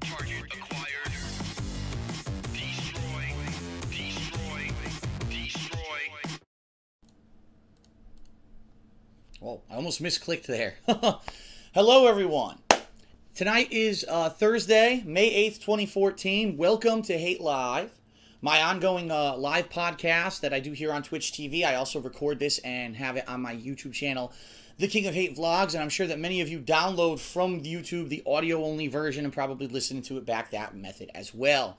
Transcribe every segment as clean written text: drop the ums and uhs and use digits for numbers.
Target acquired. Destroy. Destroy. Destroy. Oh, I almost misclicked there. Hello, everyone. Tonight is Thursday, May 8th, 2014. Welcome to Hate Live, my ongoing live podcast that I do here on Twitch TV. I also record this and have it on my YouTube channel, The King of Hate Vlogs, and I'm sure that many of you download from YouTube the audio-only version and probably listen to it back that method as well.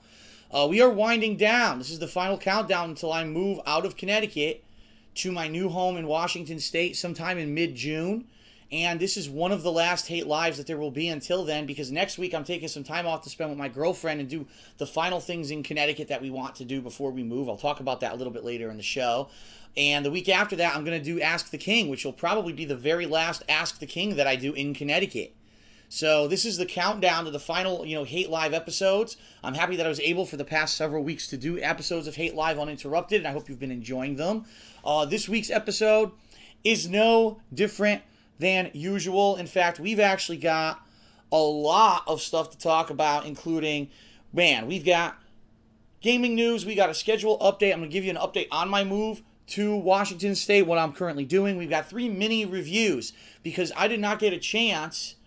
We are winding down. This is the final countdown until I move out of Connecticut to my new home in Washington State sometime in mid-June. And this is one of the last Hate Lives that there will be until then, because next week I'm taking some time off to spend with my girlfriend and do the final things in Connecticut that we want to do before we move. I'll talk about that a little bit later in the show. And the week after that, I'm going to do Ask the King, which will probably be the very last Ask the King that I do in Connecticut. So this is the countdown to the final, Hate Live episodes. I'm happy that I was able for the past several weeks to do episodes of Hate Live uninterrupted, and I hope you've been enjoying them. This week's episode is no different than usual. In fact, we've actually got a lot of stuff to talk about, including, we've got gaming news, we got a schedule update. I'm going to give you an update on my move to Washington State, what I'm currently doing. We've got 3 mini reviews, because I did not get a chance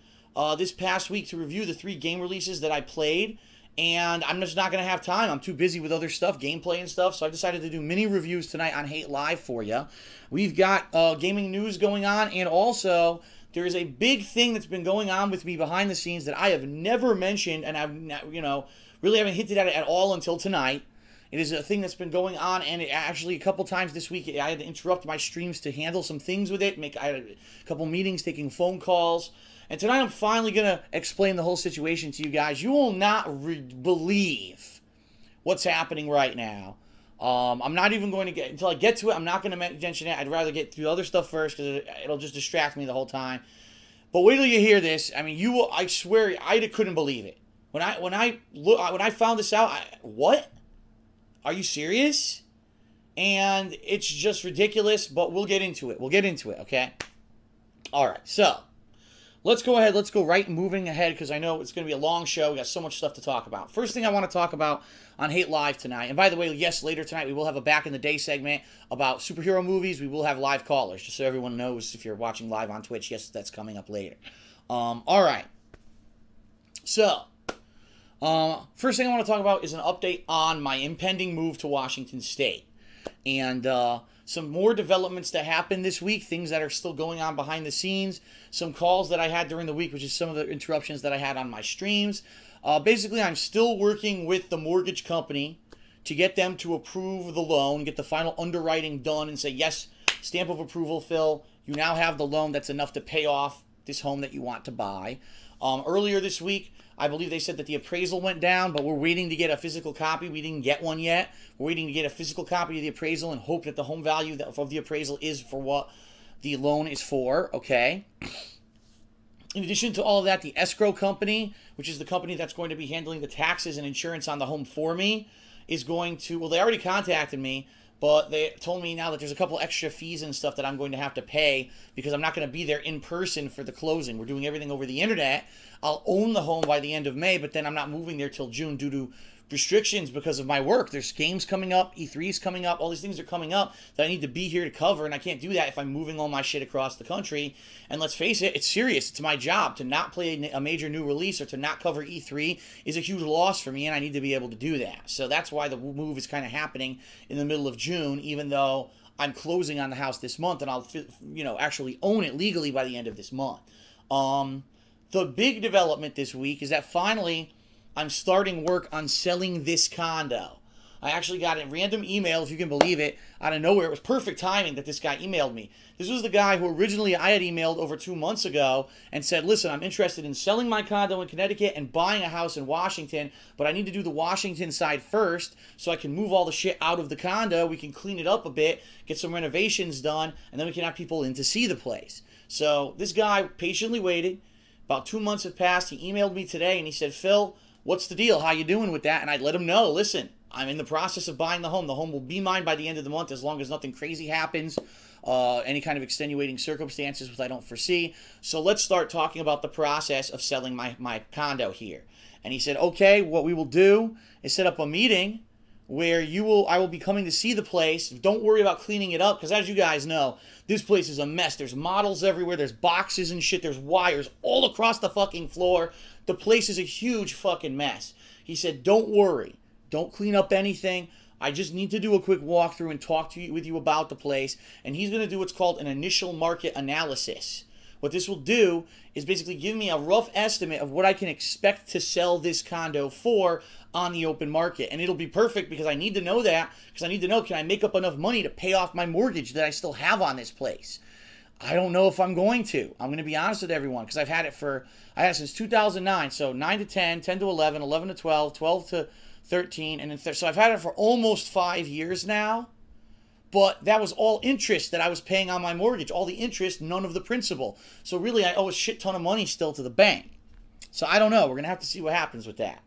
this past week to review the 3 game releases that I played, and I'm just not going to have time. I'm too busy with other stuff, gameplay and stuff, so I decided to do mini reviews tonight on Hate Live for you. We've got gaming news going on, and also there is a big thing that's been going on with me behind the scenes that I have never mentioned, and I've really haven't hinted at it at all until tonight. It is a thing that's been going on, and it actually a couple times this week I had to interrupt my streams to handle some things with it. I had a couple meetings, taking phone calls. And tonight I'm finally going to explain the whole situation to you guys. You will not believe what's happening right now. I'm not even going to get, until I get to it, I'm not going to mention it. I'd rather get through other stuff first, because it'll just distract me the whole time. But wait till you hear this. I mean, I swear, I couldn't believe it. When I found this out, what? Are you serious? And it's just ridiculous, but we'll get into it. We'll get into it, okay? All right, so let's go ahead. Let's go right moving ahead, because I know it's going to be a long show. We got so much stuff to talk about. First thing I want to talk about on Hate Live tonight, and by the way, yes, later tonight we will have a Back in the Day segment about superhero movies. We will have live callers, just so everyone knows if you're watching live on Twitch. Yes, that's coming up later. All right. So, first thing I want to talk about is an update on my impending move to Washington State. And some more developments that happened this week, things that are still going on behind the scenes, some calls that I had during the week, which is some of the interruptions that I had on my streams. Basically, I'm still working with the mortgage company to get them to approve the loan, get the final underwriting done, and say, yes, stamp of approval, Phil, you now have the loan that's enough to pay off this home that you want to buy. Earlier this week, I believe they said that the appraisal went down, but we're waiting to get a physical copy. We didn't get one yet. We're waiting to get a physical copy of the appraisal and hope that the home value of the appraisal is for what the loan is for, okay? In addition to all of that, the escrow company, which is the company that's going to be handling the taxes and insurance on the home for me, is going to, well, they already contacted me, but they told me now that there's a couple extra fees and stuff that I'm going to have to pay because I'm not going to be there in person for the closing. We're doing everything over the internet. I'll own the home by the end of May, but then I'm not moving there till June due to restrictions because of my work. There's games coming up, E3's coming up, all these things are coming up that I need to be here to cover, and I can't do that if I'm moving all my shit across the country. And let's face it, it's serious. It's my job. To not play a major new release or to not cover E3 is a huge loss for me, and I need to be able to do that. So that's why the move is kind of happening in the middle of June, even though I'm closing on the house this month, and I'll, actually own it legally by the end of this month. The big development this week is that finally I'm starting work on selling this condo. I actually got a random email, if you can believe it, out of nowhere. It was perfect timing that this guy emailed me. This was the guy who originally I had emailed over 2 months ago and said, listen, I'm interested in selling my condo in Connecticut and buying a house in Washington, but I need to do the Washington side first so I can move all the shit out of the condo. We can clean it up a bit, get some renovations done, and then we can have people in to see the place. So this guy patiently waited. About 2 months have passed. He emailed me today and he said, Phil, what's the deal? How you doing with that? And I let him know, listen, I'm in the process of buying the home. The home will be mine by the end of the month as long as nothing crazy happens. any kind of extenuating circumstances which I don't foresee. So let's start talking about the process of selling my condo here. And he said, okay, what we will do is set up a meeting where I will be coming to see the place. Don't worry about cleaning it up, because as you guys know, this place is a mess. There's models everywhere. There's boxes and shit. There's wires all across the fucking floor. The place is a huge fucking mess. He said, don't worry. Don't clean up anything. I just need to do a quick walkthrough and talk with you about the place. And he's going to do what's called an initial market analysis. What this will do is basically give me a rough estimate of what I can expect to sell this condo for on the open market. And it'll be perfect because I need to know that, because I need to know, can I make up enough money to pay off my mortgage that I still have on this place? I don't know if I'm going to. I'm going to be honest with everyone, because I had it since 2009. So 9 to 10, 10 to 11, 11 to 12, 12 to 13, and then so I've had it for almost 5 years now. But that was all interest that I was paying on my mortgage. All the interest, none of the principal. So really, I owe a shit ton of money still to the bank. So I don't know. We're going to have to see what happens with that.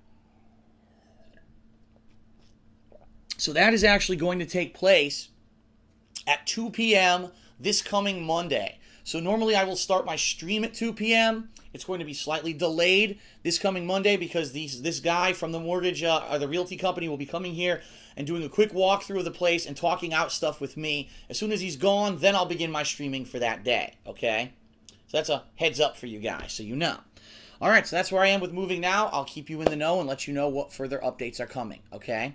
So that is actually going to take place at 2 p.m. this coming Monday. So normally I will start my stream at 2 p.m. It's going to be slightly delayed this coming Monday because this guy from the mortgage or the realty company will be coming here and doing a quick walkthrough of the place and talking out stuff with me. As soon as he's gone, then I'll begin my streaming for that day, okay? So that's a heads up for you guys, so you know. All right, so that's where I am with moving now. I'll keep you in the know and let you know what further updates are coming, okay?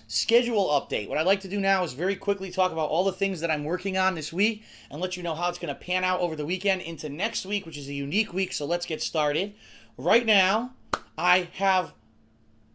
Schedule update. What I'd like to do now is very quickly talk about all the things that I'm working on this week and let you know how it's going to pan out over the weekend into next week, which is a unique week, so let's get started. Right now, I have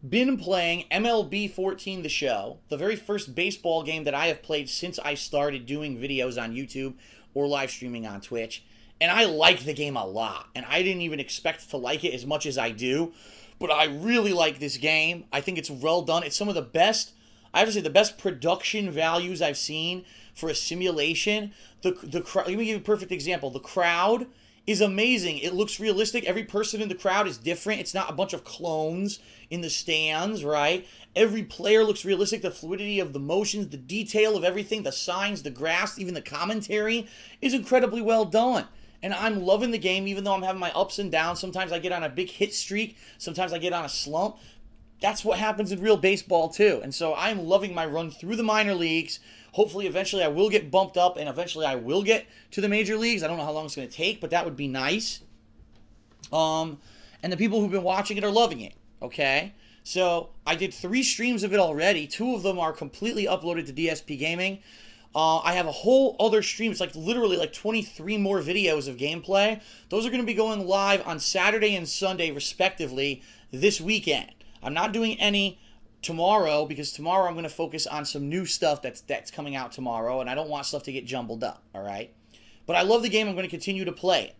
been playing MLB 14 The Show, the very first baseball game that I have played since I started doing videos on YouTube or live streaming on Twitch. And I like the game a lot, and I didn't even expect to like it as much as I do, but I really like this game. I think it's well done. It's some of the best, I have to say, the best production values I've seen for a simulation. Let me give you a perfect example. The crowd is amazing. It looks realistic. Every person in the crowd is different. It's not a bunch of clones in the stands, right? Every player looks realistic. The fluidity of the motions, the detail of everything, the signs, the graphs, even the commentary is incredibly well done. And I'm loving the game, even though I'm having my ups and downs. Sometimes I get on a big hit streak. Sometimes I get on a slump. That's what happens in real baseball, too. And so I'm loving my run through the minor leagues. Hopefully, eventually, I will get bumped up, and eventually I will get to the major leagues. I don't know how long it's going to take, but that would be nice. And the people who've been watching it are loving it, okay? So I did 3 streams of it already. 2 of them are completely uploaded to DSPGaming. I have a whole other stream. It's like literally like 23 more videos of gameplay. Those are going to be going live on Saturday and Sunday, respectively, this weekend. I'm not doing any tomorrow because tomorrow I'm going to focus on some new stuff that's coming out tomorrow, and I don't want stuff to get jumbled up, all right? But I love the game. I'm going to continue to play it.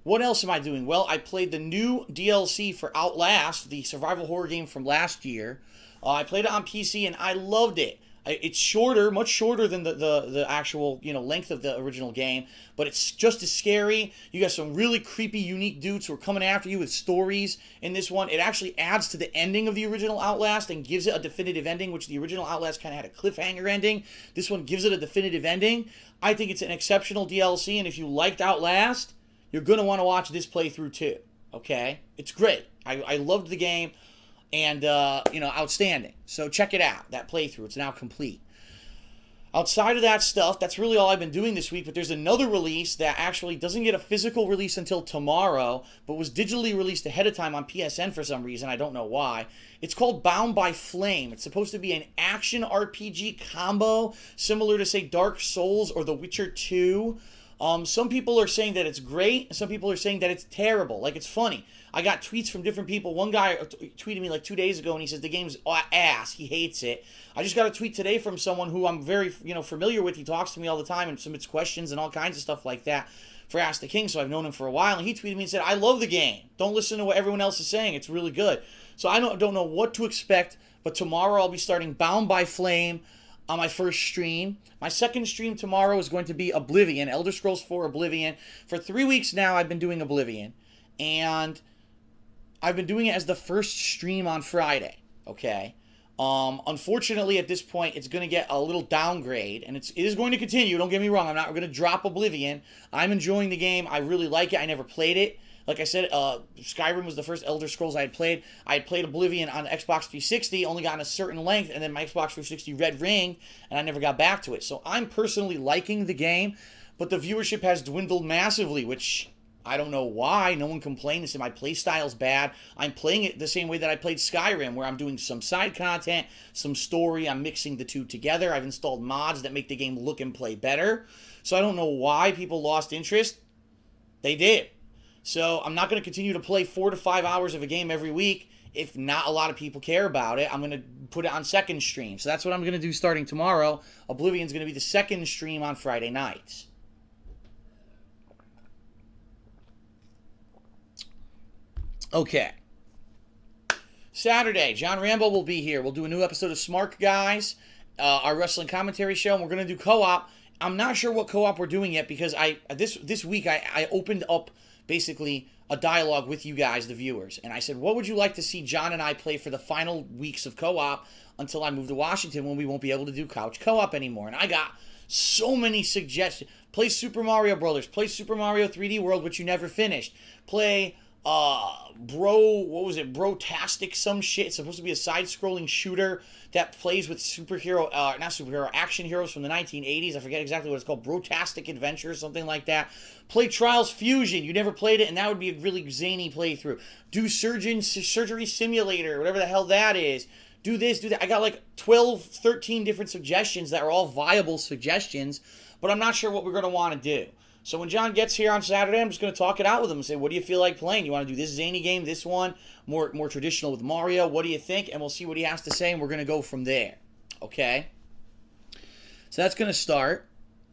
What else am I doing? Well, I played the new DLC for Outlast, the survival horror game from last year. I played it on PC, and I loved it. It's shorter, much shorter than the actual, length of the original game, but it's just as scary. You got some really creepy, unique dudes who are coming after you with stories in this one. It actually adds to the ending of the original Outlast and gives it a definitive ending, which the original Outlast kind of had a cliffhanger ending. This one gives it a definitive ending. I think it's an exceptional DLC, and if you liked Outlast, you're going to want to watch this playthrough too, okay? It's great. I loved the game. And, outstanding. So check it out, that playthrough. It's now complete. Outside of that stuff, that's really all I've been doing this week, but there's another release that actually doesn't get a physical release until tomorrow, but was digitally released ahead of time on PSN for some reason. I don't know why. It's called Bound by Flame. It's supposed to be an action RPG combo, similar to, say, Dark Souls or The Witcher 2. Some people are saying that it's great, and some people are saying that it's terrible. Like, it's funny. I got tweets from different people. One guy tweeted me like 2 days ago, and he says the game's ass. He hates it. I just got a tweet today from someone who I'm very, familiar with. He talks to me all the time and submits questions and all kinds of stuff like that for Ask the King, so I've known him for a while. And he tweeted me and said, I love the game. Don't listen to what everyone else is saying. It's really good. So I don't know what to expect, but tomorrow I'll be starting Bound by Flame on my first stream. My second stream tomorrow is going to be Oblivion, Elder Scrolls 4 Oblivion. For 3 weeks now, I've been doing Oblivion. And I've been doing it as the first stream on Friday, okay? Unfortunately, at this point, it's going to get a little downgrade, and it is going to continue. Don't get me wrong. I'm not going to drop Oblivion. I'm enjoying the game. I really like it. I never played it. Like I said, Skyrim was the first Elder Scrolls I had played. I had played Oblivion on Xbox 360, only gotten a certain length, and then my Xbox 360 Red Ring, and I never got back to it. So I'm personally liking the game, but the viewership has dwindled massively, which I don't know why. No one complained. They said my play style's bad. I'm playing it the same way that I played Skyrim, where I'm doing some side content, some story. I'm mixing the two together. I've installed mods that make the game look and play better. So I don't know why people lost interest. They did. So I'm not going to continue to play 4 to 5 hours of a game every week if not a lot of people care about it. I'm going to put it on second stream. So that's what I'm going to do starting tomorrow. Oblivion's going to be the second stream on Friday nights. Okay. Saturday, John Rambo will be here. We'll do a new episode of Smart Guys, our wrestling commentary show, and we're going to do co-op. I'm not sure what co-op we're doing yet because this week I opened up basically a dialogue with you guys, the viewers, and I said, what would you like to see John and I play for the final weeks of co-op until I move to Washington when we won't be able to do couch co-op anymore? And I got so many suggestions. Play Super Mario Brothers. Play Super Mario 3D World, which you never finished. Play Brotastic some shit. It's supposed to be a side-scrolling shooter that plays with action heroes from the 1980s. I forget exactly what it's called. Brotastic Adventure, something like that. Play Trials Fusion. You never played it, and that would be a really zany playthrough. Do Surgery Simulator, whatever the hell that is. Do this, do that. I got like 12, 13 different suggestions that are all viable suggestions, but I'm not sure what we're going to want to do. So when John gets here on Saturday, I'm just going to talk it out with him and say, what do you feel like playing? You want to do this zany game, this one, more traditional with Mario? What do you think? And we'll see what he has to say, and we're going to go from there. Okay? So that's going to start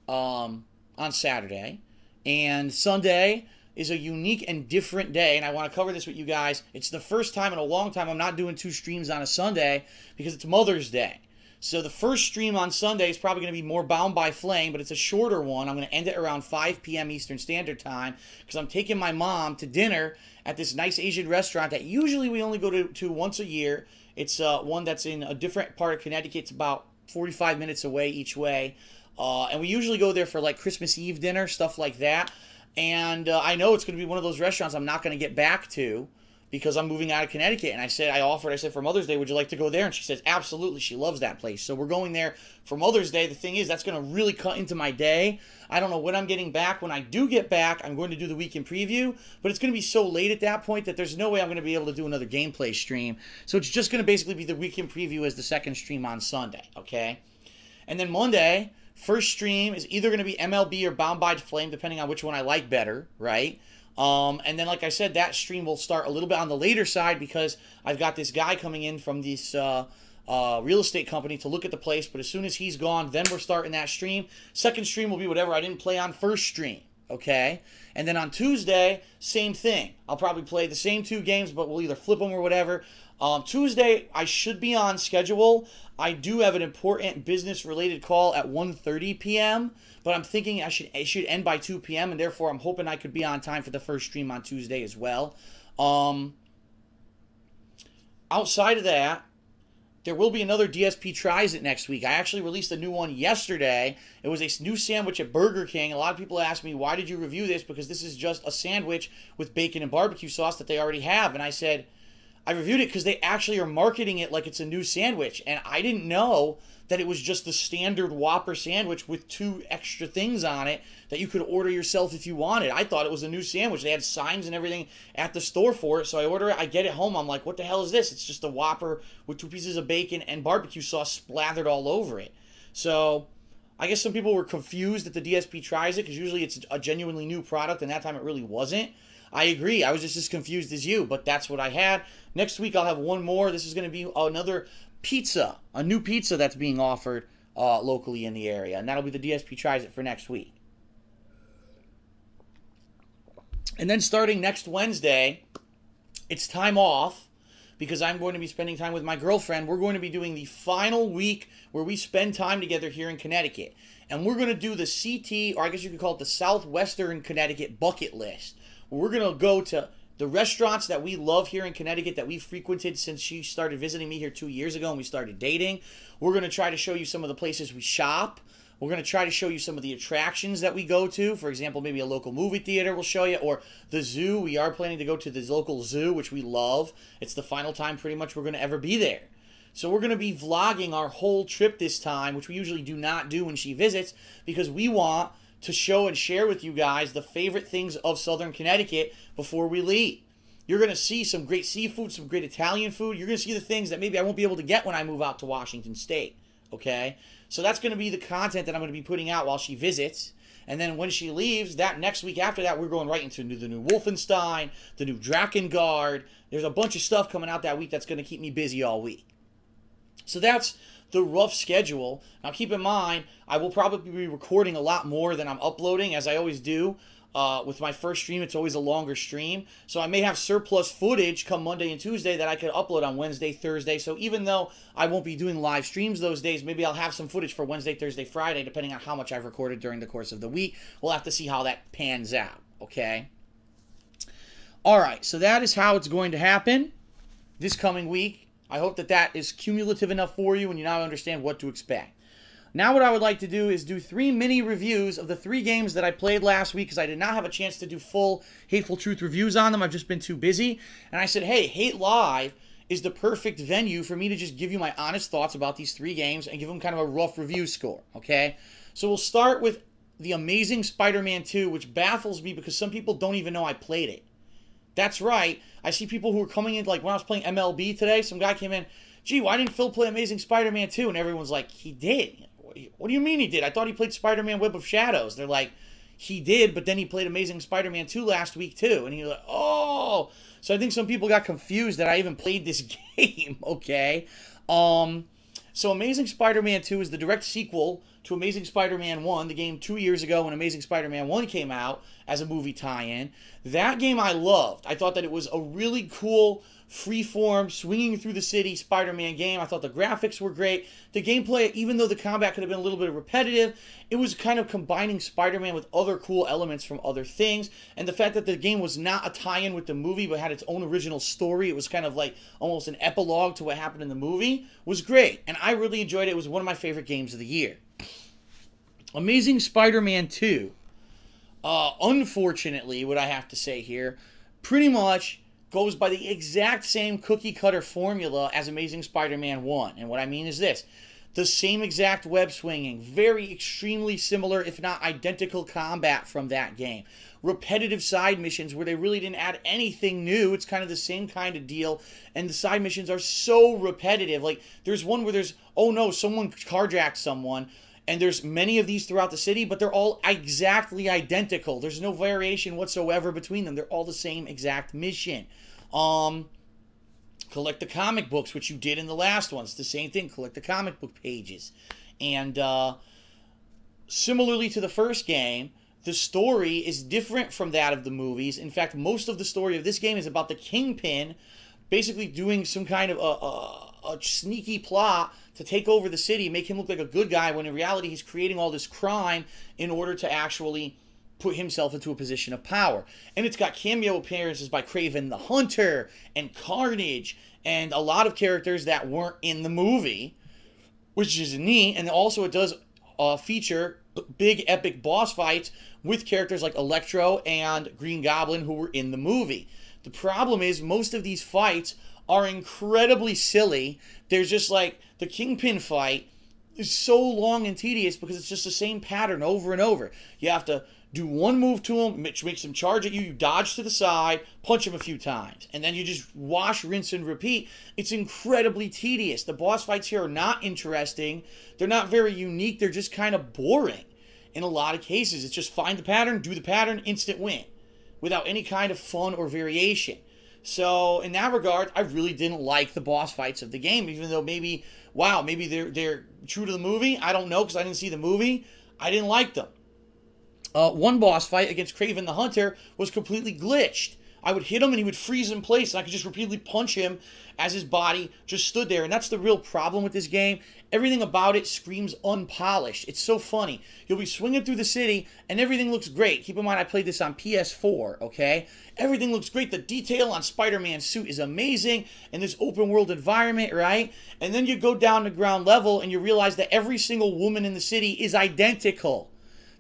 on Saturday. And Sunday is a unique and different day, and I want to cover this with you guys. It's the first time in a long time I'm not doing 2 streams on a Sunday because it's Mother's Day. So the first stream on Sunday is probably going to be more Bound by Flame, but it's a shorter one. I'm going to end it around 5 p.m. Eastern Standard Time because I'm taking my mom to dinner at this nice Asian restaurant that usually we only go to once a year. It's one that's in a different part of Connecticut. It's about 45 minutes away each way. And we usually go there for like Christmas Eve dinner, stuff like that. And I know it's going to be one of those restaurants I'm not going to get back to because I'm moving out of Connecticut. And I said for Mother's Day, would you like to go there? And she says, absolutely. She loves that place. So we're going there for Mother's Day. The thing is, that's going to really cut into my day. I don't know when I'm getting back. When I do get back, I'm going to do the weekend preview. But it's going to be so late at that point that there's no way I'm going to be able to do another gameplay stream. So it's just going to basically be the weekend preview as the second stream on Sunday. Okay? And then Monday, first stream is either going to be MLB or Bound by Flame, depending on which one I like better, right? And then, like I said, that stream will start a little bit on the later side because I've got this guy coming in from this real estate company to look at the place. But as soon as he's gone, then we're starting that stream. Second stream will be whatever I didn't play on first stream, okay? And then on Tuesday, same thing. I'll probably play the same 2 games, but we'll either flip them or whatever. Tuesday, I should be on schedule. I do have an important business-related call at 1:30 p.m., but I'm thinking it should end by 2 p.m., and therefore I'm hoping I could be on time for the first stream on Tuesday as well. Outside of that, there will be another DSP Tries It next week. I actually released a new one yesterday. It was a new sandwich at Burger King. A lot of people ask me, why did you review this? Because this is just a sandwich with bacon and barbecue sauce that they already have. And I said, I reviewed it because they actually are marketing it like it's a new sandwich. And I didn't know that it was just the standard Whopper sandwich with 2 extra things on it that you could order yourself if you wanted. I thought it was a new sandwich. They had signs and everything at the store for it. So I order it. I get it home. I'm like, what the hell is this? It's just a Whopper with 2 pieces of bacon and barbecue sauce splattered all over it. So I guess some people were confused that the DSP tries it because usually it's a genuinely new product, and that time it really wasn't. I agree. I was just as confused as you, but that's what I had. Next week I'll have one more. This is going to be another pizza, a new pizza that's being offered locally in the area, and that'll be the DSP Tries It for next week. And then starting next Wednesday, it's time off because I'm going to be spending time with my girlfriend. We're going to be doing the final week where we spend time together here in Connecticut, and we're going to do the CT, or I guess you could call it the Southwestern Connecticut bucket list. We're going to go to The restaurants that we love here in Connecticut that we've frequented since she started visiting me here 2 years ago and we started dating. We're going to try to show you some of the places we shop. We're going to try to show you some of the attractions that we go to. For example, maybe a local movie theater we'll show you, or the zoo. We are planning to go to the local zoo, which we love. It's the final time pretty much we're going to ever be there. So we're going to be vlogging our whole trip this time, which we usually do not do when she visits, because we want to show and share with you guys the favorite things of Southern Connecticut before we leave. You're going to see some great seafood, some great Italian food. You're going to see the things that maybe I won't be able to get when I move out to Washington State, okay? So that's going to be the content that I'm going to be putting out while she visits. And then when she leaves, that next week after that, we're going right into the new Wolfenstein, the new Drakengard. There's a bunch of stuff coming out that week that's going to keep me busy all week. So that's the rough schedule. Now keep in mind, I will probably be recording a lot more than I'm uploading, as I always do. With my first stream, it's always a longer stream. So I may have surplus footage come Monday and Tuesday that I could upload on Wednesday, Thursday. So even though I won't be doing live streams those days, maybe I'll have some footage for Wednesday, Thursday, Friday, depending on how much I've recorded during the course of the week. We'll have to see how that pans out, okay? All right, so that is how it's going to happen this coming week. I hope that that is cumulative enough for you and you now understand what to expect. Now what I would like to do is do 3 mini reviews of the 3 games that I played last week, because I did not have a chance to do full Hateful Truth reviews on them. I've just been too busy. And I said, hey, Hate Live is the perfect venue for me to just give you my honest thoughts about these 3 games and give them kind of a rough review score, okay? So we'll start with The Amazing Spider-Man 2, which baffles me because some people don't even know I played it. That's right. I see people who are coming in, like when I was playing MLB today, some guy came in, gee, why didn't Phil play Amazing Spider-Man 2? And everyone's like, he did. What do you mean he did? I thought he played Spider-Man Web of Shadows. They're like, he did, but then he played Amazing Spider-Man 2 last week too. And you're like, oh. So I think some people got confused that I even played this game, okay? So Amazing Spider-Man 2 is the direct sequel to Amazing Spider-Man 1, the game 2 years ago when Amazing Spider-Man 1 came out as a movie tie-in. That game I loved. I thought that it was a really cool, freeform, swinging through the city Spider-Man game. I thought the graphics were great. The gameplay, even though the combat could have been a little bit repetitive, it was kind of combining Spider-Man with other cool elements from other things. And the fact that the game was not a tie-in with the movie but had its own original story, it was kind of like almost an epilogue to what happened in the movie, was great. And I really enjoyed it. It was one of my favorite games of the year. Amazing Spider-Man 2, unfortunately, what I have to say here, pretty much goes by the exact same cookie-cutter formula as Amazing Spider-Man 1. And what I mean is this. The same exact web swinging, very extremely similar, if not identical combat from that game. Repetitive side missions where they really didn't add anything new. It's kind of the same kind of deal. And the side missions are so repetitive. Like, there's one where there's, oh no, someone carjacked someone. And there's many of these throughout the city, but they're all exactly identical. There's no variation whatsoever between them. They're all the same exact mission. Collect the comic books, which you did in the last one. It's the same thing. Collect the comic book pages. And similarly to the first game, the story is different from that of the movies. In fact, most of the story of this game is about the Kingpin basically doing some kind of a sneaky plot to take over the city, make him look like a good guy, when in reality he's creating all this crime in order to actually put himself into a position of power. And it's got cameo appearances by Kraven the Hunter and Carnage and a lot of characters that weren't in the movie, which is neat. And also it does feature big epic boss fights with characters like Electro and Green Goblin who were in the movie. The problem is most of these fights are incredibly silly. There's just like the Kingpin fight is so long and tedious because it's just the same pattern over and over. You have to do one move to him, which makes him charge at you. You dodge to the side, punch him a few times, and then you just wash, rinse, and repeat. It's incredibly tedious. The boss fights here are not interesting. They're not very unique. They're just kind of boring in a lot of cases. It's just find the pattern, do the pattern, instant win, without any kind of fun or variation. So in that regard, I really didn't like the boss fights of the game, even though maybe, wow, maybe they're true to the movie. I don't know because I didn't see the movie. I didn't like them. One boss fight against Kraven the Hunter was completely glitched. I would hit him and he would freeze in place, and I could just repeatedly punch him as his body just stood there. And that's the real problem with this game. Everything about it screams unpolished. It's so funny. You'll be swinging through the city, and everything looks great. Keep in mind, I played this on PS4, okay? Everything looks great. The detail on Spider-Man's suit is amazing in this open-world environment, right? And then you go down to ground level, and you realize that every single woman in the city is identical.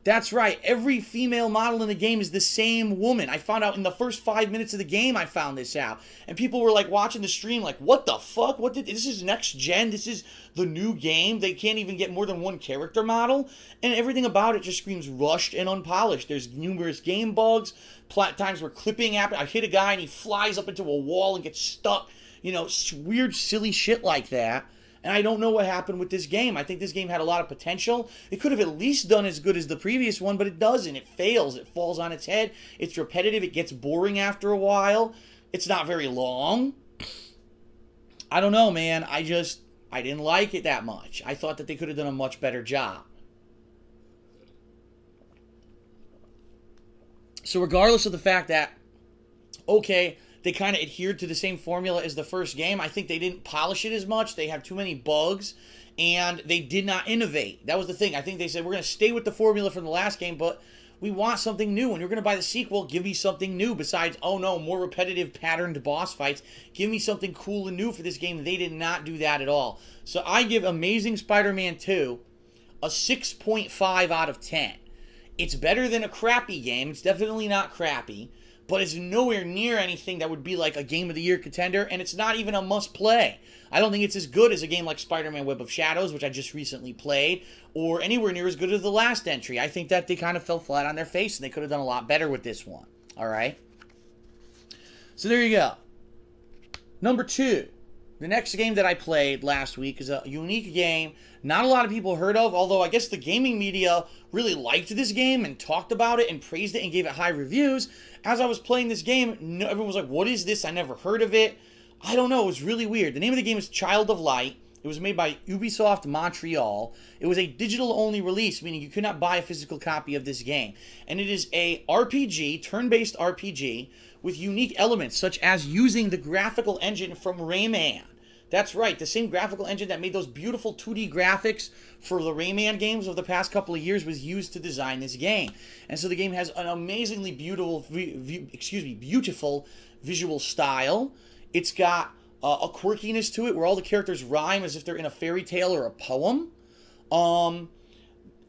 That's right. Every female model in the game is the same woman. I found out in the first 5 minutes of the game I found this out. And people were like watching the stream like, what the fuck? This is next gen? This is the new game? They can't even get more than one character model? And everything about it just screams rushed and unpolished. There's numerous game bugs. Times where clipping happened. I hit a guy and he flies up into a wall and gets stuck. You know, weird, silly shit like that. And I don't know what happened with this game. I think this game had a lot of potential. It could have at least done as good as the previous one, but it doesn't. It fails. It falls on its head. It's repetitive. It gets boring after a while. It's not very long. I don't know, man. I didn't like it that much. I thought that they could have done a much better job. So regardless of the fact that, okay, they kind of adhered to the same formula as the first game, I think they didn't polish it as much. They have too many bugs, and they did not innovate. That was the thing. I think they said, we're going to stay with the formula from the last game, but we want something new. When you're going to buy the sequel, give me something new besides, oh no, more repetitive patterned boss fights. Give me something cool and new for this game. They did not do that at all. So I give Amazing Spider-Man 2 a 6.5 out of 10. It's better than a crappy game. It's definitely not crappy, but it's nowhere near anything that would be like a Game of the Year contender, and it's not even a must-play. I don't think it's as good as a game like Spider-Man Web of Shadows, which I just recently played, or anywhere near as good as the last entry. I think that they kind of fell flat on their face, and they could have done a lot better with this one. All right? So there you go. Number 2. The next game that I played last week is a unique game not a lot of people heard of, although I guess the gaming media really liked this game and talked about it and praised it and gave it high reviews. As I was playing this game, everyone was like, what is this? I never heard of it. I don't know. It was really weird. The name of the game is Child of Light. It was made by Ubisoft Montreal. It was a digital-only release, meaning you could not buy a physical copy of this game. And it is a RPG, turn-based RPG, with unique elements, such as using the graphical engine from Rayman. That's right, the same graphical engine that made those beautiful 2D graphics for the Rayman games of the past couple of years was used to design this game. And so the game has an amazingly beautiful visual style. It's got a quirkiness to it where all the characters rhyme as if they're in a fairy tale or a poem.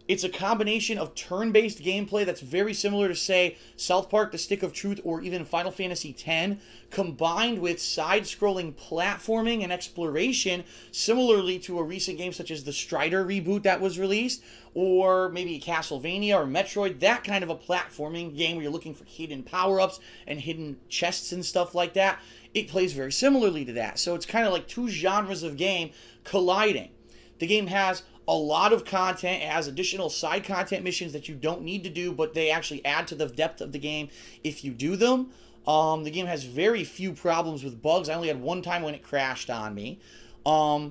It's a combination of turn-based gameplay that's very similar to, say, South Park, The Stick of Truth, or even Final Fantasy X, combined with side-scrolling platforming and exploration, similarly to a recent game such as the Strider reboot that was released, or maybe Castlevania or Metroid, that kind of a platforming game where you're looking for hidden power-ups and hidden chests and stuff like that. It plays very similarly to that. So it's kind of like two genres of game colliding. The game has a lot of content. It has additional side content missions that you don't need to do, but they actually add to the depth of the game if you do them. The game has very few problems with bugs. I only had one time when it crashed on me. A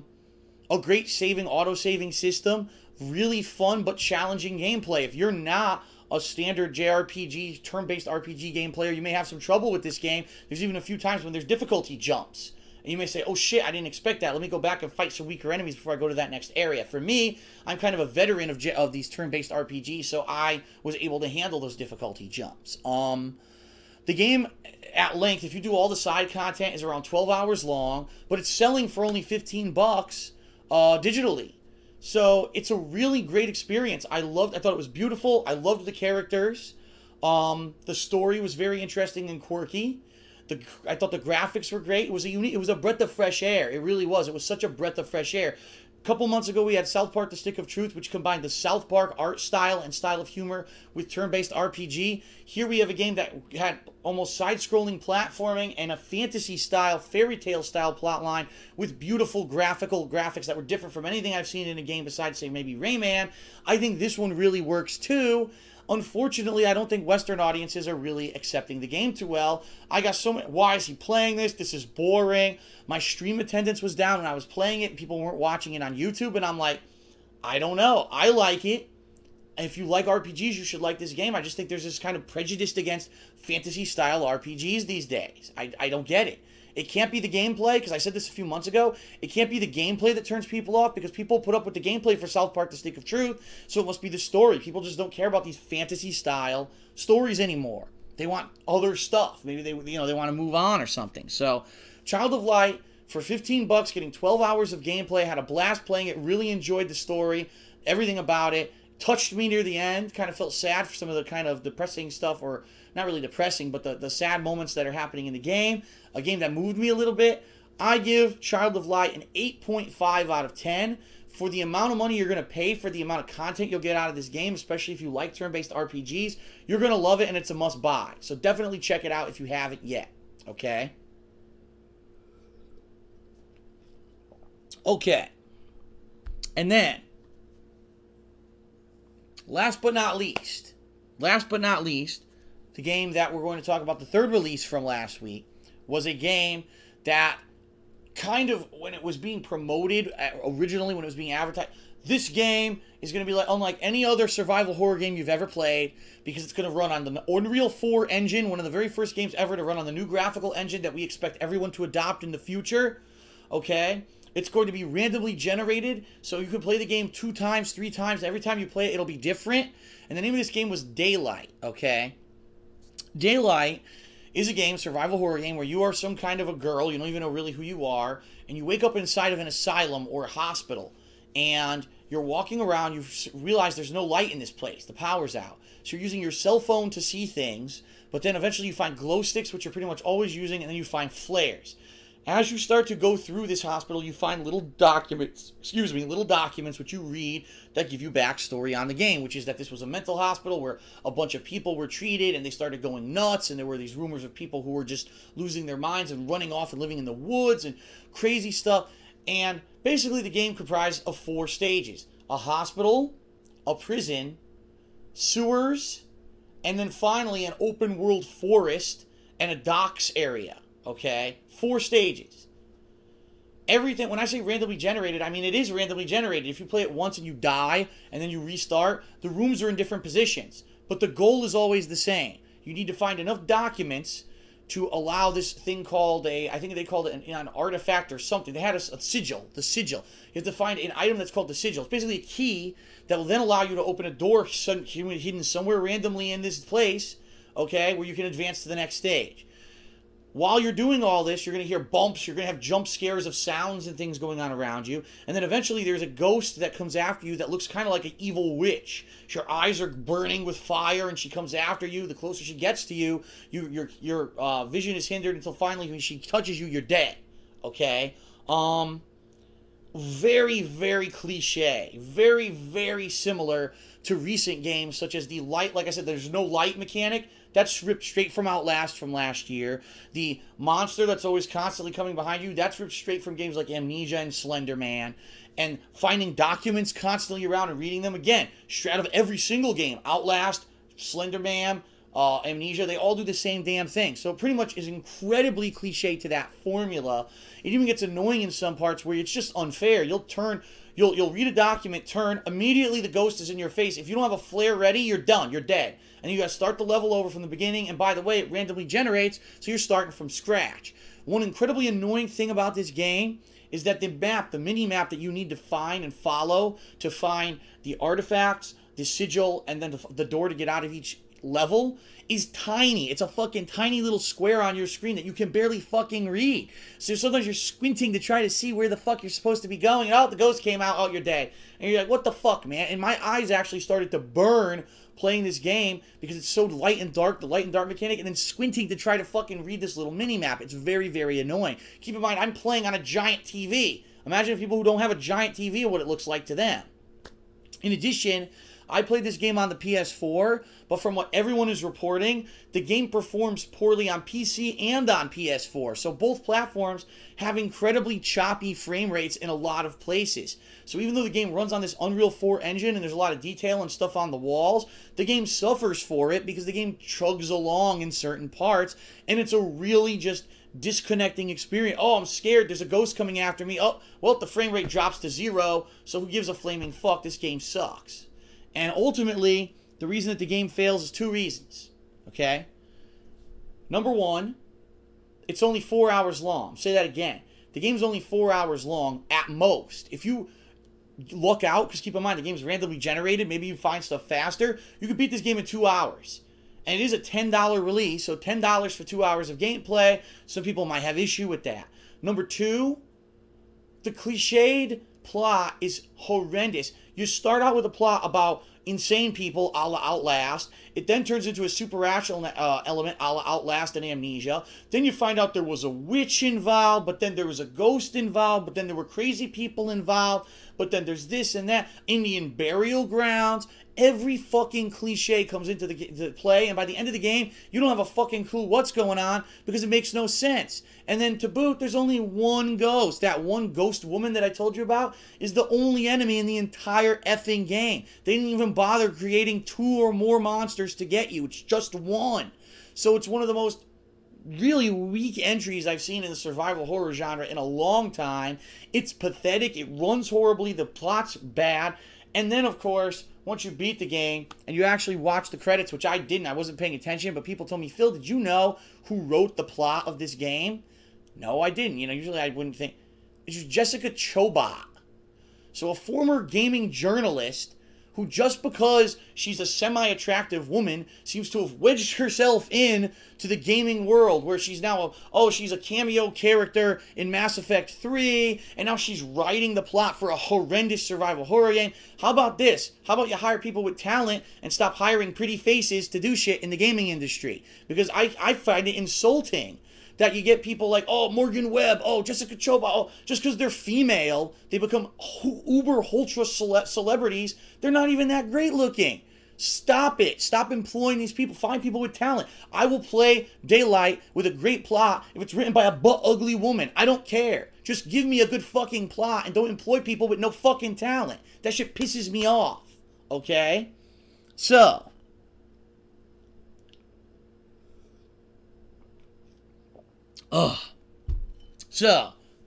great auto-saving system. Really fun but challenging gameplay. If you're not a standard JRPG, turn-based RPG game player, you may have some trouble with this game. There's even a few times when there's difficulty jumps. And you may say, oh shit, I didn't expect that. Let me go back and fight some weaker enemies before I go to that next area. For me, I'm kind of a veteran of these turn-based RPGs, so I was able to handle those difficulty jumps. The game, at length, if you do all the side content, is around 12 hours long, but it's selling for only $15 digitally. So it's a really great experience. I thought it was beautiful. I loved the characters. The story was very interesting and quirky. I thought the graphics were great. It was a breath of fresh air. It really was. It was such a breath of fresh air. A couple months ago, we had South Park: The Stick of Truth, which combined the South Park art style and style of humor with turn-based RPG. Here we have a game that had almost side-scrolling platforming and a fantasy-style, fairy tale-style plotline with beautiful graphics that were different from anything I've seen in a game besides, say, maybe Rayman. I think this one really works, too. Unfortunately, I don't think Western audiences are really accepting the game too well. I got so many, why is he playing this? This is boring. My stream attendance was down when I was playing it, and people weren't watching it on YouTube, and I'm like, I don't know. I like it. if you like RPGs, you should like this game. I just think there's this kind of prejudice against fantasy-style RPGs these days. I don't get it. It can't be the gameplay, because I said this a few months ago. It can't be the gameplay that turns people off, because people put up with the gameplay for South Park: The Stick of Truth, so it must be the story. People just don't care about these fantasy-style stories anymore. They want other stuff. Maybe they want to move on or something. So, Child of Light, for 15 bucks, getting 12 hours of gameplay, had a blast playing it, really enjoyed the story, everything about it. Touched me near the end. Kind of felt sad for some of the kind of depressing stuff, or not really depressing, but the sad moments that are happening in the game. A game that moved me a little bit. I give Child of Light an 8.5 out of 10. For the amount of money you're going to pay for the amount of content you'll get out of this game, especially if you like turn-based RPGs, you're going to love it, and it's a must-buy. So definitely check it out if you haven't yet. Okay? Okay. And then, last but not least, the game that we're going to talk about, the third release from last week, was a game that kind of, when it was being promoted, originally when it was being advertised, this game is going to be like unlike any other survival horror game you've ever played, because it's going to run on the Unreal 4 engine, one of the very first games ever to run on the new graphical engine that we expect everyone to adopt in the future. Okay? It's going to be randomly generated, so you can play the game 2 times, 3 times. Every time you play it, it'll be different. And the name of this game was Daylight, okay? Daylight is a game, survival horror game, where you are some kind of a girl, you don't even know really who you are, and you wake up inside of an asylum or a hospital, and you're walking around, you realize there's no light in this place, the power's out. So you're using your cell phone to see things, but then eventually you find glow sticks, which you're pretty much always using, and then you find flares. As you start to go through this hospital, you find little documents which you read that give you backstory on the game, which is that this was a mental hospital where a bunch of people were treated and they started going nuts, and there were these rumors of people who were just losing their minds and running off and living in the woods and crazy stuff. And basically the game comprised of 4 stages: a hospital, a prison, sewers, and then finally an open world forest and a docks area. Okay? 4 stages. Everything, when I say randomly generated, I mean it is randomly generated. If you play it once and you die and then you restart, the rooms are in different positions. But the goal is always the same. You need to find enough documents to allow this thing called I think they called it an artifact or something. They had a sigil, the sigil. You have to find an item that's called the sigil. It's basically a key that will then allow you to open a door hidden somewhere randomly in this place, okay, where you can advance to the next stage. While you're doing all this, you're going to hear bumps, you're going to have jump scares of sounds and things going on around you, and then eventually there's a ghost that comes after you that looks kind of like an evil witch. Her eyes are burning with fire, and she comes after you. The closer she gets to you, your vision is hindered until finally when she touches you, you're dead. Okay? Very, very cliche. Very, very similar to recent games such as the light. Like I said, there's no light mechanic. That's ripped straight from Outlast from last year. The monster that's always constantly coming behind you, that's ripped straight from games like Amnesia and Slender Man. And finding documents constantly around and reading them, again, straight out of every single game. Outlast, Slender Man, Amnesia, they all do the same damn thing. So it pretty much is incredibly cliche to that formula. It even gets annoying in some parts where it's just unfair. You'll read a document, turn, immediately the ghost is in your face. If you don't have a flare ready, you're done, you're dead. And you gotta start the level over from the beginning, and by the way, it randomly generates, so you're starting from scratch. One incredibly annoying thing about this game is that the mini-map that you need to find and follow to find the artifacts, the sigil, and then the door to get out of each level is tiny. It's a fucking tiny little square on your screen that you can barely fucking read. So sometimes you're squinting to try to see where the fuck you're supposed to be going. Oh, the ghost came out. Oh, you're dead. And you're like, what the fuck, man? And my eyes actually started to burn playing this game because it's so light and dark, the light and dark mechanic, and then squinting to try to fucking read this little mini-map. It's very, very annoying. Keep in mind, I'm playing on a giant TV. Imagine if people who don't have a giant TV what it looks like to them. In addition, I played this game on the PS4, but from what everyone is reporting, the game performs poorly on PC and on PS4. So both platforms have incredibly choppy frame rates in a lot of places. So even though the game runs on this Unreal 4 engine and there's a lot of detail and stuff on the walls, the game suffers for it because the game chugs along in certain parts, and it's a really just disconnecting experience. Oh, I'm scared. There's a ghost coming after me. Oh, well, the frame rate drops to 0, so who gives a flaming fuck? This game sucks. And ultimately, the reason that the game fails is 2 reasons. Okay? Number 1, it's only 4 hours long. Say that again. The game's only 4 hours long at most. If you luck out, because keep in mind, the game's randomly generated, maybe you find stuff faster, you could beat this game in 2 hours. And it is a $10 release, so $10 for 2 hours of gameplay. Some people might have issue with that. Number 2, the cliched plot is horrendous. You start out with a plot about insane people a la Outlast. It then turns into a super rational element a la Outlast and Amnesia. Then you find out there was a witch involved, but then there was a ghost involved, but then there were crazy people involved, but then there's this and that. Indian burial grounds. Every fucking cliche comes into the play, and by the end of the game, you don't have a fucking clue what's going on because it makes no sense. And then to boot, there's only one ghost. That one ghost woman that I told you about is the only enemy in the entire effing game. They didn't even bother creating 2 or more monsters to get you. It's just one. So it's one of the most really weak entries I've seen in the survival horror genre in a long time. It's pathetic. It runs horribly. The plot's bad. And then, of course, once you beat the game and you actually watch the credits, which I didn't, I wasn't paying attention, but people told me, Phil, did you know who wrote the plot of this game? No, I didn't. You know, usually I wouldn't think. It's just Jessica Chobot. So a former gaming journalist who, just because she's a semi-attractive woman, seems to have wedged herself in to the gaming world, where she's now she's a cameo character in Mass Effect 3, and now she's writing the plot for a horrendous survival horror game. How about this? How about you hire people with talent and stop hiring pretty faces to do shit in the gaming industry? Because I find it insulting that you get people like, oh, Morgan Webb, oh, Jessica Chobot, oh, just because they're female, they become uber ultra celebrities. They're not even that great looking. Stop it. Stop employing these people. Find people with talent. I will play Daylight with a great plot if it's written by a butt-ugly woman. I don't care. Just give me a good fucking plot and don't employ people with no fucking talent. That shit pisses me off. Okay? So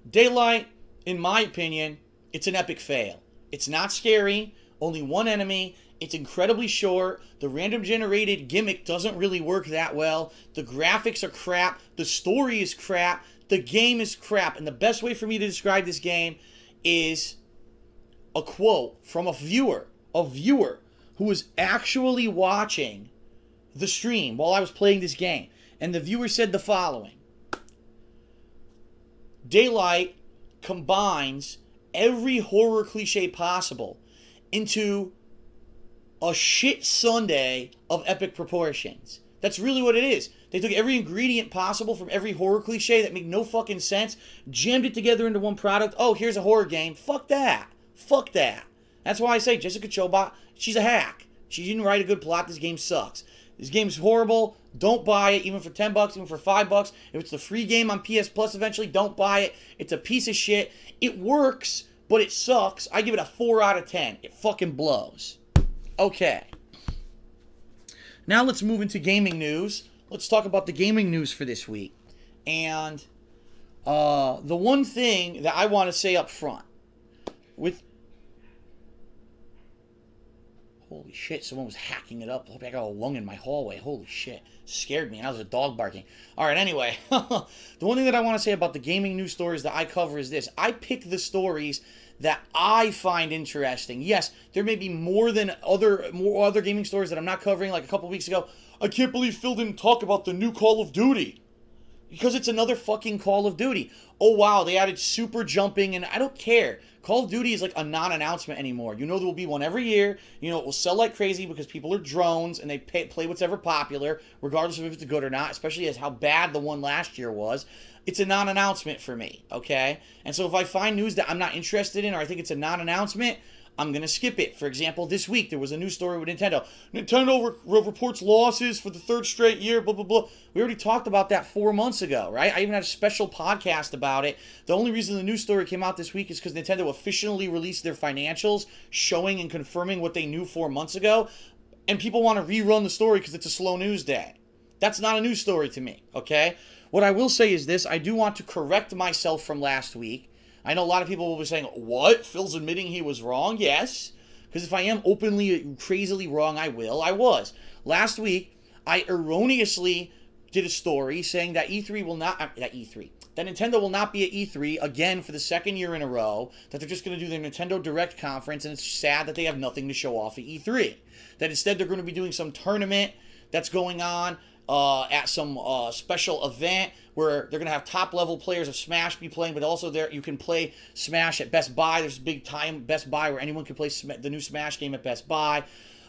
Daylight, in my opinion, it's an epic fail. It's not scary, only one enemy, it's incredibly short, the random generated gimmick doesn't really work that well, the graphics are crap, the story is crap, the game is crap, and the best way for me to describe this game is a quote from a viewer who was actually watching the stream while I was playing this game, and the viewer said the following: Daylight combines every horror cliche possible into a shit sundae of epic proportions. That's really what it is. They took every ingredient possible from every horror cliche that made no fucking sense, jammed it together into one product. Oh, here's a horror game. Fuck that. Fuck that. That's why I say Jessica Chobot, she's a hack. She didn't write a good plot. This game sucks. This game's horrible. Don't buy it, even for $10, even for $5. If it's the free game on PS Plus eventually, don't buy it. It's a piece of shit. It works, but it sucks. I give it a 4 out of 10. It fucking blows. Okay. Now let's move into gaming news. Let's talk about the gaming news for this week. And the one thing that I want to say up front with... Holy shit, someone was hacking it up. I got a lung in my hallway. Holy shit. Scared me, and that was a dog barking. Alright, anyway. The one thing that I want to say about the gaming news stories that I cover is this. I pick the stories that I find interesting. Yes, there may be more other gaming stories that I'm not covering. Like a couple weeks ago, I can't believe Phil didn't talk about the new Call of Duty. Because it's another fucking Call of Duty. Oh wow, they added super jumping, and I don't care. Call of Duty is like a non-announcement anymore. You know there will be one every year. You know it will sell like crazy because people are drones and they play what's ever popular, regardless of if it's good or not, especially as how bad the one last year was. It's a non-announcement for me, okay? And so if I find news that I'm not interested in or I think it's a non-announcement, I'm going to skip it. For example, this week there was a news story with Nintendo. Nintendo reports losses for the 3rd straight year, blah, blah, blah. We already talked about that 4 months ago, right? I even had a special podcast about it. The only reason the news story came out this week is because Nintendo officially released their financials showing and confirming what they knew 4 months ago. And people want to rerun the story because it's a slow news day. That's not a news story to me, okay? What I will say is this. I do want to correct myself from last week. I know a lot of people will be saying, what? Phil's admitting he was wrong? Yes. Because if I am openly, crazily wrong, I was. Last week, I erroneously did a story saying that E3 will not, that Nintendo will not be at E3 again for the second year in a row, that they're just going to do their Nintendo Direct conference, and it's sad that they have nothing to show off at E3. That instead they're going to be doing some tournament that's going on at some special event where they're going to have top-level players of Smash be playing, but also there you can play Smash at Best Buy. There's a big time Best Buy where anyone can play the new Smash game at Best Buy.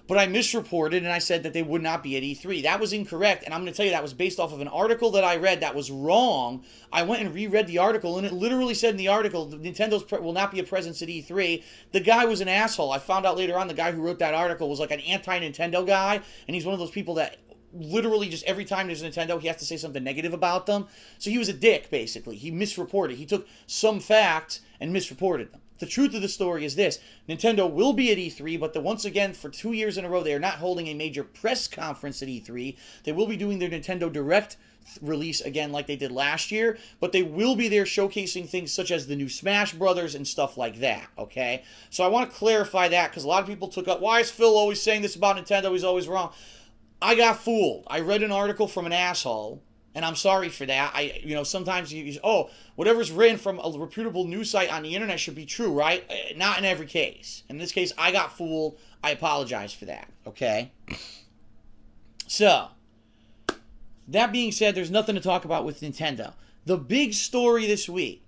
But I misreported, and I said that they would not be at E3. That was incorrect, and I'm going to tell you that was based off of an article that I read that was wrong. I went and reread the article, and it literally said in the article, Nintendo's will not be a presence at E3. The guy was an asshole. I found out later on the guy who wrote that article was like an anti-Nintendo guy, and he's one of those people that literally just every time there's a Nintendo, he has to say something negative about them. So he was a dick, basically. He misreported. He took some facts and misreported them. The truth of the story is this. Nintendo will be at E3, but once again, for 2 years in a row, they are not holding a major press conference at E3. They will be doing their Nintendo Direct release again like they did last year, but they will be there showcasing things such as the new Smash Brothers and stuff like that, okay? So I want to clarify that because a lot of people took up, why is Phil always saying this about Nintendo? He's always wrong. I got fooled. I read an article from an asshole, and I'm sorry for that. Sometimes whatever's written from a reputable news site on the internet should be true, right? Not in every case. In this case, I got fooled. I apologize for that, okay? So, that being said, there's nothing to talk about with Nintendo. The big story this week,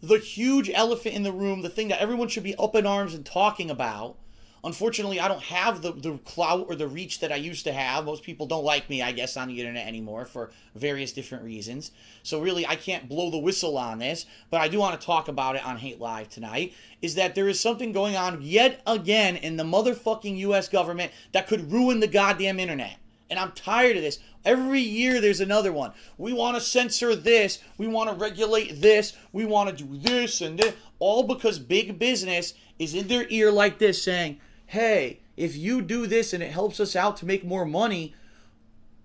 the huge elephant in the room, the thing that everyone should be up in arms and talking about. Unfortunately, I don't have the clout or the reach that I used to have. Most people don't like me, I guess, on the internet anymore for various different reasons. So really, I can't blow the whistle on this, but I do want to talk about it on Hate Live tonight, is that there is something going on yet again in the motherfucking U.S. government that could ruin the goddamn internet. And I'm tired of this. Every year there's another one. We want to censor this. We want to regulate this. We want to do this and this. All because big business is in their ear like this saying, hey, if you do this and it helps us out to make more money,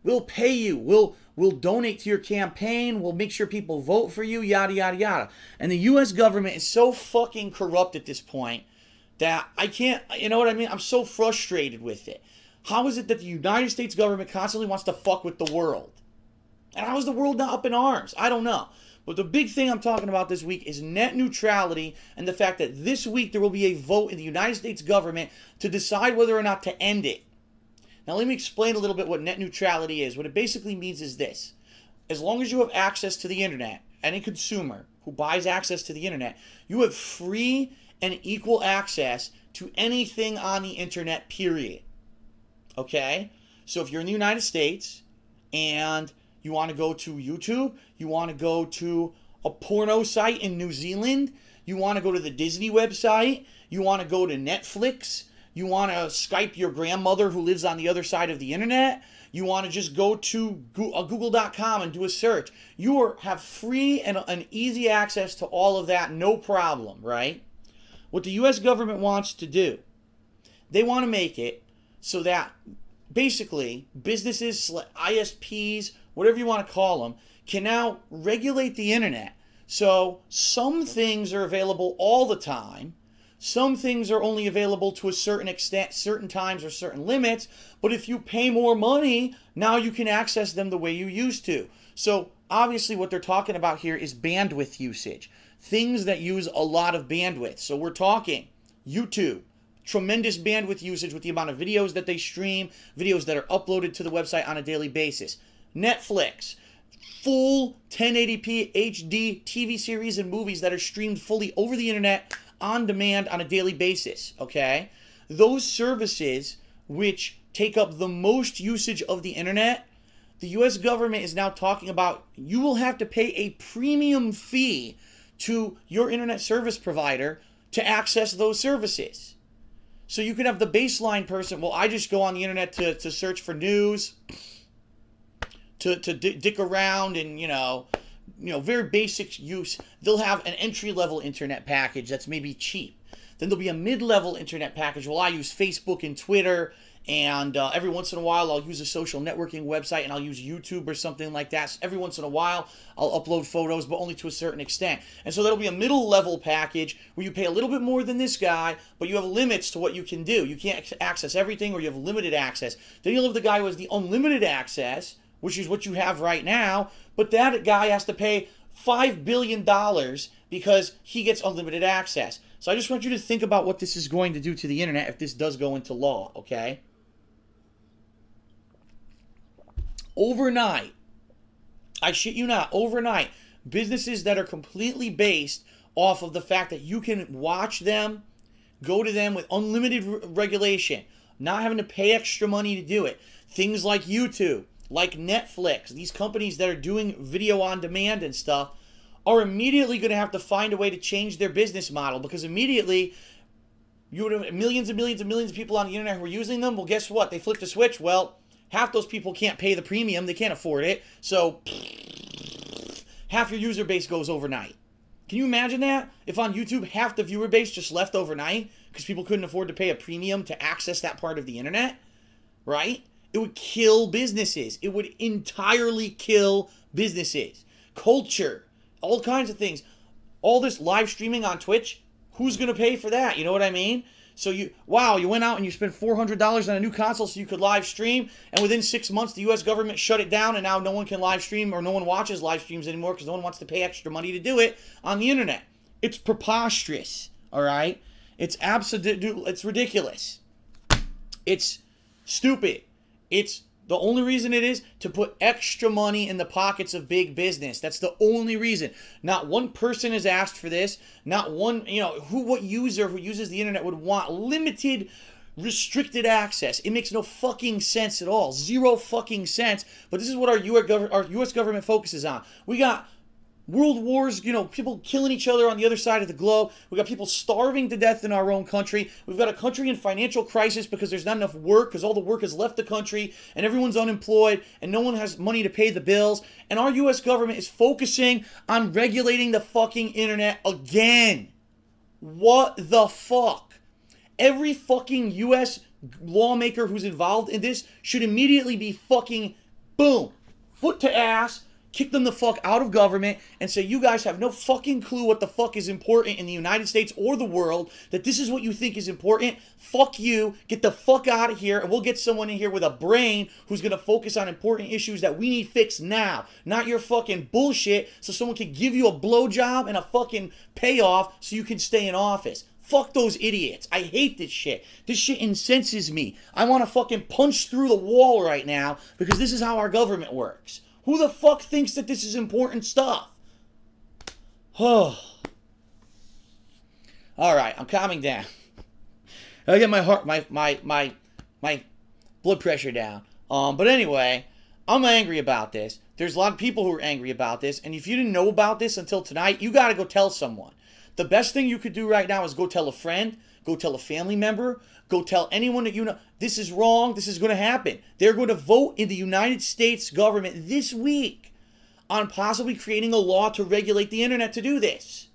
we'll pay you. We'll donate to your campaign. We'll make sure people vote for you, yada, yada, yada. And the U.S. government is so fucking corrupt at this point that I can't, you know what I mean? I'm so frustrated with it. How is it that the United States government constantly wants to fuck with the world? And how is the world not up in arms? I don't know. But the big thing I'm talking about this week is net neutrality and the fact that this week there will be a vote in the United States government to decide whether or not to end it. Now let me explain a little bit what net neutrality is. What it basically means is this. As long as you have access to the internet, any consumer who buys access to the internet, you have free and equal access to anything on the internet, period. Okay? So if you're in the United States and you want to go to YouTube, you want to go to a porno site in New Zealand, you want to go to the Disney website, you want to go to Netflix, you want to Skype your grandmother who lives on the other side of the internet, you want to just go to Google.com and do a search. You have free and easy access to all of that, no problem, right? What the U.S. government wants to do, they want to make it so that basically businesses, ISPs, whatever you want to call them, can now regulate the internet. So some things are available all the time. Some things are only available to a certain extent, certain times or certain limits. But if you pay more money, now you can access them the way you used to. So obviously what they're talking about here is bandwidth usage. Things that use a lot of bandwidth. So we're talking YouTube. Tremendous bandwidth usage with the amount of videos that they stream, videos that are uploaded to the website on a daily basis. Netflix, full 1080p HD TV series and movies that are streamed fully over the internet on demand on a daily basis, okay? Those services which take up the most usage of the internet, the US government is now talking about you will have to pay a premium fee to your internet service provider to access those services. So you can have the baseline person, well, I just go on the internet to search for news, to dick around and, you know, very basic use. They'll have an entry-level internet package that's maybe cheap. Then there'll be a mid-level internet package. Well, I use Facebook and Twitter And every once in a while, I'll use a social networking website, and I'll use YouTube or something like that. So every once in a while, I'll upload photos, but only to a certain extent. And so that'll be a middle-level package where you pay a little bit more than this guy, but you have limits to what you can do. You can't access everything, or you have limited access. Then you'll have the guy who has the unlimited access, which is what you have right now, but that guy has to pay $5 billion because he gets unlimited access. So I just want you to think about what this is going to do to the internet if this does go into law, okay? Overnight, I shit you not, overnight, businesses that are completely based off of the fact that you can watch them, go to them with unlimited regulation, not having to pay extra money to do it. Things like YouTube, like Netflix, these companies that are doing video on demand and stuff, are immediately going to have to find a way to change their business model, because immediately you would have millions and millions and millions of people on the internet who are using them. Well, guess what? They flipped a switch. Well, half those people can't pay the premium. They can't afford it. So half your user base goes overnight. Can you imagine that? If on YouTube, half the viewer base just left overnight because people couldn't afford to pay a premium to access that part of the internet, right? It would kill businesses. It would entirely kill businesses. Culture, all kinds of things. All this live streaming on Twitch, who's going to pay for that? You know what I mean? So you went out and you spent $400 on a new console so you could live stream, and within 6 months the U.S. government shut it down, and now no one can live stream, or no one watches live streams anymore because no one wants to pay extra money to do it on the internet. It's preposterous, all right? It's it's ridiculous. It's stupid. It's the only reason it is to put extra money in the pockets of big business. That's the only reason. Not one person has asked for this. Not one, what user who uses the internet would want limited, restricted access. It makes no fucking sense at all. Zero fucking sense. But this is what our U.S. government focuses on. We got world wars, people killing each other on the other side of the globe. We got people starving to death in our own country. We've got a country in financial crisis because there's not enough work, because all the work has left the country, and everyone's unemployed, and no one has money to pay the bills. And our U.S. government is focusing on regulating the fucking internet again. What the fuck? Every fucking U.S. lawmaker who's involved in this should immediately be fucking, boom, foot to ass, kick them the fuck out of government and say, you guys have no fucking clue what the fuck is important in the United States or the world, that this is what you think is important. Fuck you. Get the fuck out of here, and we'll get someone in here with a brain who's going to focus on important issues that we need fixed now. Not your fucking bullshit so someone can give you a blowjob and a fucking payoff so you can stay in office. Fuck those idiots. I hate this shit. This shit incenses me. I want to fucking punch through the wall right now because this is how our government works. Who the fuck thinks that this is important stuff? Oh. All right, I'm calming down. I get my heart, my blood pressure down. But anyway, I'm angry about this. There's a lot of people who are angry about this, and if you didn't know about this until tonight, you got to go tell someone. The best thing you could do right now is go tell a friend, go tell a family member, go tell anyone that you know, this is wrong, this is going to happen. They're going to vote in the United States government this week on possibly creating a law to regulate the internet to do this.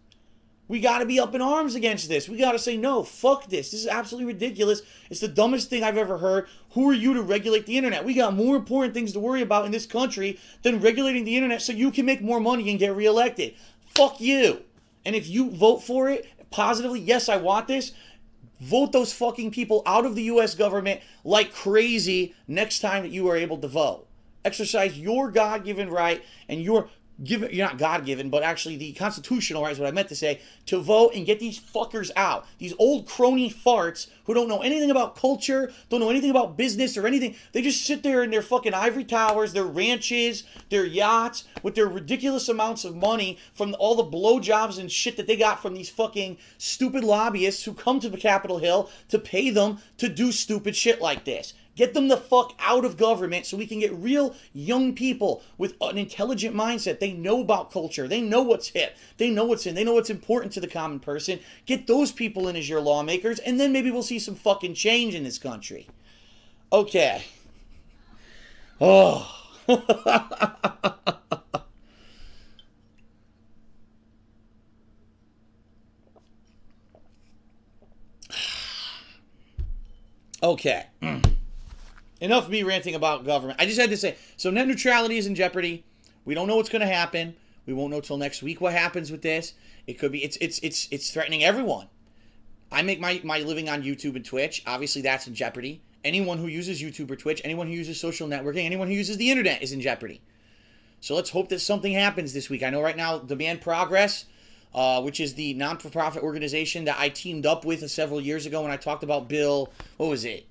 We got to be up in arms against this. We got to say, no, fuck this. This is absolutely ridiculous. It's the dumbest thing I've ever heard. Who are you to regulate the internet? We got more important things to worry about in this country than regulating the internet so you can make more money and get reelected. Fuck you. And if you vote for it positively, yes, I want this, vote those fucking people out of the U.S. government like crazy next time that you are able to vote. Exercise your God-given right and you're not God-given, but actually the constitutional right is what I meant to say, to vote and get these fuckers out. These old crony farts who don't know anything about culture, don't know anything about business or anything. They just sit there in their fucking ivory towers, their ranches, their yachts, with their ridiculous amounts of money from all the blowjobs and shit that they got from these fucking stupid lobbyists who come to the Capitol Hill to pay them to do stupid shit like this. Get them the fuck out of government so we can get real young people with an intelligent mindset. They know about culture. They know what's hip. They know what's in. They know what's important to the common person. Get those people in as your lawmakers, and then maybe we'll see some fucking change in this country. Okay. Oh. Okay. enough of me ranting about government. I just had to say, so net neutrality is in jeopardy. We don't know what's going to happen. We won't know till next week what happens with this. It could be, it's threatening everyone. I make my living on YouTube and Twitch. Obviously, that's in jeopardy. Anyone who uses YouTube or Twitch, anyone who uses social networking, anyone who uses the internet is in jeopardy. So let's hope that something happens this week. I know right now, Demand Progress, which is the non-for-profit organization that I teamed up with several years ago when I talked about Bill, what was it?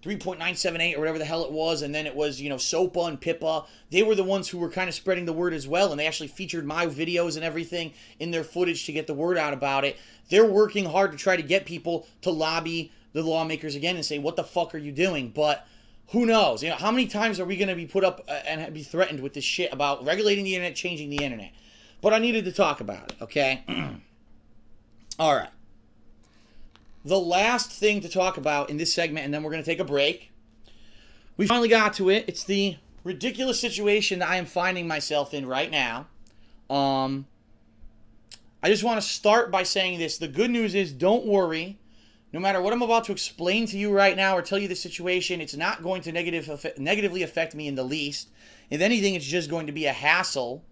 3.978 or whatever the hell it was, and then it was, you know, SOPA and PIPA. They were the ones who were kind of spreading the word as well, and they actually featured my videos and everything in their footage to get the word out about it. They're working hard to try to get people to lobby the lawmakers again and say, what the fuck are you doing? But who knows? You know, how many times are we going to be put up and be threatened with this shit about regulating the internet, changing the internet? But I needed to talk about it, okay? All right. The last thing to talk about in this segment, and then we're going to take a break. We finally got to it. It's the ridiculous situation that I am finding myself in right now. I just want to start by saying this. The good news is, don't worry. No matter what I'm about to explain to you right now or tell you the situation, it's not going to negatively affect me in the least. If anything, it's just going to be a hassle.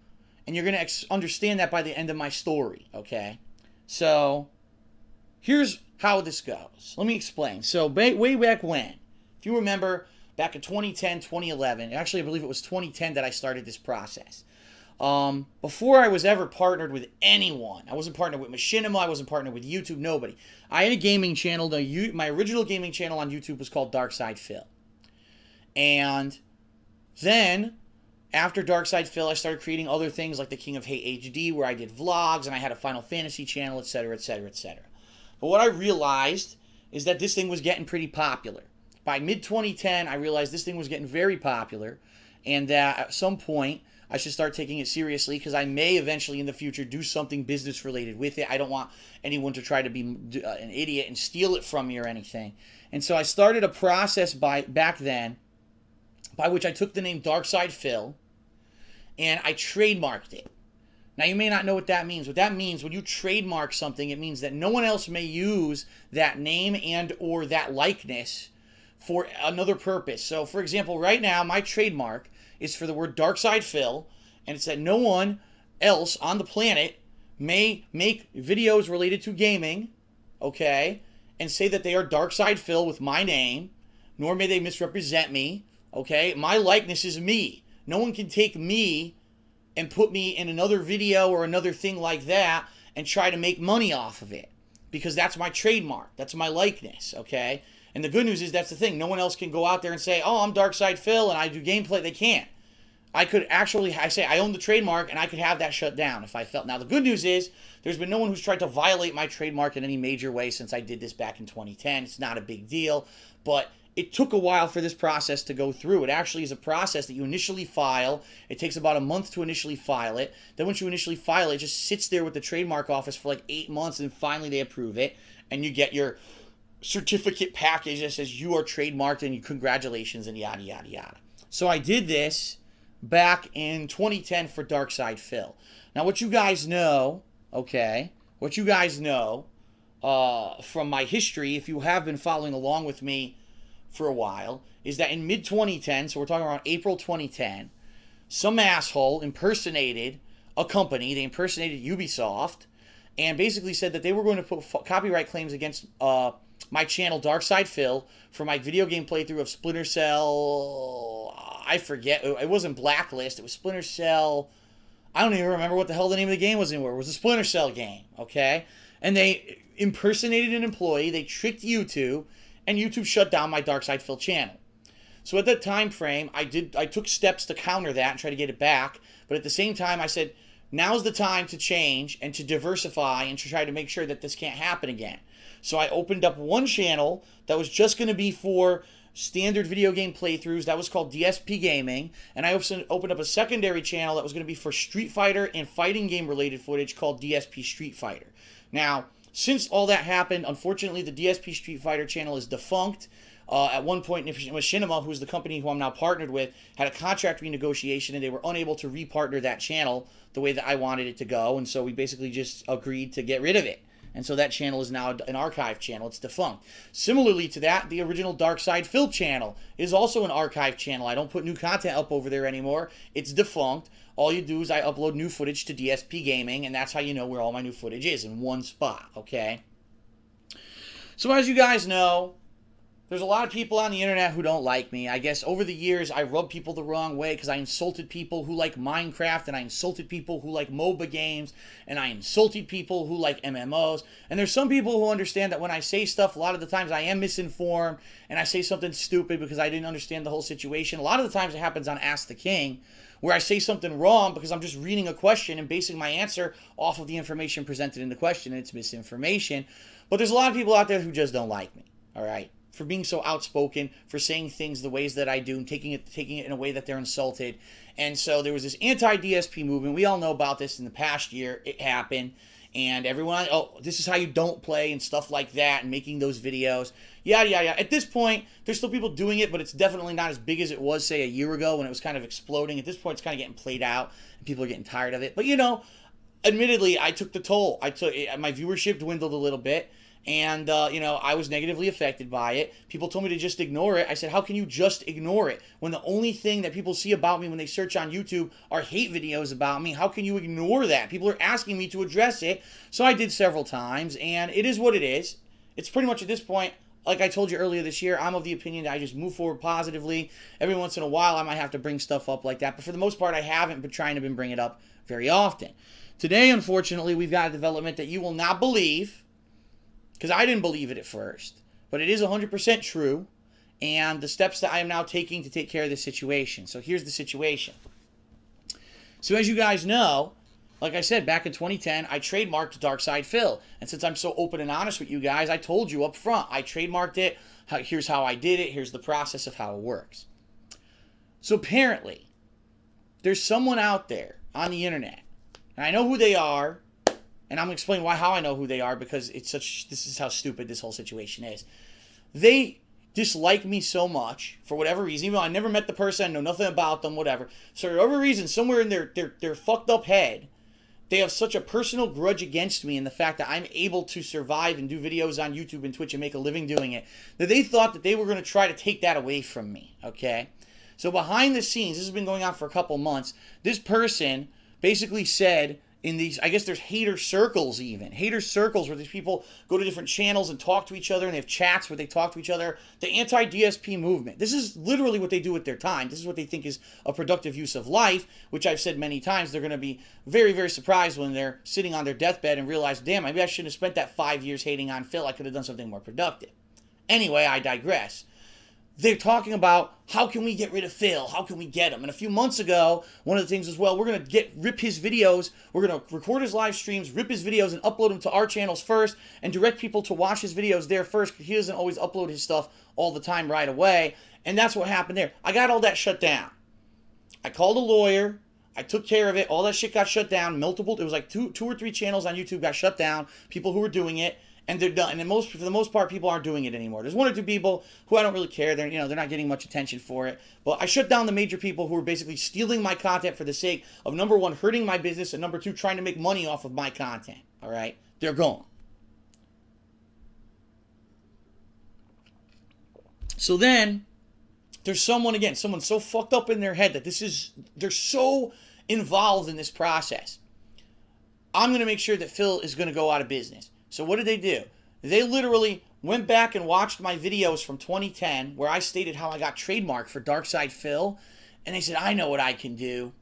And you're going to understand that by the end of my story, okay? So, here's how this goes. Let me explain. So, way back when, if you remember, back in 2010, 2011, actually I believe it was 2010 that I started this process. Before I was ever partnered with anyone, I wasn't partnered with Machinima, I wasn't partnered with YouTube, nobody. I had a gaming channel. My original gaming channel on YouTube was called Darkside Phil. And then, after Darkside Phil, I started creating other things like the King of Hate HD, where I did vlogs, and I had a Final Fantasy channel, etc., etc., etc. But what I realized is that this thing was getting pretty popular. By mid-2010, I realized this thing was getting very popular, and that at some point, I should start taking it seriously, because I may eventually in the future do something business-related with it. I don't want anyone to try to be an idiot and steal it from me or anything. And so I started a process back then, by which I took the name Darkside Phil, and I trademarked it. Now, you may not know what that means. What that means, when you trademark something, it means that no one else may use that name and or that likeness for another purpose. So, for example, right now, my trademark is for the word Darkside Phil, and it's that no one else on the planet may make videos related to gaming, okay, and say that they are Darkside Phil with my name, nor may they misrepresent me, okay? My likeness is me. No one can take me and put me in another video or another thing like that and try to make money off of it, because that's my trademark. That's my likeness, okay? And the good news is that's the thing. No one else can go out there and say, oh, I'm Darkside Phil and I do gameplay. They can't. I could actually, I own the trademark, and I could have that shut down if I felt. Now, the good news is there's been no one who's tried to violate my trademark in any major way since I did this back in 2010. It's not a big deal, but it took a while for this process to go through. It actually is a process that you initially file. It takes about a month to initially file it. Then once you initially file it, it just sits there with the trademark office for like 8 months, and finally they approve it, and you get your certificate package that says you are trademarked and you congratulations and yada, yada, yada. So I did this back in 2010 for Darkside Phil. Now, what you guys know, okay, what you guys know from my history, if you have been following along with me for a while, is that in mid-2010, so we're talking around April 2010, some asshole impersonated a company. They impersonated Ubisoft and basically said that they were going to put copyright claims against my channel, Darkside Phil, for my video game playthrough of Splinter Cell. I forget. It wasn't Blacklist. It was Splinter Cell. I don't even remember what the hell the name of the game was anymore. It was a Splinter Cell game, okay? And they impersonated an employee. They tricked YouTube, and YouTube shut down my Darkside Phil channel. So at that time frame, I took steps to counter that and try to get it back. But at the same time, I said, now's the time to change and to diversify and to try to make sure that this can't happen again. So I opened up one channel that was just going to be for standard video game playthroughs. That was called DSPGaming. And I also opened up a secondary channel that was going to be for Street Fighter and fighting game related footage called DSP Street Fighter. Now, since all that happened, unfortunately, the DSP Street Fighter channel is defunct. At one point, Machinima, who's the company who I'm now partnered with, had a contract renegotiation, and they were unable to repartner that channel the way that I wanted it to go. And so we basically just agreed to get rid of it. And so that channel is now an archive channel. It's defunct. Similarly to that, the original Dark Side Phil channel is also an archive channel. I don't put new content up over there anymore. It's defunct. All you do is I upload new footage to DSPGaming, and that's how you know where all my new footage is, in one spot, okay? So as you guys know, there's a lot of people on the internet who don't like me. I guess over the years, I rubbed people the wrong way because I insulted people who like Minecraft, and I insulted people who like MOBA games, and I insulted people who like MMOs. And there's some people who understand that when I say stuff, a lot of the times I am misinformed, and I say something stupid because I didn't understand the whole situation. A lot of the times it happens on Ask the King, where I say something wrong because I'm just reading a question and basing my answer off of the information presented in the question, and it's misinformation. But there's a lot of people out there who just don't like me, all right? For being so outspoken, for saying things the ways that I do, and taking it in a way that they're insulted. And so there was this anti-DSP movement. We all know about this in the past year. It happened. And everyone, oh, this is how you don't play and stuff like that, and making those videos. Yada, yada, yada. At this point, there's still people doing it, but it's definitely not as big as it was, say, a year ago when it was kind of exploding. At this point, it's kind of getting played out, and people are getting tired of it. But, you know, admittedly, I took the toll. My viewership dwindled a little bit. And, you know, I was negatively affected by it. People told me to just ignore it. I said, how can you just ignore it? When the only thing that people see about me when they search on YouTube are hate videos about me, how can you ignore that? People are asking me to address it. So I did several times, and it is what it is. It's pretty much at this point, like I told you earlier this year, I'm of the opinion that I just move forward positively. Every once in a while, I might have to bring stuff up like that. But for the most part, I haven't been trying to bring it up very often. Today, unfortunately, we've got a development that you will not believe, because I didn't believe it at first, but it is 100% true, and the steps that I am now taking to take care of this situation. So here's the situation. So as you guys know, like I said, back in 2010, I trademarked Dark Side Phil, and since I'm so open and honest with you guys, I told you up front, I trademarked it, here's how I did it, here's the process of how it works. So apparently, there's someone out there on the internet, and I know who they are, and I'm going to explain how I know who they are, because this is how stupid this whole situation is. They dislike me so much, for whatever reason, even though I never met the person, I know nothing about them, whatever. So for whatever reason, somewhere in their fucked up head, they have such a personal grudge against me and the fact that I'm able to survive and do videos on YouTube and Twitch and make a living doing it, that they thought that they were going to try to take that away from me, okay? So behind the scenes, this has been going on for a couple months, this person basically said, in these, I guess there's hater circles even. Hater circles where these people go to different channels and talk to each other, and they have chats where they talk to each other. The anti-DSP movement. This is literally what they do with their time. This is what they think is a productive use of life, which I've said many times. They're going to be very, very surprised when they're sitting on their deathbed and realize, damn, maybe I shouldn't have spent that 5 years hating on Phil. I could have done something more productive. Anyway, I digress. They're talking about, how can we get rid of Phil? How can we get him? And a few months ago, one of the things was, well, we're going to rip his videos. We're going to record his live streams, rip his videos, and upload them to our channels first, and direct people to watch his videos there first, because he doesn't always upload his stuff all the time right away. And that's what happened there. I got all that shut down. I called a lawyer. I took care of it. All that shit got shut down. It was like two or three channels on YouTube got shut down. People who were doing it. And they're done. And for the most part, people aren't doing it anymore. There's one or two people who I don't really care. They're not getting much attention for it. But I shut down the major people who are basically stealing my content for the sake of, number one, hurting my business, and number two, trying to make money off of my content. All right? They're gone. So then, there's someone so fucked up in their head that they're so involved in this process. I'm going to make sure that Phil is going to go out of business. So what did they do? They literally went back and watched my videos from 2010 where I stated how I got trademarked for Dark Side Phil, and they said, I know what I can do.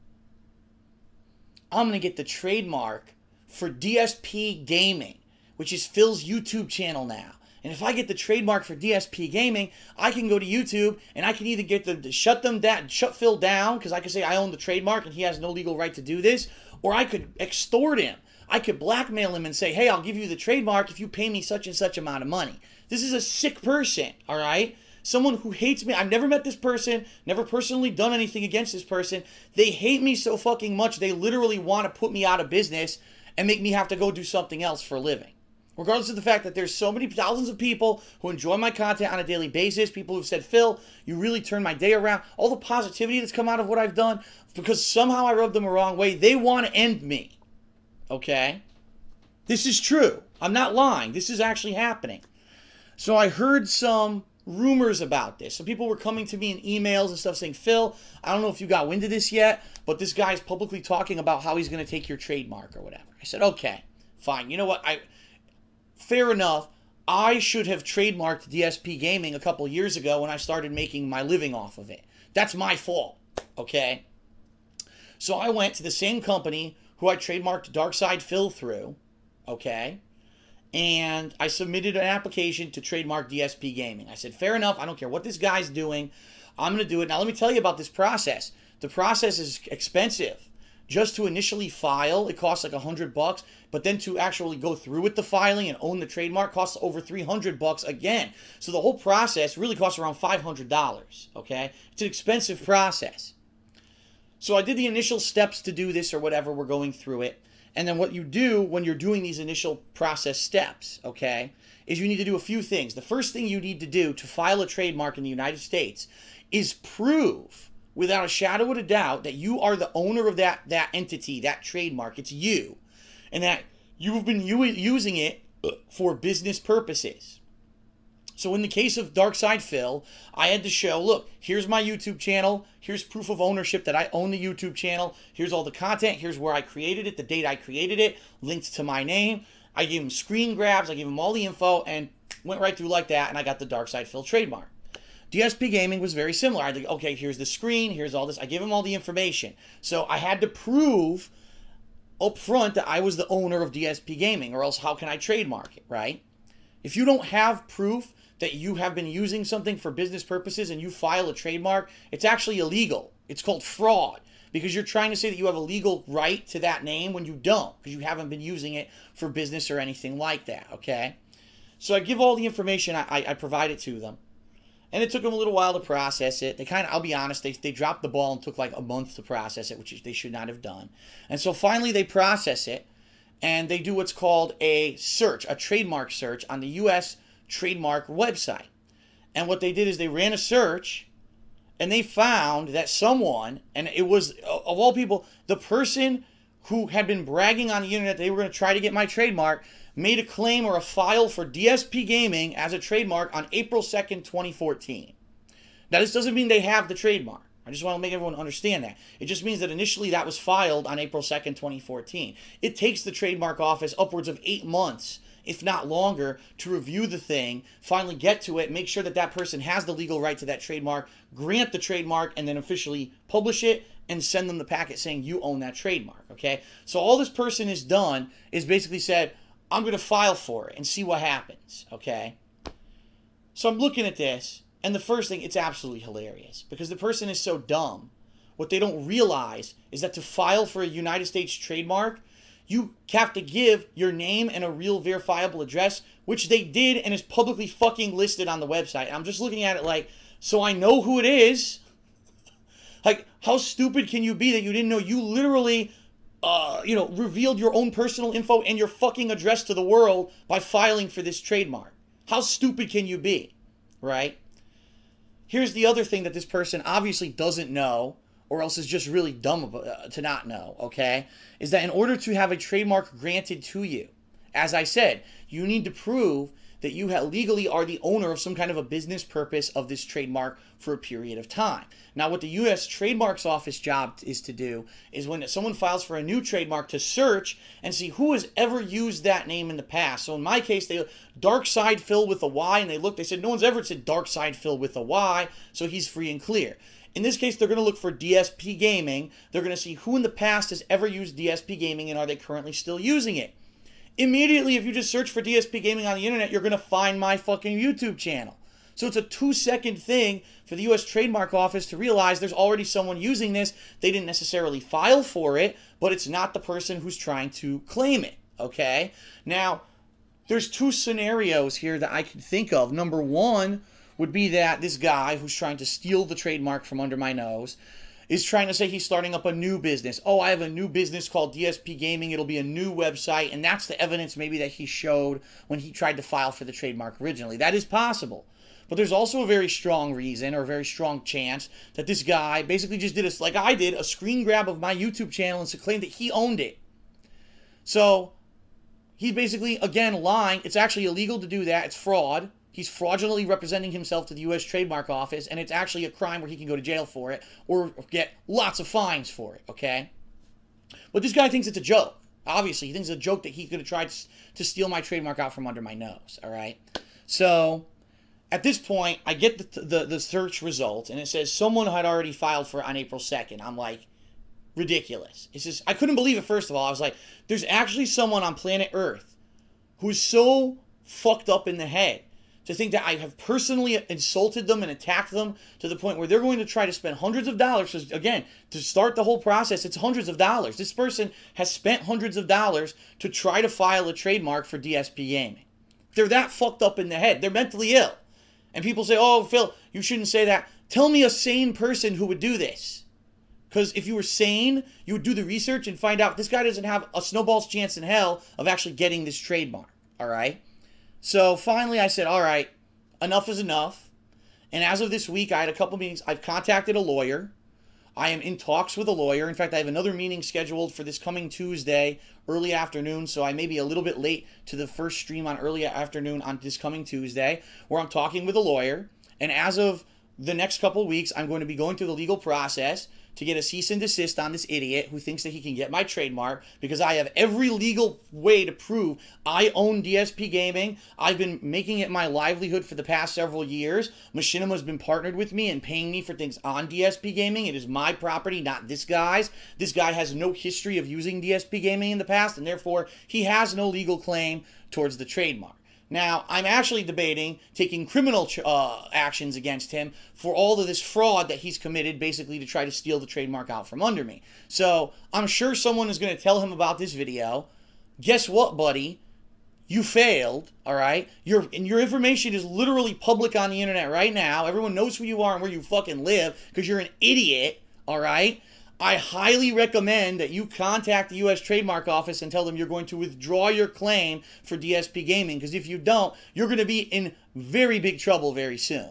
I'm going to get the trademark for DSPGaming, which is Phil's YouTube channel now. And if I get the trademark for DSPGaming, I can go to YouTube and I can either get shut Phil down, because I can say I own the trademark and he has no legal right to do this, or I could extort him. I could blackmail him and say, hey, I'll give you the trademark if you pay me such and such amount of money. This is a sick person, all right? Someone who hates me. I've never met this person, never personally done anything against this person. They hate me so fucking much, they literally want to put me out of business and make me have to go do something else for a living. Regardless of the fact that there's so many thousands of people who enjoy my content on a daily basis, people who've said, Phil, you really turned my day around, all the positivity that's come out of what I've done, because somehow I rubbed them the wrong way, they want to end me. Okay? This is true. I'm not lying. This is actually happening. So I heard some rumors about this. So people were coming to me in emails and stuff saying, Phil, I don't know if you got wind of this yet, but this guy's publicly talking about how he's going to take your trademark or whatever. I said, okay, fine. You know what? Fair enough. I should have trademarked DSPGaming a couple years ago when I started making my living off of it. That's my fault, okay? So I went to the same company who I trademarked Darkside Phil through, okay? And I submitted an application to trademark DSPGaming. I said, fair enough, I don't care what this guy's doing. I'm going to do it. Now, let me tell you about this process. The process is expensive. Just to initially file, it costs like $100, but then to actually go through with the filing and own the trademark costs over $300 again. So the whole process really costs around $500, okay? It's an expensive process. So I did the initial steps to do this or whatever, we're going through it. And then what you do when you're doing these initial process steps, okay, is you need to do a few things. The first thing you need to do to file a trademark in the United States is prove without a shadow of a doubt that you are the owner of that entity, that trademark. It's you. And that you've been using it for business purposes. So in the case of Darkside Phil, I had to show, look, here's my YouTube channel. Here's proof of ownership that I own the YouTube channel. Here's all the content. Here's where I created it, the date I created it, linked to my name. I gave him screen grabs. I gave him all the info and went right through like that. And I got the Darkside Phil trademark. DSPGaming was very similar. I had to, okay, here's the screen. Here's all this. I gave him all the information. So I had to prove up front that I was the owner of DSPGaming, or else how can I trademark it, right? If you don't have proof that you have been using something for business purposes and you file a trademark, it's actually illegal. It's called fraud because you're trying to say that you have a legal right to that name when you don't, because you haven't been using it for business or anything like that, okay? So I give all the information I provided to them. And it took them a little while to process it. They kind of, I'll be honest, they dropped the ball and took like a month to process it, which they should not have done. And so finally they process it and they do what's called a search, a trademark search on the U.S. trademark website. And what they did is they ran a search and they found that someone, and it was, of all people, the person who had been bragging on the internet they were going to try to get my trademark, made a claim or a file for DSPGaming as a trademark on April 2nd, 2014. Now, this doesn't mean they have the trademark. I just want to make everyone understand that. It just means that initially that was filed on April 2nd, 2014. It takes the trademark office upwards of 8 months, if not longer, to review the thing, finally get to it, make sure that that person has the legal right to that trademark, grant the trademark, and then officially publish it and send them the packet saying you own that trademark, okay? So all this person has done is basically said, I'm going to file for it and see what happens, okay? So I'm looking at this, and the first thing, it's absolutely hilarious because the person is so dumb. What they don't realize is that to file for a United States trademark, you have to give your name and a real verifiable address, which they did and is publicly fucking listed on the website. And I'm just looking at it like, so I know who it is. Like, how stupid can you be that you didn't know? You literally revealed your own personal info and your fucking address to the world by filing for this trademark. How stupid can you be, right? Here's the other thing that this person obviously doesn't know, or else is just really dumb to not know, okay? Is that in order to have a trademark granted to you, as I said, you need to prove that you legally are the owner of some kind of a business purpose of this trademark for a period of time. Now, what the U.S. Trademarks Office job is to do is when someone files for a new trademark to search and see who has ever used that name in the past. So in my case, they Darkside Phil with a Y, and they said no one's ever said Darkside Phil with a Y, so he's free and clear. In this case, they're going to look for DSPGaming. They're going to see who in the past has ever used DSPGaming and are they currently still using it. Immediately, if you just search for DSPGaming on the internet, you're going to find my fucking YouTube channel. So it's a 2-second thing for the U.S. Trademark Office to realize there's already someone using this. They didn't necessarily file for it, but it's not the person who's trying to claim it, okay? Now, there's 2 scenarios here that I can think of. Number 1 would be that this guy who's trying to steal the trademark from under my nose is trying to say he's starting up a new business. Oh, I have a new business called DSPGaming. It'll be a new website. And that's the evidence maybe that he showed when he tried to file for the trademark originally. That is possible. But there's also a very strong reason or a very strong chance that this guy basically just did, like I did, a screen grab of my YouTube channel and claimed that he owned it. So he's basically, again, lying. It's actually illegal to do that. It's fraud. He's fraudulently representing himself to the U.S. Trademark Office, and it's actually a crime where he can go to jail for it or get lots of fines for it, okay? But this guy thinks it's a joke. Obviously, he thinks it's a joke that he's going to try to steal my trademark out from under my nose, all right? So, at this point, I get the search results, and it says someone had already filed for it on April 2nd. I'm like, ridiculous. It's just, I couldn't believe it, first of all. I was like, there's actually someone on planet Earth who's so fucked up in the head to think that I have personally insulted them and attacked them to the point where they're going to try to spend hundreds of dollars. Because, again, to start the whole process, it's hundreds of dollars. This person has spent hundreds of dollars to try to file a trademark for DSPGaming. They're that fucked up in the head. They're mentally ill. And people say, oh, Phil, you shouldn't say that. Tell me a sane person who would do this. Because if you were sane, you would do the research and find out this guy doesn't have a snowball's chance in hell of actually getting this trademark. All right? So finally I said, all right, enough is enough. And as of this week, I had a couple meetings. I've contacted a lawyer. I am in talks with a lawyer. In fact, I have another meeting scheduled for this coming Tuesday, early afternoon. So I may be a little bit late to the first stream on early afternoon on this coming Tuesday, where I'm talking with a lawyer. And as of the next couple weeks, I'm going to be going through the legal process to get a cease and desist on this idiot who thinks that he can get my trademark, because I have every legal way to prove I own DSPGaming. I've been making it my livelihood for the past several years. Machinima's been partnered with me and paying me for things on DSPGaming. It is my property, not this guy's. This guy has no history of using DSPGaming in the past, and therefore he has no legal claim towards the trademark. Now, I'm actually debating taking criminal actions against him for all of this fraud that he's committed, basically to try to steal the trademark out from under me. So, I'm sure someone is going to tell him about this video. Guess what, buddy? You failed, all right? Your information is literally public on the internet right now. Everyone knows who you are and where you fucking live because you're an idiot, all right? I highly recommend that you contact the U.S. Trademark Office and tell them you're going to withdraw your claim for DSPGaming, because if you don't, you're going to be in very big trouble very soon.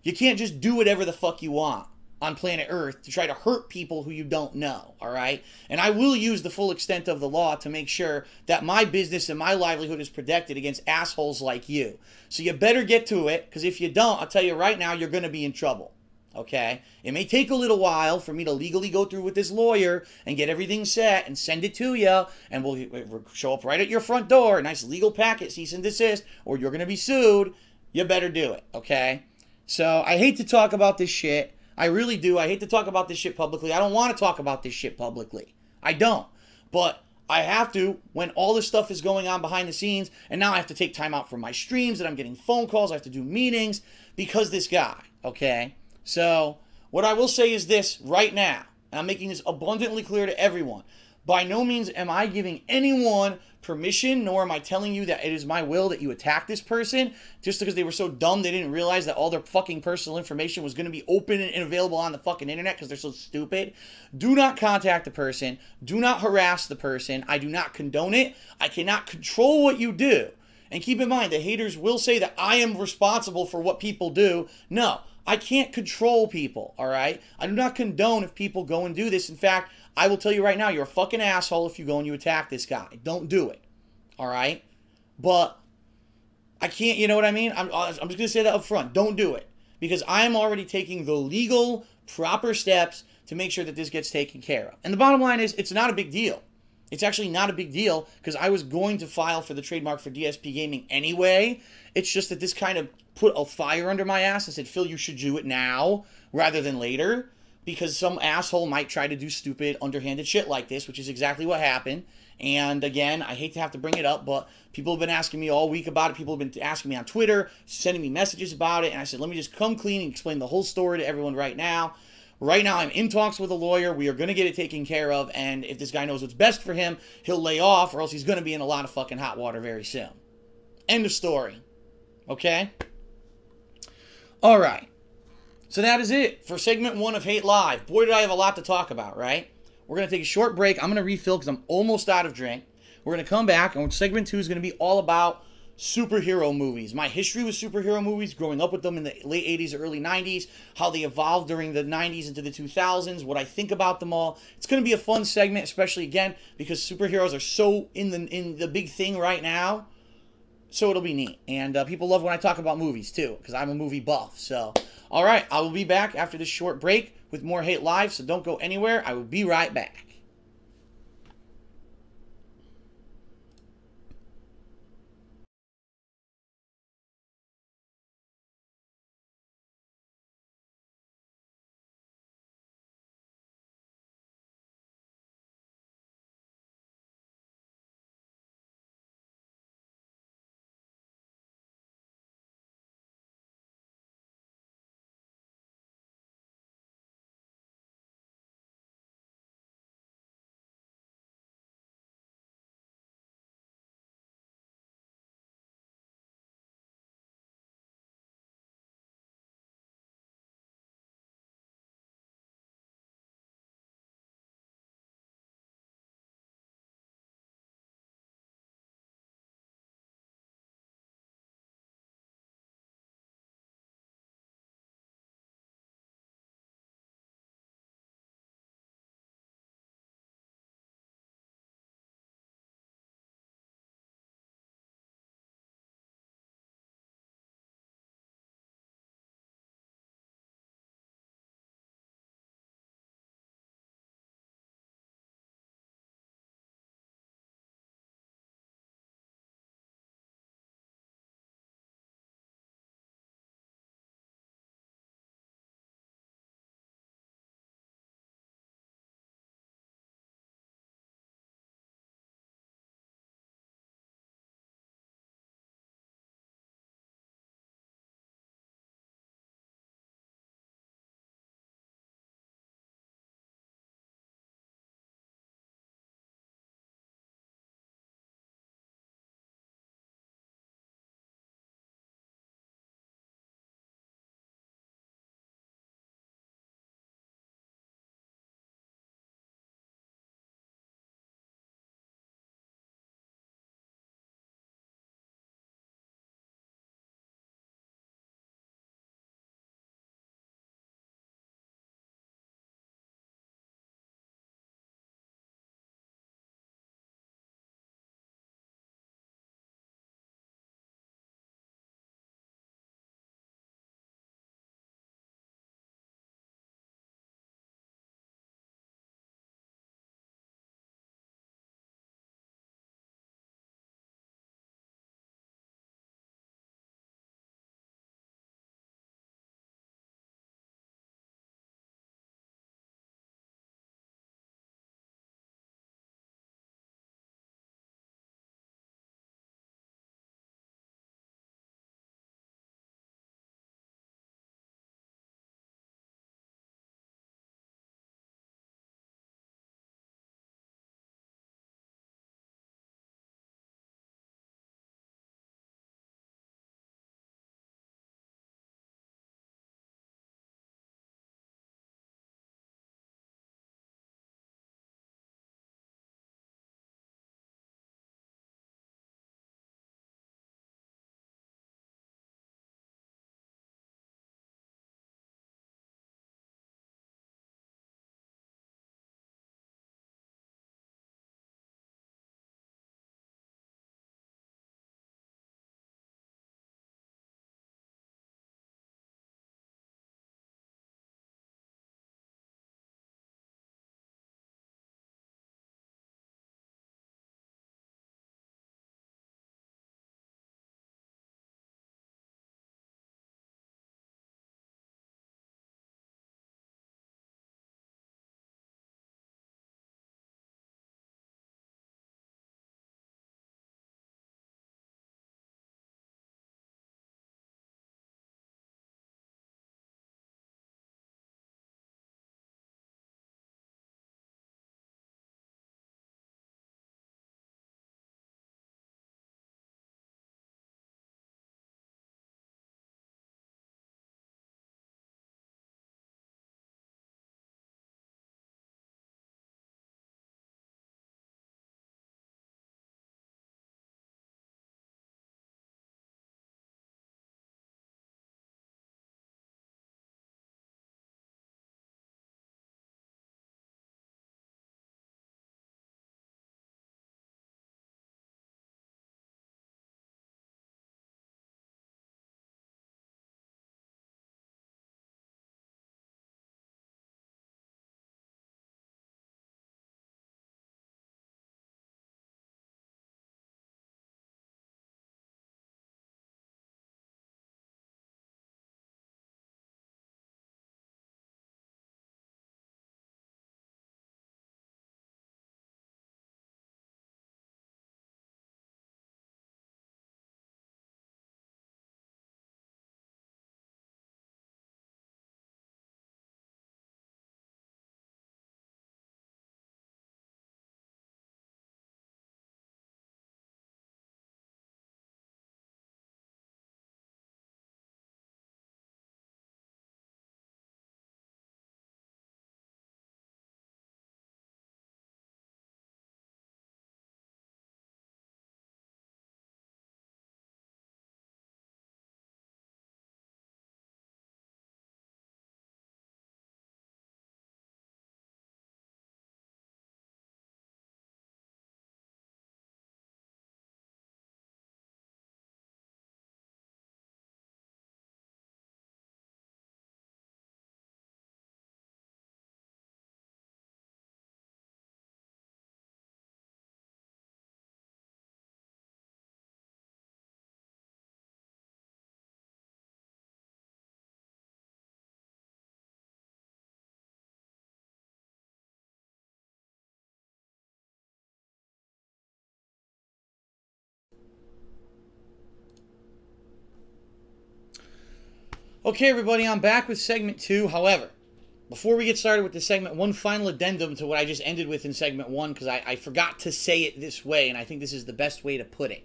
You can't just do whatever the fuck you want on planet Earth to try to hurt people who you don't know, all right? And I will use the full extent of the law to make sure that my business and my livelihood is protected against assholes like you. So you better get to it, because if you don't, I'll tell you right now, you're going to be in trouble. Okay? It may take a little while for me to legally go through with this lawyer and get everything set and send it to you, and we'll show up right at your front door, a nice legal packet, cease and desist, or you're going to be sued. You better do it, okay? So, I hate to talk about this shit. I really do. I hate to talk about this shit publicly. I don't want to talk about this shit publicly. I don't. But I have to when all this stuff is going on behind the scenes, and now I have to take time out from my streams, and I'm getting phone calls, I have to do meetings, because this guy, okay? So, what I will say is this right now, and I'm making this abundantly clear to everyone. By no means am I giving anyone permission, nor am I telling you that it is my will that you attack this person just because they were so dumb they didn't realize that all their fucking personal information was going to be open and available on the fucking internet because they're so stupid. Do not contact the person. Do not harass the person. I do not condone it. I cannot control what you do. And keep in mind, the haters will say that I am responsible for what people do. No. I can't control people, all right? I do not condone if people go and do this. In fact, I will tell you right now, you're a fucking asshole if you go and you attack this guy. Don't do it, all right? But I can't, you know what I mean? I'm just going to say that up front. Don't do it. Because I'm already taking the legal, proper steps to make sure that this gets taken care of. And the bottom line is, it's not a big deal. It's actually not a big deal because I was going to file for the trademark for DSPGaming anyway. It's just that this kind of put a fire under my ass and said, Phil, you should do it now rather than later, because some asshole might try to do stupid, underhanded shit like this, which is exactly what happened. And again, I hate to have to bring it up, but people have been asking me all week about it. People have been asking me on Twitter, sending me messages about it. And I said, let me just come clean and explain the whole story to everyone right now. Right now, I'm in talks with a lawyer. We are going to get it taken care of. And if this guy knows what's best for him, he'll lay off, or else he's going to be in a lot of fucking hot water very soon. End of story. Okay? All right. So that is it for segment 1 of Hate Live. Boy, did I have a lot to talk about, right? We're going to take a short break. I'm going to refill because I'm almost out of drink. We're going to come back, and segment 2 is going to be all about superhero movies. My history with superhero movies, growing up with them in the late 80s, early 90s, how they evolved during the 90s into the 2000s, what I think about them all. It's going to be a fun segment, especially again because superheroes are so in the big thing right now. So it'll be neat. And people love when I talk about movies too, because I'm a movie buff. So, all right, I will be back after this short break with more Hate Live, so don't go anywhere. I will be right back. Okay, everybody, I'm back with segment 2. However, before we get started with the segment, one final addendum to what I just ended with in segment 1, because I forgot to say it this way, and I think this is the best way to put it.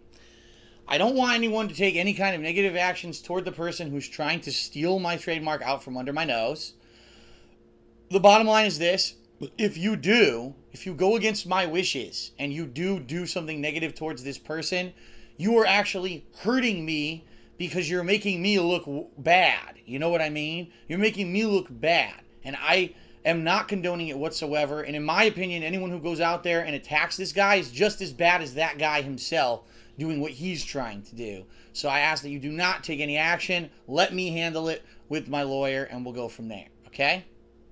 I don't want anyone to take any kind of negative actions toward the person who's trying to steal my trademark out from under my nose. The bottom line is this: if you go against my wishes and you do something negative towards this person, you are actually hurting me because you're making me look bad. You know what I mean? You're making me look bad. And I am not condoning it whatsoever. And in my opinion, anyone who goes out there and attacks this guy is just as bad as that guy himself doing what he's trying to do. So I ask that you do not take any action. Let me handle it with my lawyer, and we'll go from there. Okay?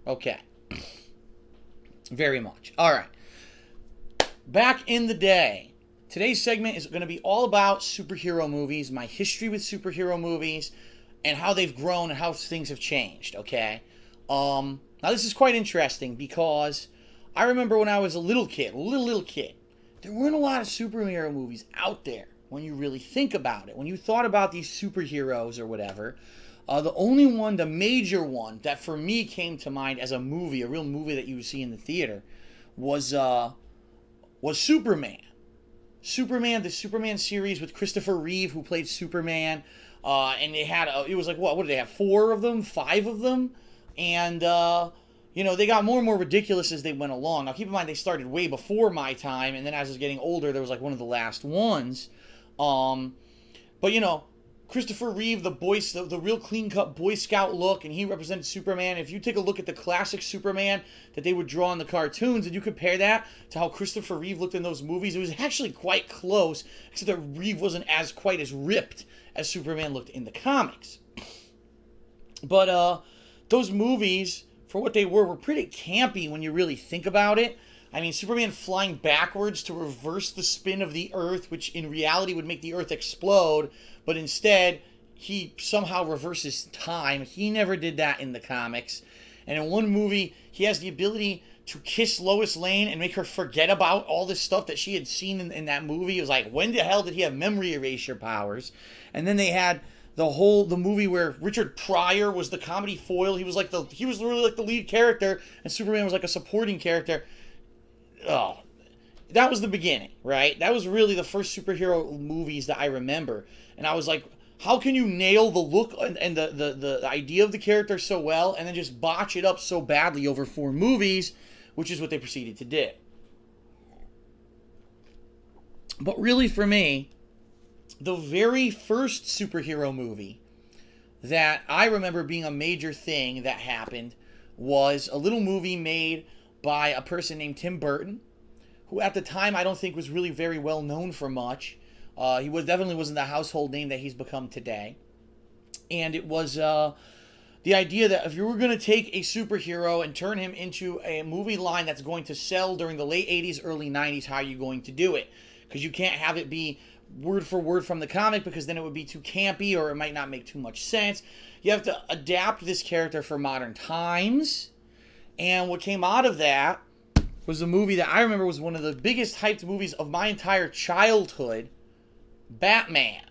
Okay. Very much. All right. Back in the day, today's segment is going to be all about superhero movies, my history with superhero movies, and how they've grown and how things have changed, okay? Now this is quite interesting because I remember when I was a little kid, there weren't a lot of superhero movies out there when you really think about it. When you thought about these superheroes or whatever, the only one, the major one that for me came to mind as a movie, a real movie that you would see in the theater, was Superman. The Superman series with Christopher Reeve, who played Superman, and they had, it was like, what did they have, 4 of them, 5 of them? And, you know, they got more and more ridiculous as they went along. Now, keep in mind, they started way before my time, and then as I was getting older, there was like one of the last ones. But, you know, Christopher Reeve, the real clean-cut Boy Scout look, and he represented Superman. If you take a look at the classic Superman that they would draw in the cartoons, and you compare that to how Christopher Reeve looked in those movies, it was actually quite close, except that Reeve wasn't quite as ripped as Superman looked in the comics. But, those movies, for what they were pretty campy when you really think about it. I mean, Superman flying backwards to reverse the spin of the Earth, which in reality would make the Earth explode, but instead, he somehow reverses time. He never did that in the comics. And in one movie, he has the ability to kiss Lois Lane and make her forget about all this stuff that she had seen in that movie. It was like, when the hell did he have memory erasure powers? And then they had the movie where Richard Pryor was the comedy foil. He was really like the lead character, and Superman was like a supporting character. Oh, that was the beginning, right? That was really the first superhero movies that I remember. And I was like, how can you nail the look and the idea of the character so well and then just botch it up so badly over 4 movies, which is what they proceeded to do. But really, for me, the very first superhero movie that I remember being a major thing that happened was a little movie made by a person named Tim Burton, who at the time I don't think was really very well known for much. He definitely wasn't the household name that he's become today. And it was the idea that if you were going to take a superhero and turn him into a movie line that's going to sell during the late 80s, early 90s, how are you going to do it? Because you can't have it be word for word from the comic, because then it would be too campy or it might not make too much sense. You have to adapt this character for modern times. And what came out of that was a movie that I remember was one of the biggest hyped movies of my entire childhood, Batman.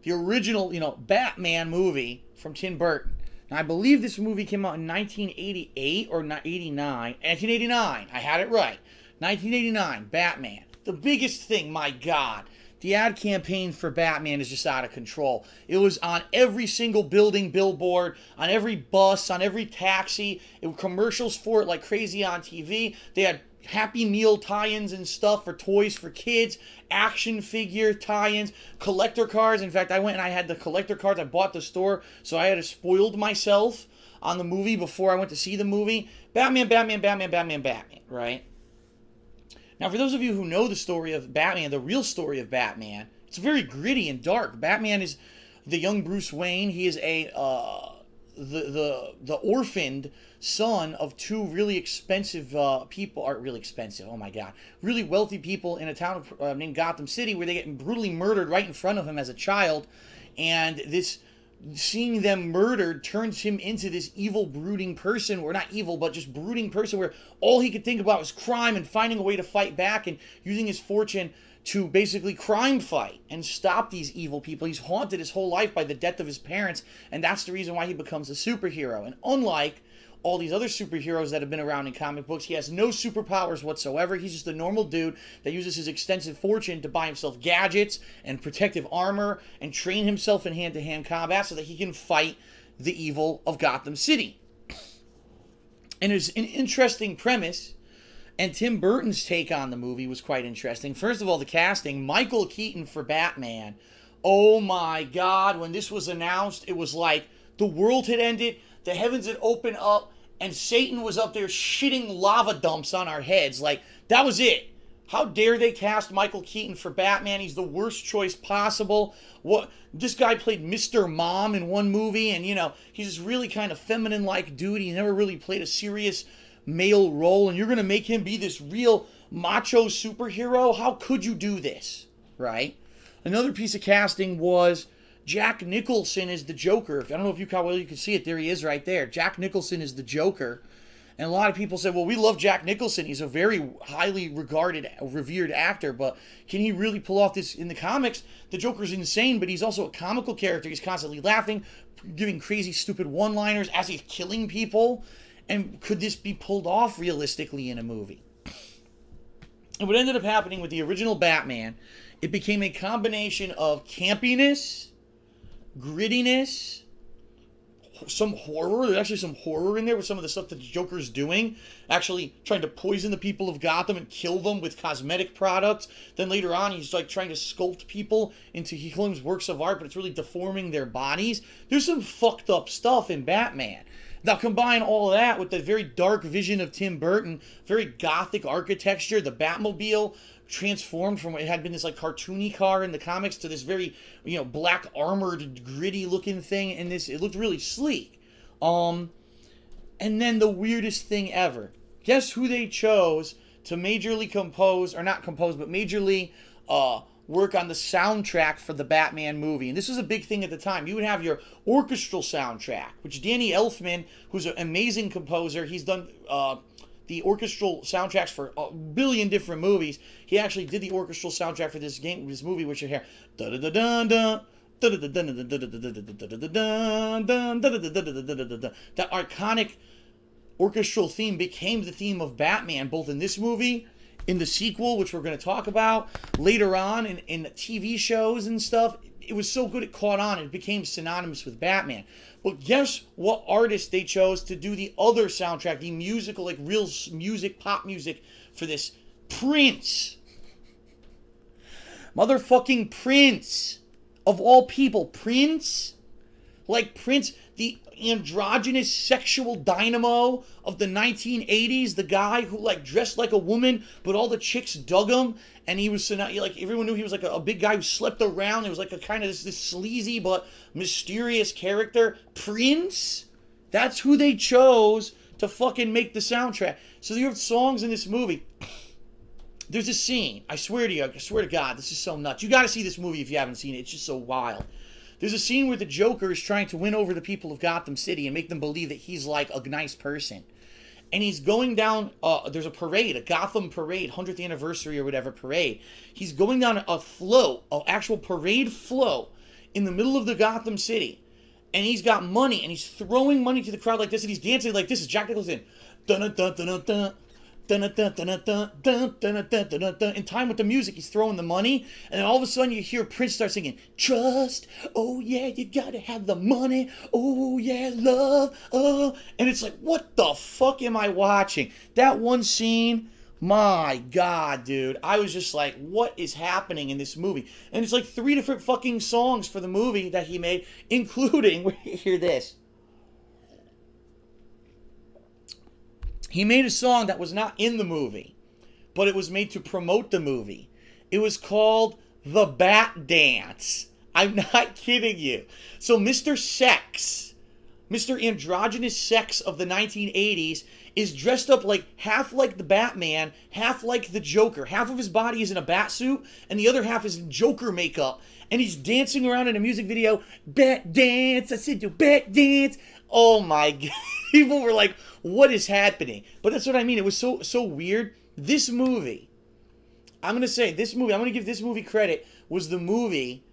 The original, Batman movie from Tim Burton. Now, I believe this movie came out in 1988 or 89. 1989. I had it right. 1989, Batman. The biggest thing, my God. The ad campaign for Batman is just out of control. It was on every single building, billboard, on every bus, on every taxi. It was commercials for it like crazy on TV. They had Happy Meal tie-ins and stuff for toys for kids, action figure tie-ins, collector cards. In fact, I went and I had the collector cards. I bought the store, so I had spoiled myself on the movie before I went to see the movie. Batman, right? Now, for those of you who know the story of Batman, the real story of Batman, it's very gritty and dark. Batman is the young Bruce Wayne. He is the orphaned son of 2 really expensive people, or really expensive, oh my God, really wealthy people in a town named Gotham City, where they get brutally murdered right in front of him as a child, and this seeing them murdered turns him into this evil, brooding person, or not evil, but just brooding person, where all he could think about was crime and finding a way to fight back and using his fortune to basically crime fight and stop these evil people. He's haunted his whole life by the death of his parents, and that's the reason why he becomes a superhero. And unlike all these other superheroes that have been around in comic books, he has no superpowers whatsoever. He's just a normal dude that uses his extensive fortune to buy himself gadgets and protective armor and train himself in hand-to-hand combat so that he can fight the evil of Gotham City. And it's an interesting premise. And Tim Burton's take on the movie was quite interesting. First of all, the casting. Michael Keaton for Batman. Oh my God. When this was announced, it was like the world had ended, the heavens had opened up, and Satan was up there shitting lava dumps on our heads. Like, that was it. How dare they cast Michael Keaton for Batman? He's the worst choice possible. What? This guy played Mr. Mom in one movie, and, you know, he's this really kind of feminine-like dude. He never really played a serious male role, and you're going to make him be this real macho superhero? How could you do this? Right? Another piece of casting was Jack Nicholson as the Joker. I don't know if you can see it. There he is right there. Jack Nicholson is the Joker. And a lot of people said, well, we love Jack Nicholson. He's a very highly regarded, revered actor, but can he really pull off this in the comics? The Joker's insane, but he's also a comical character. He's constantly laughing, giving crazy, stupid one-liners as he's killing people. And could this be pulled off realistically in a movie? And what ended up happening with the original Batman, it became a combination of campiness, grittiness, some horror. There's actually some horror in there with some of the stuff that the Joker's doing. Actually trying to poison the people of Gotham and kill them with cosmetic products. Then later on, he's like trying to sculpt people into, he claims, works of art, but it's really deforming their bodies. There's some fucked up stuff in Batman. Now combine all of that with the very dark vision of Tim Burton, very gothic architecture, the Batmobile transformed from what it had been this like cartoony car in the comics to this very, you know, black armored gritty looking thing, and this, it looked really sleek. And then the weirdest thing ever. Guess who they chose to majorly compose, or not compose, but majorly work on the soundtrack for the Batman movie. And this was a big thing at the time. You would have your orchestral soundtrack, which Danny Elfman, who's an amazing composer, he's done the orchestral soundtracks for a billion different movies. He actually did the orchestral soundtrack for this movie, which you hear that iconic orchestral theme became the theme of Batman, both in this movie, in the sequel, which we're going to talk about later on, in TV shows and stuff. It was so good it caught on. It became synonymous with Batman. Well, guess what artist they chose to do the other soundtrack, the musical, like real music, pop music for this? Prince. Motherfucking Prince. Of all people, Prince? Like Prince, the androgynous sexual dynamo of the 1980s, the guy who like dressed like a woman, but all the chicks dug him, and he was like, everyone knew he was like a big guy who slept around. It was like a kind of this sleazy but mysterious character. Prince? That's who they chose to fucking make the soundtrack. So you have songs in this movie. There's a scene, I swear to you, I swear to God, this is so nuts. You gotta see this movie if you haven't seen it. It's just so wild. There's a scene where the Joker is trying to win over the people of Gotham City and make them believe that he's like a nice person. And he's going down, there's a parade, a Gotham parade, 100th anniversary or whatever parade. He's going down a float, an actual parade float in the middle of the Gotham City. And he's got money, and he's throwing money to the crowd like this, and he's dancing like this. Is Jack Nicholson. Dun dun dun dun dun. Dun, dun, dun, dun, dun, dun, dun, dun, dun, dun. In time with the music, he's throwing the money, and then all of a sudden you hear Prince start singing, "Trust, oh yeah, you gotta have the money, oh yeah, love, oh," and it's like, what the fuck am I watching? That one scene, my God, dude, I was just like, what is happening in this movie? And it's like 3 different fucking songs for the movie that he made, including, hear this. He made a song that was not in the movie, but it was made to promote the movie. It was called The Bat Dance. I'm not kidding you. So Mr. Sex, Mr. Androgynous Sex of the 1980s, is dressed up like half like the Batman, half like the Joker. Half of his body is in a bat suit, and the other half is in Joker makeup. And he's dancing around in a music video. Bat dance, I said to bat dance. Oh my God. People were like, what is happening? But that's what I mean. It was so weird. This movie, I'm going to say this movie, I'm going to give this movie credit, was the movie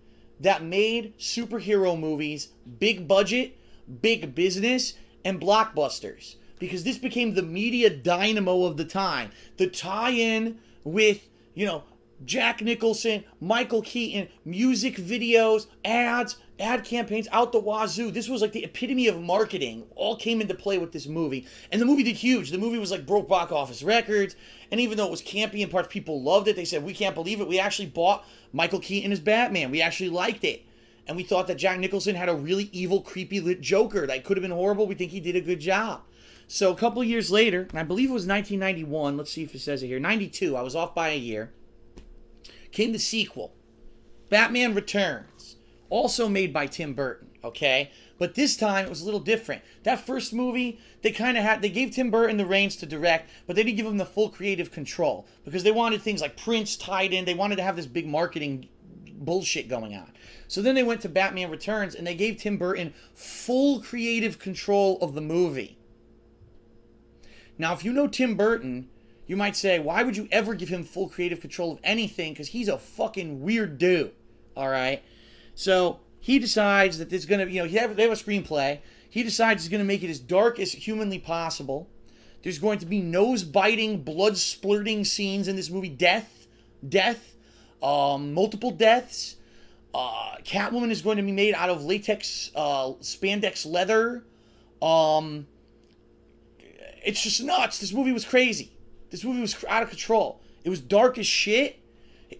that made superhero movies big budget, big business, and blockbusters. Because this became the media dynamo of the time. The tie-in with, you know, Jack Nicholson, Michael Keaton, music videos, ads, ad campaigns out the wazoo. This was like the epitome of marketing. All came into play with this movie. And the movie did huge. The movie was like broke box office records. And even though it was campy in parts, people loved it. They said, we can't believe it. We actually bought Michael Keaton as Batman. We actually liked it. And we thought that Jack Nicholson had a really evil, creepy lit Joker. That could have been horrible. We think he did a good job. So a couple years later, and I believe it was 1991. Let's see if it says it here. 92. I was off by a year. Came the sequel, Batman Returns, also made by Tim Burton, okay? But this time it was a little different. That first movie, they gave Tim Burton the reins to direct, but they didn't give him the full creative control because they wanted things like Prince tied in. They wanted to have this big marketing bullshit going on. So then they went to Batman Returns and they gave Tim Burton full creative control of the movie. Now, if you know Tim Burton, you might say, why would you ever give him full creative control of anything? Because he's a fucking weird dude, all right? So he decides that there's going to, you know, they have a screenplay. He decides he's going to make it as dark as humanly possible. There's going to be nose-biting, blood-splurting scenes in this movie. Death, multiple deaths. Catwoman is going to be made out of latex, spandex leather. It's just nuts. This movie was crazy. This movie was out of control. It was dark as shit.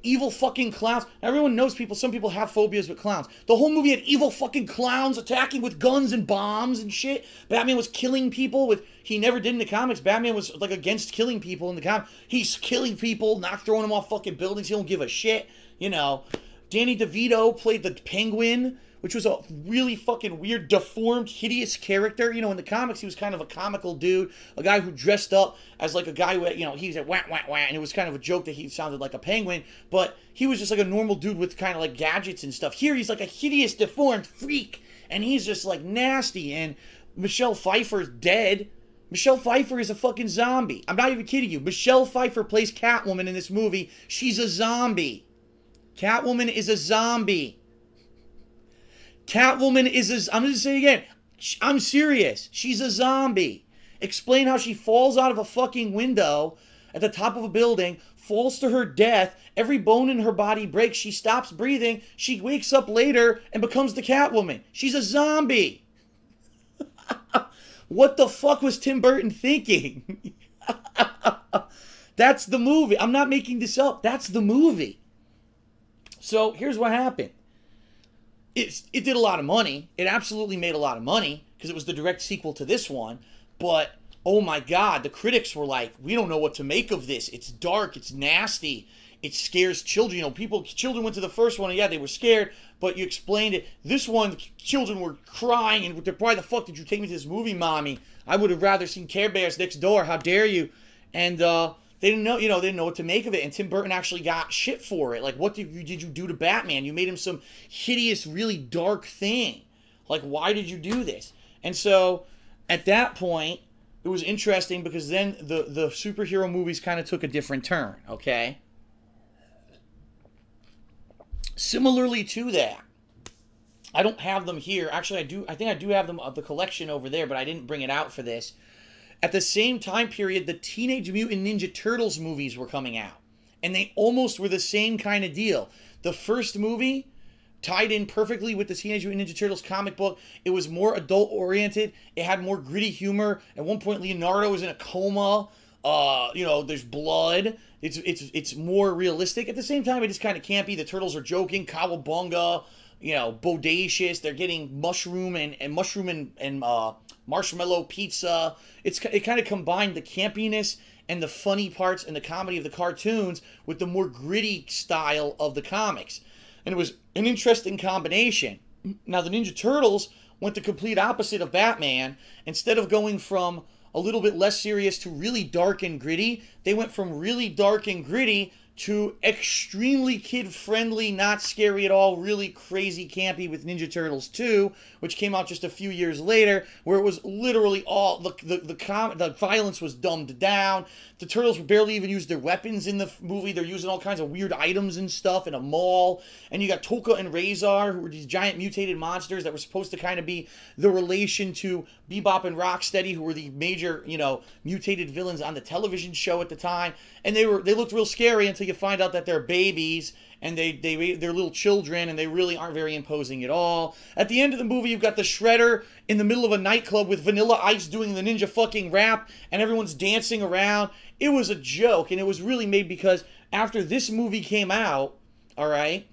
Evil fucking clowns. Everyone knows some people have phobias with clowns. The whole movie had evil fucking clowns attacking with guns and bombs and shit. Batman was killing people with, he never did in the comics. Batman was like against killing people in the comics. He's killing people, not throwing them off fucking buildings. He don't give a shit. You know, Danny DeVito played the Penguin, which was a really fucking weird, deformed, hideous character. You know, in the comics, he was kind of a comical dude, a guy who dressed up as like a guy who, you know, he said wah, wah, wah, and it was kind of a joke that he sounded like a penguin, but he was just like a normal dude with kind of like gadgets and stuff. Here, he's like a hideous, deformed freak, and he's just like nasty, and Michelle Pfeiffer's dead. Michelle Pfeiffer is a fucking zombie. I'm not even kidding you. Michelle Pfeiffer plays Catwoman in this movie. She's a zombie. Catwoman is a zombie. Catwoman is I'm going to say it again. I'm serious. She's a zombie. Explain how she falls out of a fucking window at the top of a building, falls to her death, every bone in her body breaks, she stops breathing, she wakes up later and becomes the Catwoman. She's a zombie. What the fuck was Tim Burton thinking? That's the movie. I'm not making this up. That's the movie. So here's what happened. It did a lot of money. It absolutely made a lot of money because it was the direct sequel to this one. But, oh my God, the critics were like, we don't know what to make of this. It's dark. It's nasty. It scares children. You know, children went to the first one and yeah, they were scared, but you explained it. This one, children were crying and they're, why the fuck did you take me to this movie, Mommy? I would have rather seen Care Bears Next Door. How dare you? And, they didn't know, they didn't know what to make of it. And Tim Burton actually got shit for it. Like, what did you do to Batman? You made him some hideous, really dark thing. Like, why did you do this? And so, at that point, it was interesting because then the superhero movies kind of took a different turn, okay? Similarly to that, I don't have them here. Actually, I think I do have them of the collection over there, but I didn't bring it out for this. At the same time period, the Teenage Mutant Ninja Turtles movies were coming out. And they almost were the same kind of deal. The first movie tied in perfectly with the Teenage Mutant Ninja Turtles comic book. It was more adult-oriented. It had more gritty humor. At one point, Leonardo was in a coma. There's blood. It's more realistic. At the same time, it is kind of campy. The turtles are joking. Cowabunga. Bodacious. They're getting mushroom and marshmallow pizza. It kind of combined the campiness and the funny parts and the comedy of the cartoons with the more gritty style of the comics. And it was an interesting combination. Now, the Ninja Turtles went the complete opposite of Batman. Instead of going from a little bit less serious to really dark and gritty, they went from really dark and gritty to extremely kid-friendly, not scary at all, really crazy campy with Ninja Turtles 2, which came out just a few years later, where it was literally all, the violence was dumbed down. The Turtles barely even used their weapons in the movie. They're using all kinds of weird items and stuff in a mall. And you got Toka and Razor, who were these giant mutated monsters that were supposed to kind of be the relation to Bebop and Rocksteady, who were the major, you know, mutated villains on the television show at the time. And they looked real scary until you find out that they're babies and they're little children, and they really aren't very imposing at all. At the end of the movie, you've got the Shredder in the middle of a nightclub with Vanilla Ice doing the ninja fucking rap, and everyone's dancing around. It was a joke, and it was really made because after this movie came out, all right,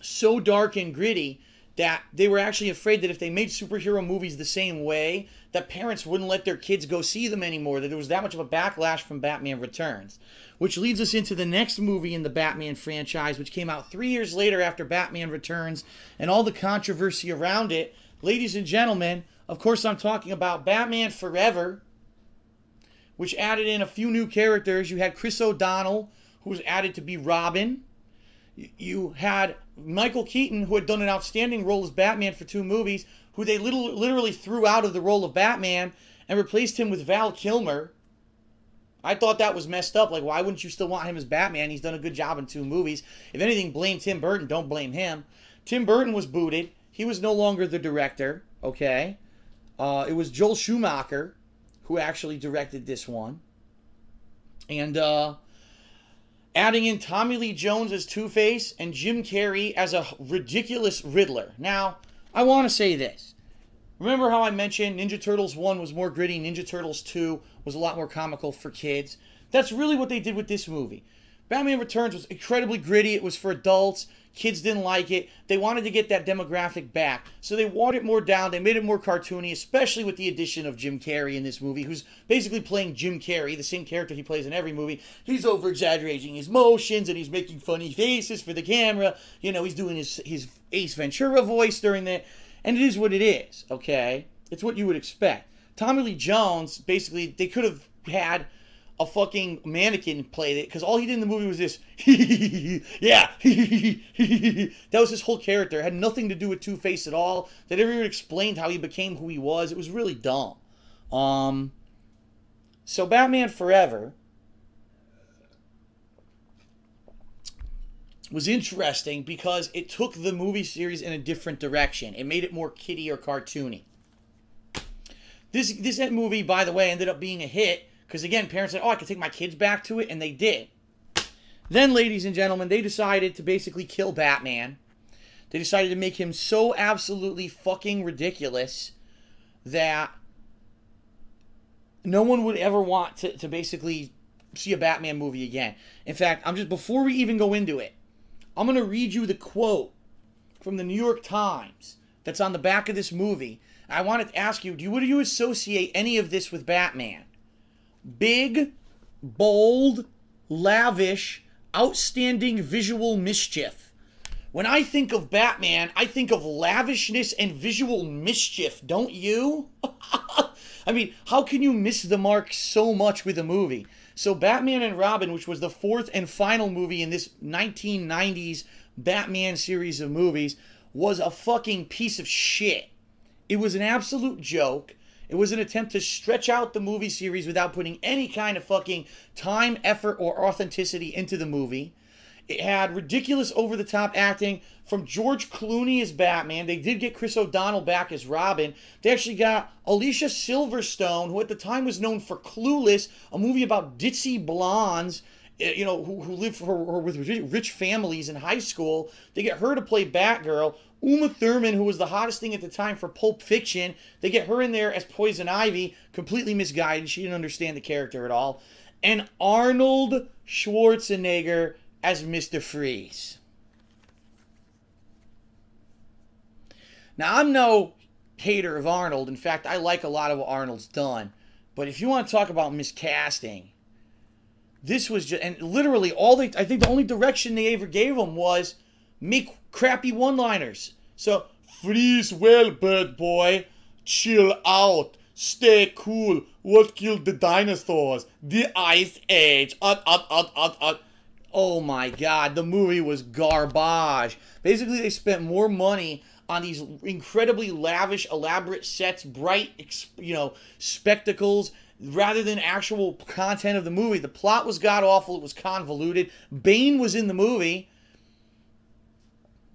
so dark and gritty that they were actually afraid that if they made superhero movies the same way, that parents wouldn't let their kids go see them anymore, that there was that much of a backlash from Batman Returns. Which leads us into the next movie in the Batman franchise, which came out 3 years later after Batman Returns and all the controversy around it. Ladies and gentlemen, of course I'm talking about Batman Forever, which added in a few new characters. You had Chris O'Donnell, who was added to be Robin. You had Michael Keaton, who had done an outstanding role as Batman for 2 movies, who they literally threw out of the role of Batman and replaced him with Val Kilmer. I thought that was messed up. Like, why wouldn't you still want him as Batman? He's done a good job in 2 movies. If anything, blame Tim Burton. Don't blame him. Tim Burton was booted. He was no longer the director, okay? It was Joel Schumacher who actually directed this one. And adding in Tommy Lee Jones as Two-Face and Jim Carrey as a ridiculous Riddler. Now, I want to say this. Remember how I mentioned Ninja Turtles 1 was more gritty, Ninja Turtles 2 was a lot more comical for kids? That's really what they did with this movie. Batman Returns was incredibly gritty. It was for adults. Kids didn't like it. They wanted to get that demographic back. So they watered it more down. They made it more cartoony, especially with the addition of Jim Carrey in this movie, who's basically playing Jim Carrey, the same character he plays in every movie. He's over-exaggerating his motions, and he's making funny faces for the camera. You know, he's doing his Ace Ventura voice during that. And it is what it is, okay? It's what you would expect. Tommy Lee Jones, basically, they could have had a fucking mannequin play it, because all he did in the movie was this, yeah, that was his whole character. It had nothing to do with Two-Face at all. They never even explained how he became who he was. It was really dumb. So Batman Forever was interesting because it took the movie series in a different direction. It made it more kiddie or cartoony. This movie, by the way, ended up being a hit because, again, parents said, oh, I can take my kids back to it, and they did. Then, ladies and gentlemen, they decided to basically kill Batman. They decided to make him so absolutely fucking ridiculous that no one would ever want to basically see a Batman movie again. In fact, before we even go into it, I'm going to read you the quote from the New York Times that's on the back of this movie. I wanted to ask you, would you associate any of this with Batman? Big, bold, lavish, outstanding visual mischief. When I think of Batman, I think of lavishness and visual mischief, don't you? I mean, how can you miss the mark so much with a movie? So Batman and Robin, which was the 4th and final movie in this 1990s Batman series of movies, was a fucking piece of shit. It was an absolute joke. It was an attempt to stretch out the movie series without putting any kind of fucking time, effort, or authenticity into the movie. It had ridiculous over-the-top acting from George Clooney as Batman. They did get Chris O'Donnell back as Robin. They actually got Alicia Silverstone, who at the time was known for Clueless, a movie about ditzy blondes, you know, who lived with rich families in high school. They get her to play Batgirl. Uma Thurman, who was the hottest thing at the time for Pulp Fiction. They get her in there as Poison Ivy, completely misguided. She didn't understand the character at all. And Arnold Schwarzenegger as Mr. Freeze. Now, I'm no hater of Arnold. In fact, I like a lot of what Arnold's done. But if you want to talk about miscasting, this was just, and literally I think the only direction they ever gave him was make crappy one-liners. So, freeze well, bird boy. Chill out. Stay cool. What killed the dinosaurs? The Ice Age. Oh my God, the movie was garbage. Basically, they spent more money on these incredibly lavish, elaborate sets, bright, spectacles, rather than actual content of the movie. The plot was god-awful. It was convoluted. Bane was in the movie.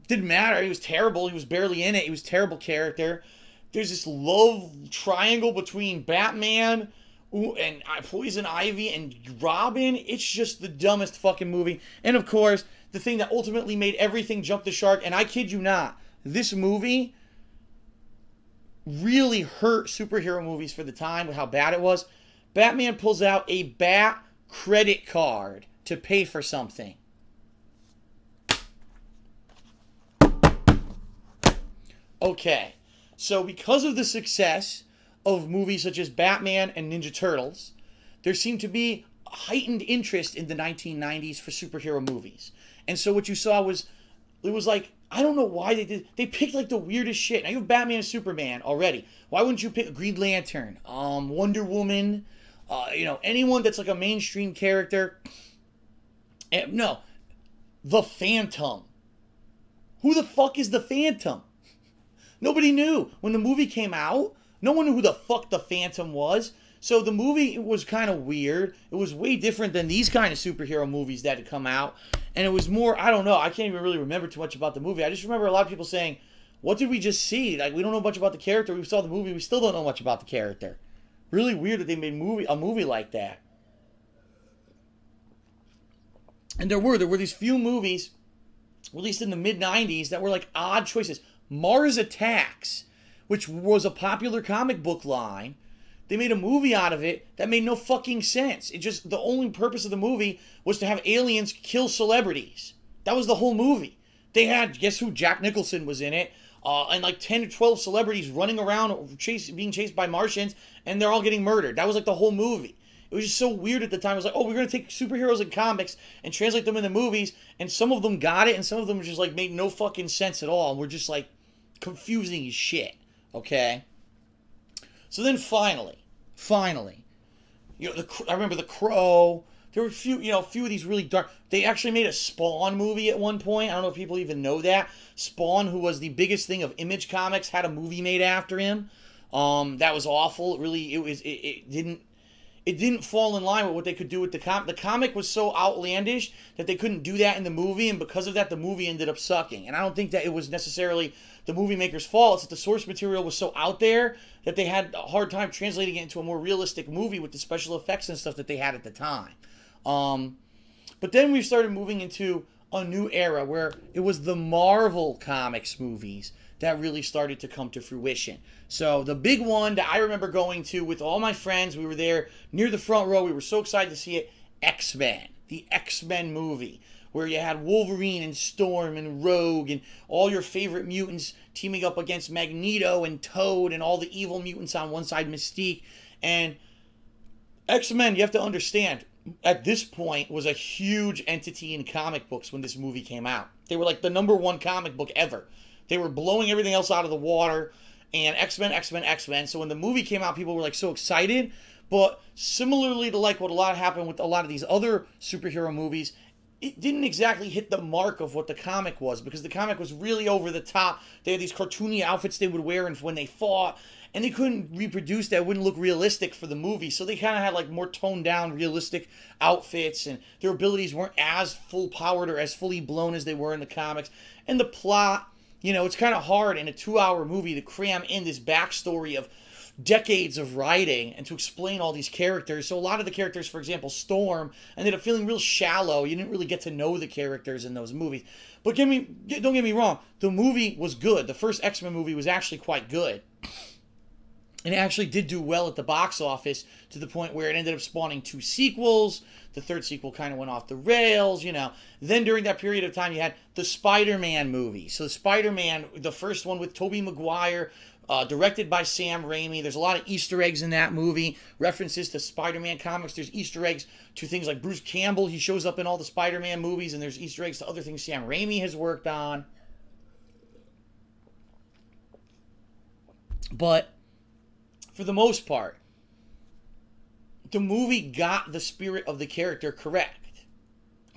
Didn't matter. He was terrible. He was barely in it. He was a terrible character. There's this love triangle between Batman and Poison Ivy and Robin. It's just the dumbest fucking movie. And of course, the thing that ultimately made everything jump the shark, and I kid you not, this movie really hurt superhero movies for the time with how bad it was. Batman pulls out a Bat credit card to pay for something. Okay, so because of the success of movies such as Batman and Ninja Turtles, there seemed to be a heightened interest in the 1990s for superhero movies. And so what you saw was, it was like, I don't know why they picked like the weirdest shit. Now you have Batman and Superman already. Why wouldn't you pick Green Lantern, Wonder Woman, anyone that's like a mainstream character? No, the Phantom. Who the fuck is the Phantom? Nobody knew. When the movie came out, no one knew who the fuck the Phantom was. So the movie was kind of weird. It was way different than these kind of superhero movies that had come out. And it was more, I don't know, I can't even really remember too much about the movie. I just remember a lot of people saying, what did we just see? Like, we don't know much about the character. We saw the movie, we still don't know much about the character. Really weird that they made a movie like that. And there were these few movies, released in the mid-90s, that were like odd choices. Mars Attacks, which was a popular comic book line. They made a movie out of it that made no fucking sense. It just, the only purpose of the movie was to have aliens kill celebrities. That was the whole movie. They had, guess who? Jack Nicholson was in it. And like 10 to 12 celebrities running around being chased by Martians, and they're all getting murdered. That was like the whole movie. It was just so weird at the time. It was like, oh, we're going to take superheroes and comics and translate them into movies. And some of them got it, and some of them just like made no fucking sense at all. And we're just like confusing as shit. Okay? So then finally, I remember The Crow. There were a few of these really dark. They actually made a Spawn movie at one point. I don't know if people even know that. Spawn, who was the biggest thing of Image Comics, had a movie made after him. That was awful. It didn't fall in line with what they could do with the comic. The comic was so outlandish that they couldn't do that in the movie, and because of that, the movie ended up sucking. And I don't think that it was necessarily the movie maker's fault. It's that the source material was so out there that they had a hard time translating it into a more realistic movie with the special effects and stuff that they had at the time. But then we started moving into a new era where it was the Marvel Comics movies that really started to come to fruition. So the big one that I remember going to with all my friends, we were there near the front row, we were so excited to see it, X-Men. The X-Men movie, where you had Wolverine and Storm and Rogue and all your favorite mutants teaming up against Magneto and Toad and all the evil mutants on one side, Mystique. And X-Men, you have to understand, at this point, was a huge entity in comic books when this movie came out. They were like the #1 comic book ever. They were blowing everything else out of the water, and X-Men. So when the movie came out, people were like so excited. But similarly to like what happened with a lot of these other superhero movies, it didn't exactly hit the mark of what the comic was, because the comic was really over the top. They had these cartoony outfits they would wear when they fought, and they couldn't reproduce that. It wouldn't look realistic for the movie, so they kind of had like more toned down, realistic outfits, and their abilities weren't as full powered or as fully blown as they were in the comics. And the plot, it's kind of hard in a 2-hour movie to cram in this backstory of decades of writing and to explain all these characters. So a lot of the characters, for example, Storm, ended up feeling real shallow. You didn't really get to know the characters in those movies. But don't get me wrong, the movie was good. The first X-Men movie was actually quite good. And it actually did do well at the box office, to the point where it ended up spawning 2 sequels. The third sequel kind of went off the rails, Then during that period of time, you had the Spider-Man movie. So Spider-Man, the first one with Tobey Maguire, directed by Sam Raimi. There's a lot of Easter eggs in that movie. References to Spider-Man comics. There's Easter eggs to things like Bruce Campbell. He shows up in all the Spider-Man movies. And there's Easter eggs to other things Sam Raimi has worked on. But for the most part, the movie got the spirit of the character correct.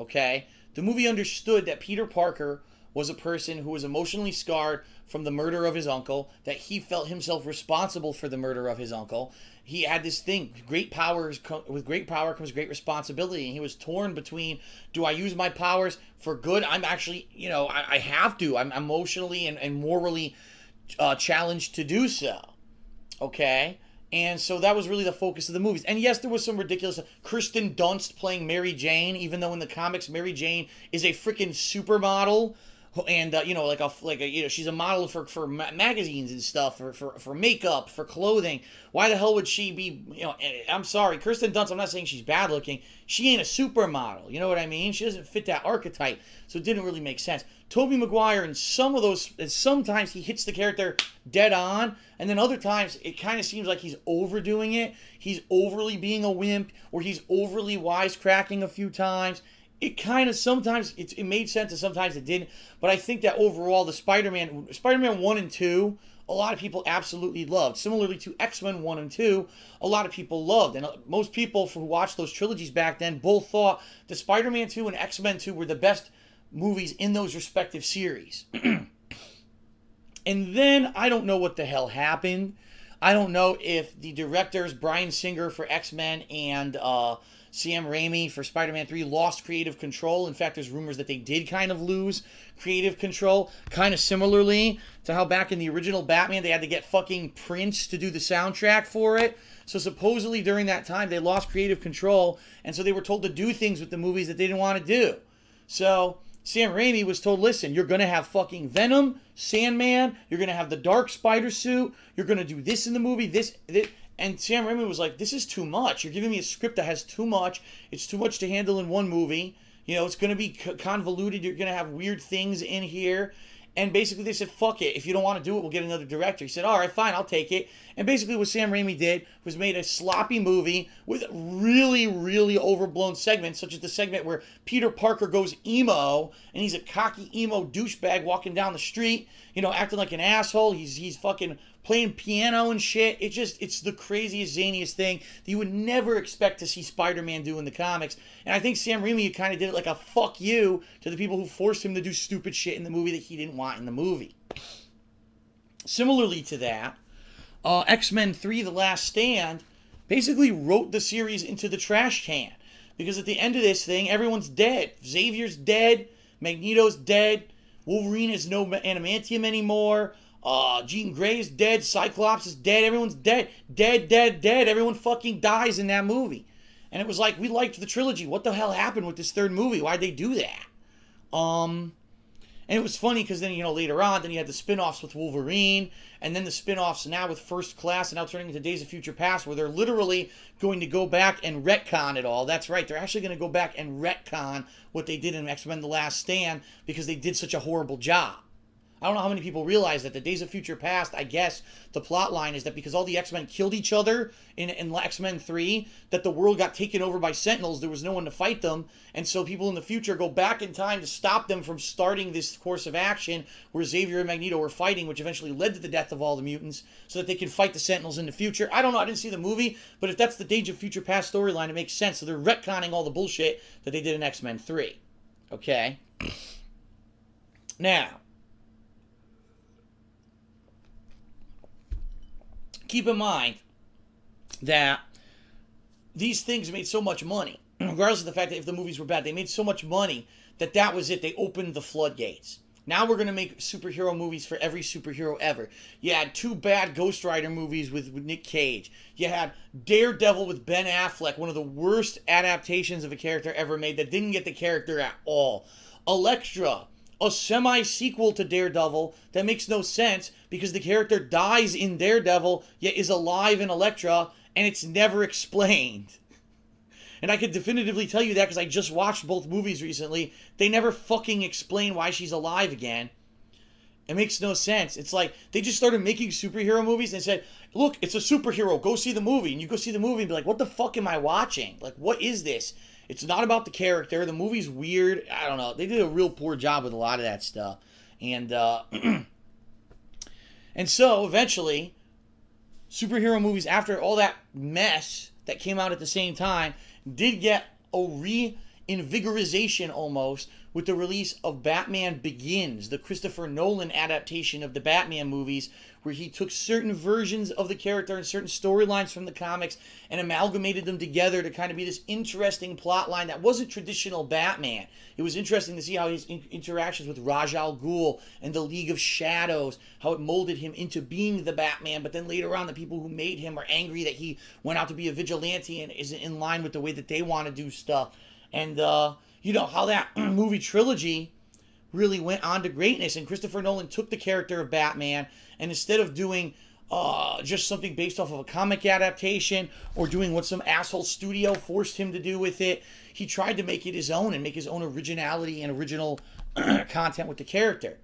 okay? The movie understood that Peter Parker was a person who was emotionally scarred from the murder of his uncle, that he felt himself responsible for the murder of his uncle. He had this thing, with great power comes great responsibility, and he was torn between, do I use my powers for good? I'm actually, I have to. I'm emotionally and morally challenged to do so, okay? And so that was really the focus of the movies. And yes, there was some ridiculous Kirsten Dunst playing Mary Jane, even though in the comics Mary Jane is a freaking supermodel, and she's a model for magazines and stuff, for makeup, for clothing. Why the hell would she be? I'm sorry, Kirsten Dunst. I'm not saying she's bad looking. She ain't a supermodel. You know what I mean? She doesn't fit that archetype, so it didn't really make sense. Tobey Maguire, in some of those, sometimes he hits the character dead on, and then other times it kind of seems like he's overdoing it. He's overly being a wimp, or he's overly wisecracking a few times. It kind of, sometimes it made sense and sometimes it didn't. But I think that overall, the Spider-Man 1 and 2, a lot of people absolutely loved. Similarly to X-Men 1 and 2, a lot of people loved. And most people who watched those trilogies back then both thought that Spider-Man 2 and X-Men 2 were the best movies in those respective series. And then I don't know what the hell happened. I don't know if the directors, Bryan Singer for X-Men and Sam Raimi for Spider-Man 3, lost creative control. In fact, there's rumors that they did kind of lose creative control. Kind of similarly to how back in the original Batman, they had to get fucking Prince to do the soundtrack for it. So supposedly during that time, they lost creative control. And so they were told to do things with the movies that they didn't want to do. So Sam Raimi was told, listen, you're going to have fucking Venom, Sandman, you're going to have the Dark Spider suit, you're going to do this in the movie, this. And Sam Raimi was like, this is too much. You're giving me a script that has too much. It's too much to handle in one movie. It's going to be convoluted. You're going to have weird things in here. And basically they said, fuck it. If you don't want to do it, we'll get another director. He said, all right, fine, I'll take it. And basically what Sam Raimi did was made a sloppy movie with really, really overblown segments, such as the segment where Peter Parker goes emo, and he's a cocky emo douchebag walking down the street, acting like an asshole. He's fucking playing piano and shit. It's the craziest, zaniest thing that you would never expect to see Spider-Man do in the comics. And I think Sam Raimi kind of did it like a fuck you to the people who forced him to do stupid shit in the movie that he didn't want in the movie. Similarly to that, X-Men 3: The Last Stand basically wrote the series into the trash can. Because at the end of this thing, everyone's dead. Xavier's dead. Magneto's dead. Wolverine is no adamantium anymore. Jean Grey is dead. Cyclops is dead. Everyone's dead. Dead. Everyone fucking dies in that movie. And it was like, we liked the trilogy. What the hell happened with this third movie? Why'd they do that? And it was funny because then, later on, then you had the spin-offs with Wolverine, and then the spin-offs now with First Class, and now turning into Days of Future Past, where they're literally going to go back and retcon it all. That's right, they're actually going to go back and retcon what they did in X-Men The Last Stand because they did such a horrible job. I don't know how many people realize that the Days of Future Past, I guess, the plot line is that because all the X-Men killed each other in X-Men 3, that the world got taken over by Sentinels, there was no one to fight them, and so people in the future go back in time to stop them from starting this course of action where Xavier and Magneto were fighting, which eventually led to the death of all the mutants, so that they can fight the Sentinels in the future. I don't know, I didn't see the movie, but if that's the Days of Future Past storyline, it makes sense. So they're retconning all the bullshit that they did in X-Men 3. Okay? Now, keep in mind that these things made so much money, regardless of the fact that if the movies were bad, they made so much money that that was it. They opened the floodgates. Now we're going to make superhero movies for every superhero ever. You had 2 bad Ghost Rider movies with Nick Cage. You had Daredevil with Ben Affleck, one of the worst adaptations of a character ever made that didn't get the character at all. Elektra, a semi-sequel to Daredevil that makes no sense because the character dies in Daredevil yet is alive in Elektra and it's never explained. And I can definitively tell you that because I just watched both movies recently. They never fucking explain why she's alive again. It makes no sense. It's like they just started making superhero movies and said, look, it's a superhero, go see the movie. And you go see the movie and be like, what the fuck am I watching? Like, what is this? It's not about the character. The movie's weird. I don't know. They did a real poor job with a lot of that stuff. And and so eventually, superhero movies, after all that mess that came out at the same time, did get a invigorization almost with the release of Batman Begins, the Christopher Nolan adaptation of the Batman movies, where he took certain versions of the character and certain storylines from the comics and amalgamated them together to kind of be this interesting plot line that wasn't traditional Batman. It was interesting to see how his interactions with Ra's al Ghul and the League of Shadows, how it molded him into being the Batman, but then later on the people who made him are angry that he went out to be a vigilante and isn't in line with the way that they want to do stuff. And, you know, how that movie trilogy really went on to greatness. And Christopher Nolan took the character of Batman, and instead of doing just something based off of a comic adaptation or doing what some asshole studio forced him to do with it, he tried to make it his own and make his own originality and original content with the character.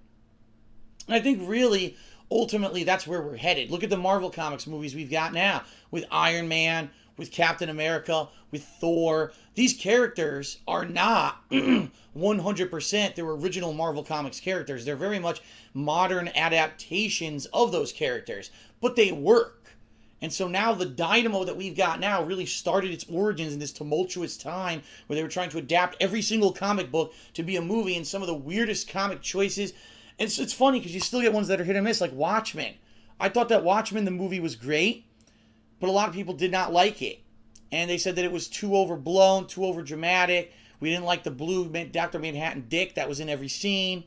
And I think really, ultimately, that's where we're headed. Look at the Marvel Comics movies we've got now with Iron Man, with Captain America, with Thor. These characters are not 100% their original Marvel Comics characters. They're very much modern adaptations of those characters, but they work. And so now the dynamo that we've got now really started its origins in this tumultuous time where they were trying to adapt every single comic book to be a movie, and some of the weirdest comic choices. And so it's funny because you still get ones that are hit and miss, like Watchmen. I thought that Watchmen, the movie, was great, but a lot of people did not like it. And they said that it was too overblown, too overdramatic. We didn't like the blue Dr. Manhattan dick that was in every scene.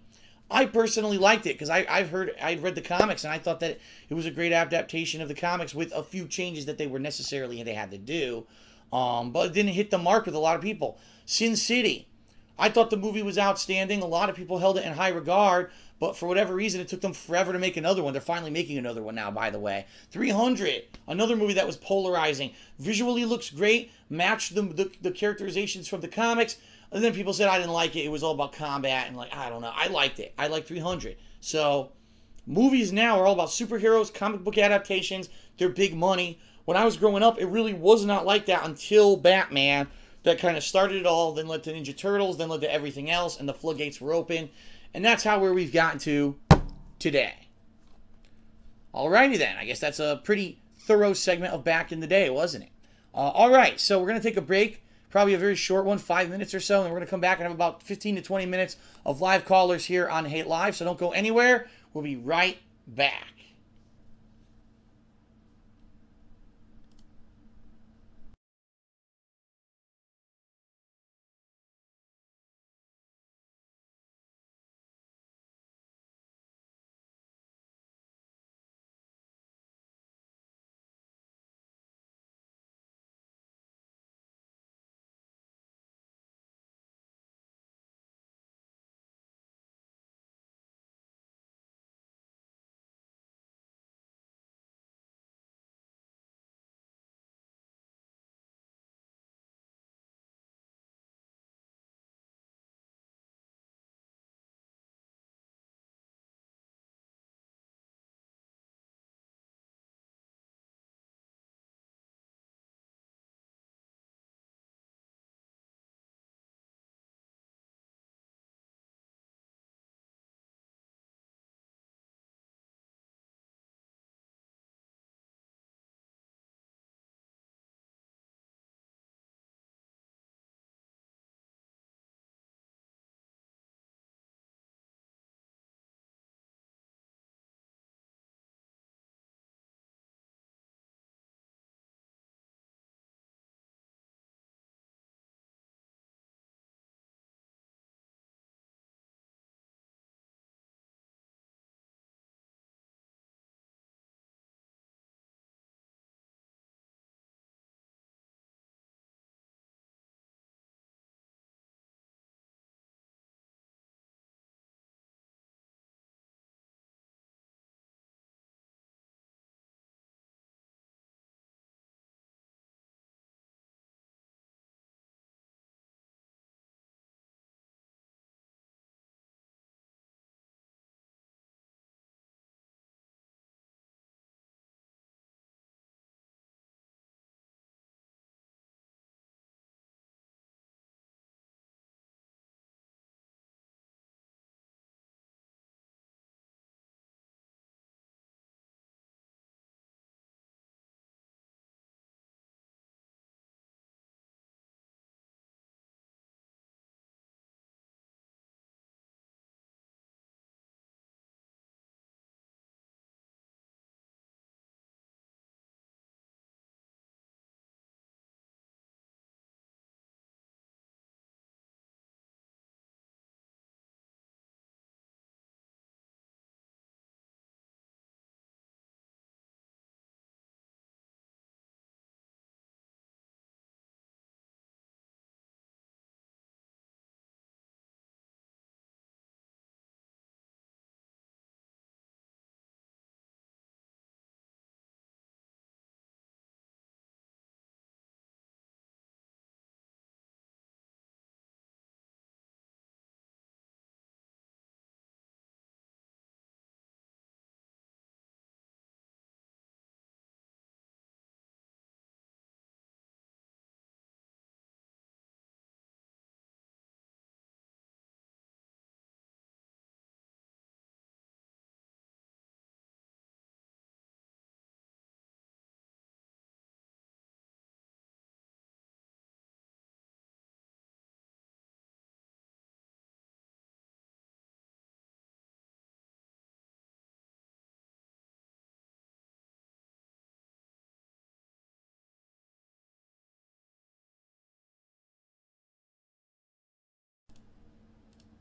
I personally liked it because I'd read the comics, and I thought that it was a great adaptation of the comics with a few changes that they had to do. But it didn't hit the mark with a lot of people. Sin City. I thought the movie was outstanding. A lot of people held it in high regard, but for whatever reason, it took them forever to make another one. They're finally making another one now, by the way. 300, another movie that was polarizing. Visually looks great, matched the characterizations from the comics, and then people said I didn't like it. It was all about combat, and like, I don't know. I liked it. I like 300. So, movies now are all about superheroes, comic book adaptations. They're big money. When I was growing up, it really was not like that until Batman. That kind of started it all, then led to Ninja Turtles, then led to everything else, and the floodgates were open. And that's how where we've gotten to today. Alrighty then. I guess that's a pretty thorough segment of back in the day, wasn't it? Alright, so we're going to take a break. Probably a very short one, 5 minutes or so. And we're going to come back and have about 15 to 20 minutes of live callers here on Hate Live. So don't go anywhere. We'll be right back.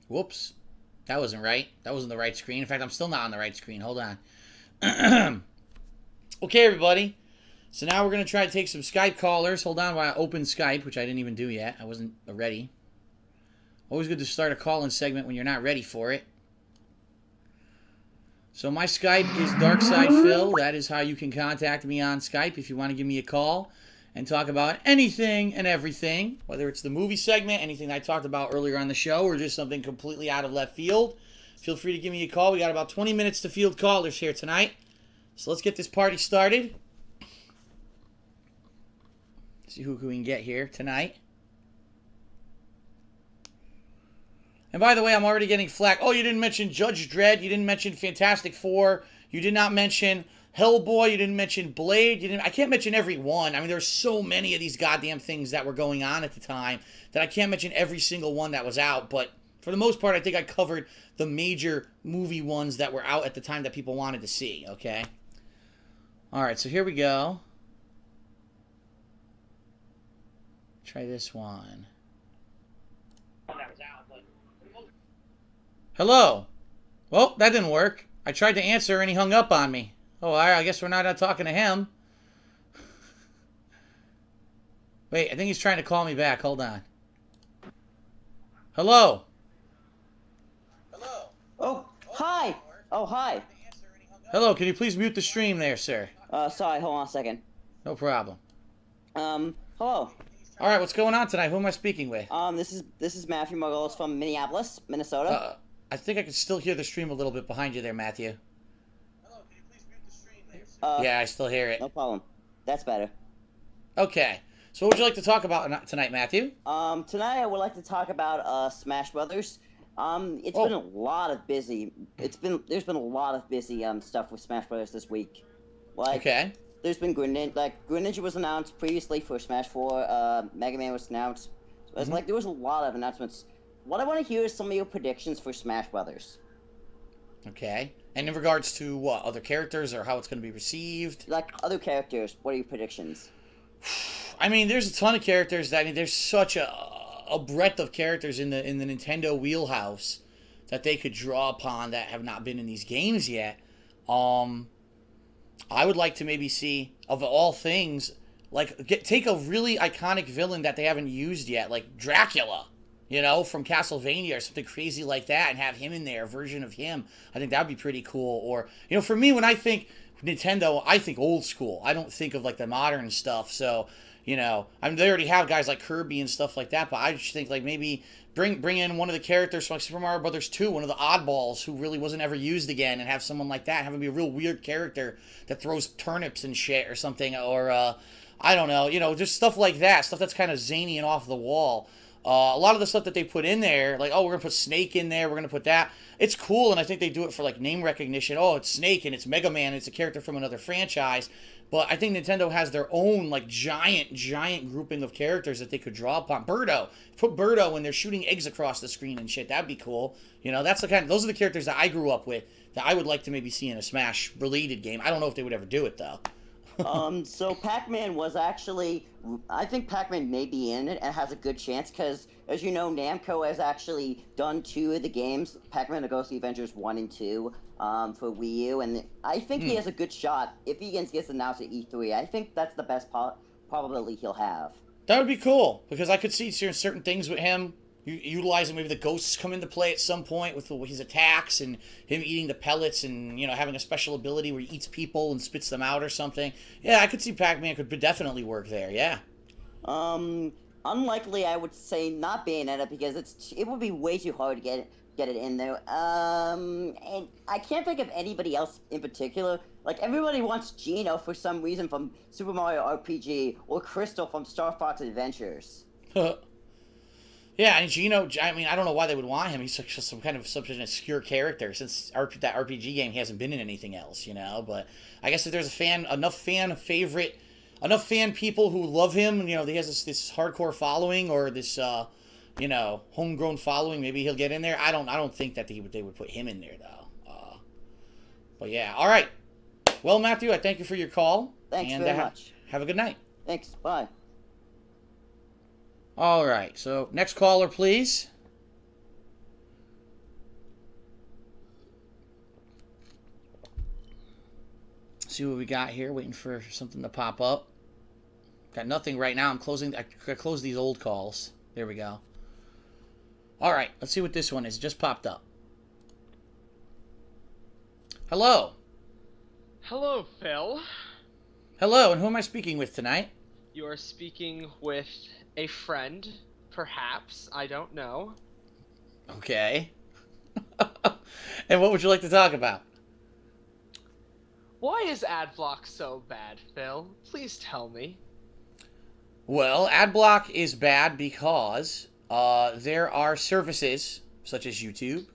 Whoops. That wasn't right. That wasn't the right screen. In fact, I'm still not on the right screen. Hold on. Okay, everybody. So now we're going to try to take some Skype callers. Hold on while I open Skype, which I didn't even do yet. I wasn't ready. Always good to start a call-in segment when you're not ready for it. So my Skype is DarksidePhil. That is how you can contact me on Skype if you want to give me a call and talk about anything and everything, whether it's the movie segment, anything I talked about earlier on the show, or just something completely out of left field. Feel free to give me a call. We got about 20 minutes to field callers here tonight. So let's get this party started. See who we can get here tonight. And by the way, I'm already getting flack. Oh, you didn't mention Judge Dredd. You didn't mention Fantastic Four. You did not mention Hellboy. You didn't mention Blade. I can't mention every one. I mean, there's so many of these goddamn things that were going on at the time that I can't mention every single one that was out. But for the most part, I think I covered the major movie ones that were out at the time that people wanted to see, okay? All right, so here we go. Try this one. Hello. Well, that didn't work. I tried to answer and he hung up on me. Oh, I guess we're not talking to him. Wait, I think he's trying to call me back. Hold on. Hello. Hello. Oh, hi. Oh, hi. Hello, can you please mute the stream there, sir? Sorry, hold on a second. No problem. Hello. All right, what's going on tonight? Who am I speaking with? This is Matthew Margolis from Minneapolis, Minnesota. I think I can still hear the stream a little bit behind you there, Matthew. Hello, can you please mute the stream there? Yeah, I still hear it. No problem. That's better. Okay. So what would you like to talk about tonight, Matthew? Tonight I would like to talk about Smash Brothers. It's been a lot of busy. there's been a lot of busy stuff with Smash Brothers this week. Okay. There's been Greninja was announced previously for Smash 4. Mega Man was announced. So it's there was a lot of announcements. What I want to hear is some of your predictions for Smash Brothers. Okay. And in regards to what? Other characters or how it's going to be received? Like other characters, what are your predictions? I mean, there's a ton of characters. There's such a breadth of characters in the Nintendo wheelhouse that they could draw upon that have not been in these games yet. I would like to maybe see, of all things, take a really iconic villain that they haven't used yet, like Dracula, you know, from Castlevania or something crazy like that, and have him in there, a version of him. I think that would be pretty cool. Or, you know, for me, when I think Nintendo, I think old school. I don't think of, like, the modern stuff. So, you know, I mean, they already have guys like Kirby and stuff like that, but I just think, like, maybe bring in one of the characters from, like, Super Mario Brothers 2, one of the oddballs who really wasn't ever used again, and have someone like that, have him be a real weird character that throws turnips and shit or something, or, I don't know, you know, just stuff like that, stuff that's kind of zany and off the wall. A lot of the stuff that they put in there, like, oh, we're going to put Snake in there, we're going to put that. It's cool, and I think they do it for, like, name recognition. Oh, it's Snake, and it's Mega Man, and it's a character from another franchise. But I think Nintendo has their own, like, giant grouping of characters that they could draw upon. Birdo. Put Birdo when they're shooting eggs across the screen and shit. That'd be cool. You know, those are the characters that I grew up with that I would like to maybe see in a Smash-related game. I don't know if they would ever do it, though. So Pac-Man was actually, I think Pac-Man may be in it and has a good chance because, as you know, Namco has actually done 2 of the games, Pac-Man and Ghost Adventures 1 and 2, for Wii U, and I think he has a good shot. If he gets announced at E3, I think that's the best probability he'll have. That would be cool, because I could see certain things with him. Utilizing maybe the ghosts come into play at some point with his attacks and him eating the pellets and, you know, having a special ability where he eats people and spits them out or something. Yeah, I could see Pac-Man could definitely work there, yeah. Unlikely, I would say not Bayonetta because it would be way too hard to get it in there. And I can't think of anybody else in particular. Like, everybody wants Geno for some reason from Super Mario RPG or Crystal from Star Fox Adventures. Yeah, and Geno, I mean, I don't know why they would want him. He's such an obscure character. Since that RPG game, he hasn't been in anything else, you know? But I guess if there's enough fan people who love him, and, you know, he has this hardcore following or this, you know, homegrown following, maybe he'll get in there. I don't think that they would put him in there, though. But yeah, all right. Well, Matthew, I thank you for your call. Thanks very much. Have a good night. Thanks. Bye. All right, so next caller, please. see what we got here. Waiting for something to pop up. Got nothing right now. I'm closing. I close these old calls. There we go. All right, let's see what this one is. It just popped up. Hello. Hello, Phil. Hello, and who am I speaking with tonight? You are speaking with a friend, perhaps. I don't know. Okay. And what would you like to talk about? Why is Adblock so bad, Phil? Please tell me. Well, Adblock is bad because there are services such as YouTube,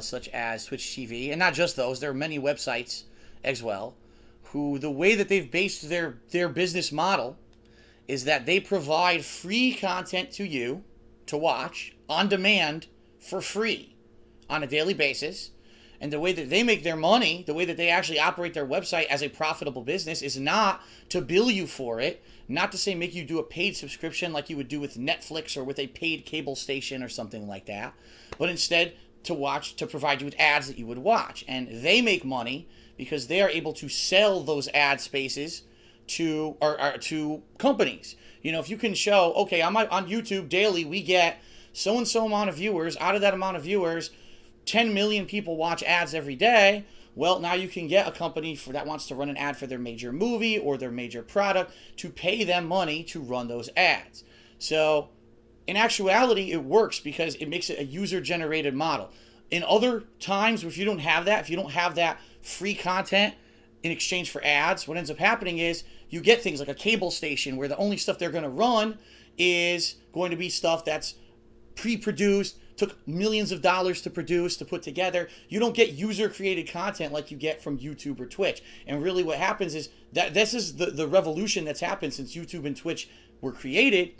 such as Twitch TV, and not just those. There are many websites as well, who the way that they've based their business model is that they provide free content to you to watch on demand for free on a daily basis. And the way that they make their money, the way that they actually operate their website as a profitable business is not to bill you for it, not to say make you do a paid subscription like you would do with Netflix or with a paid cable station or something like that, but instead to provide you with ads that you would watch. And they make money because they are able to sell those ad spaces to companies. You know, if you can show, okay, on YouTube daily we get so and so amount of viewers, out of that amount of viewers 10 million people watch ads every day. Well, now you can get a company that wants to run an ad for their major movie or their major product to pay them money to run those ads. So in actuality, it works because it makes it a user-generated model. In other times, if you don't have that free content in exchange for ads, what ends up happening is you get things like a cable station where the only stuff they're going to run is going to be stuff that's pre-produced, took millions of dollars to produce, to put together. You don't get user-created content like you get from YouTube or Twitch. And really what happens is that this is the revolution that's happened since YouTube and Twitch were created.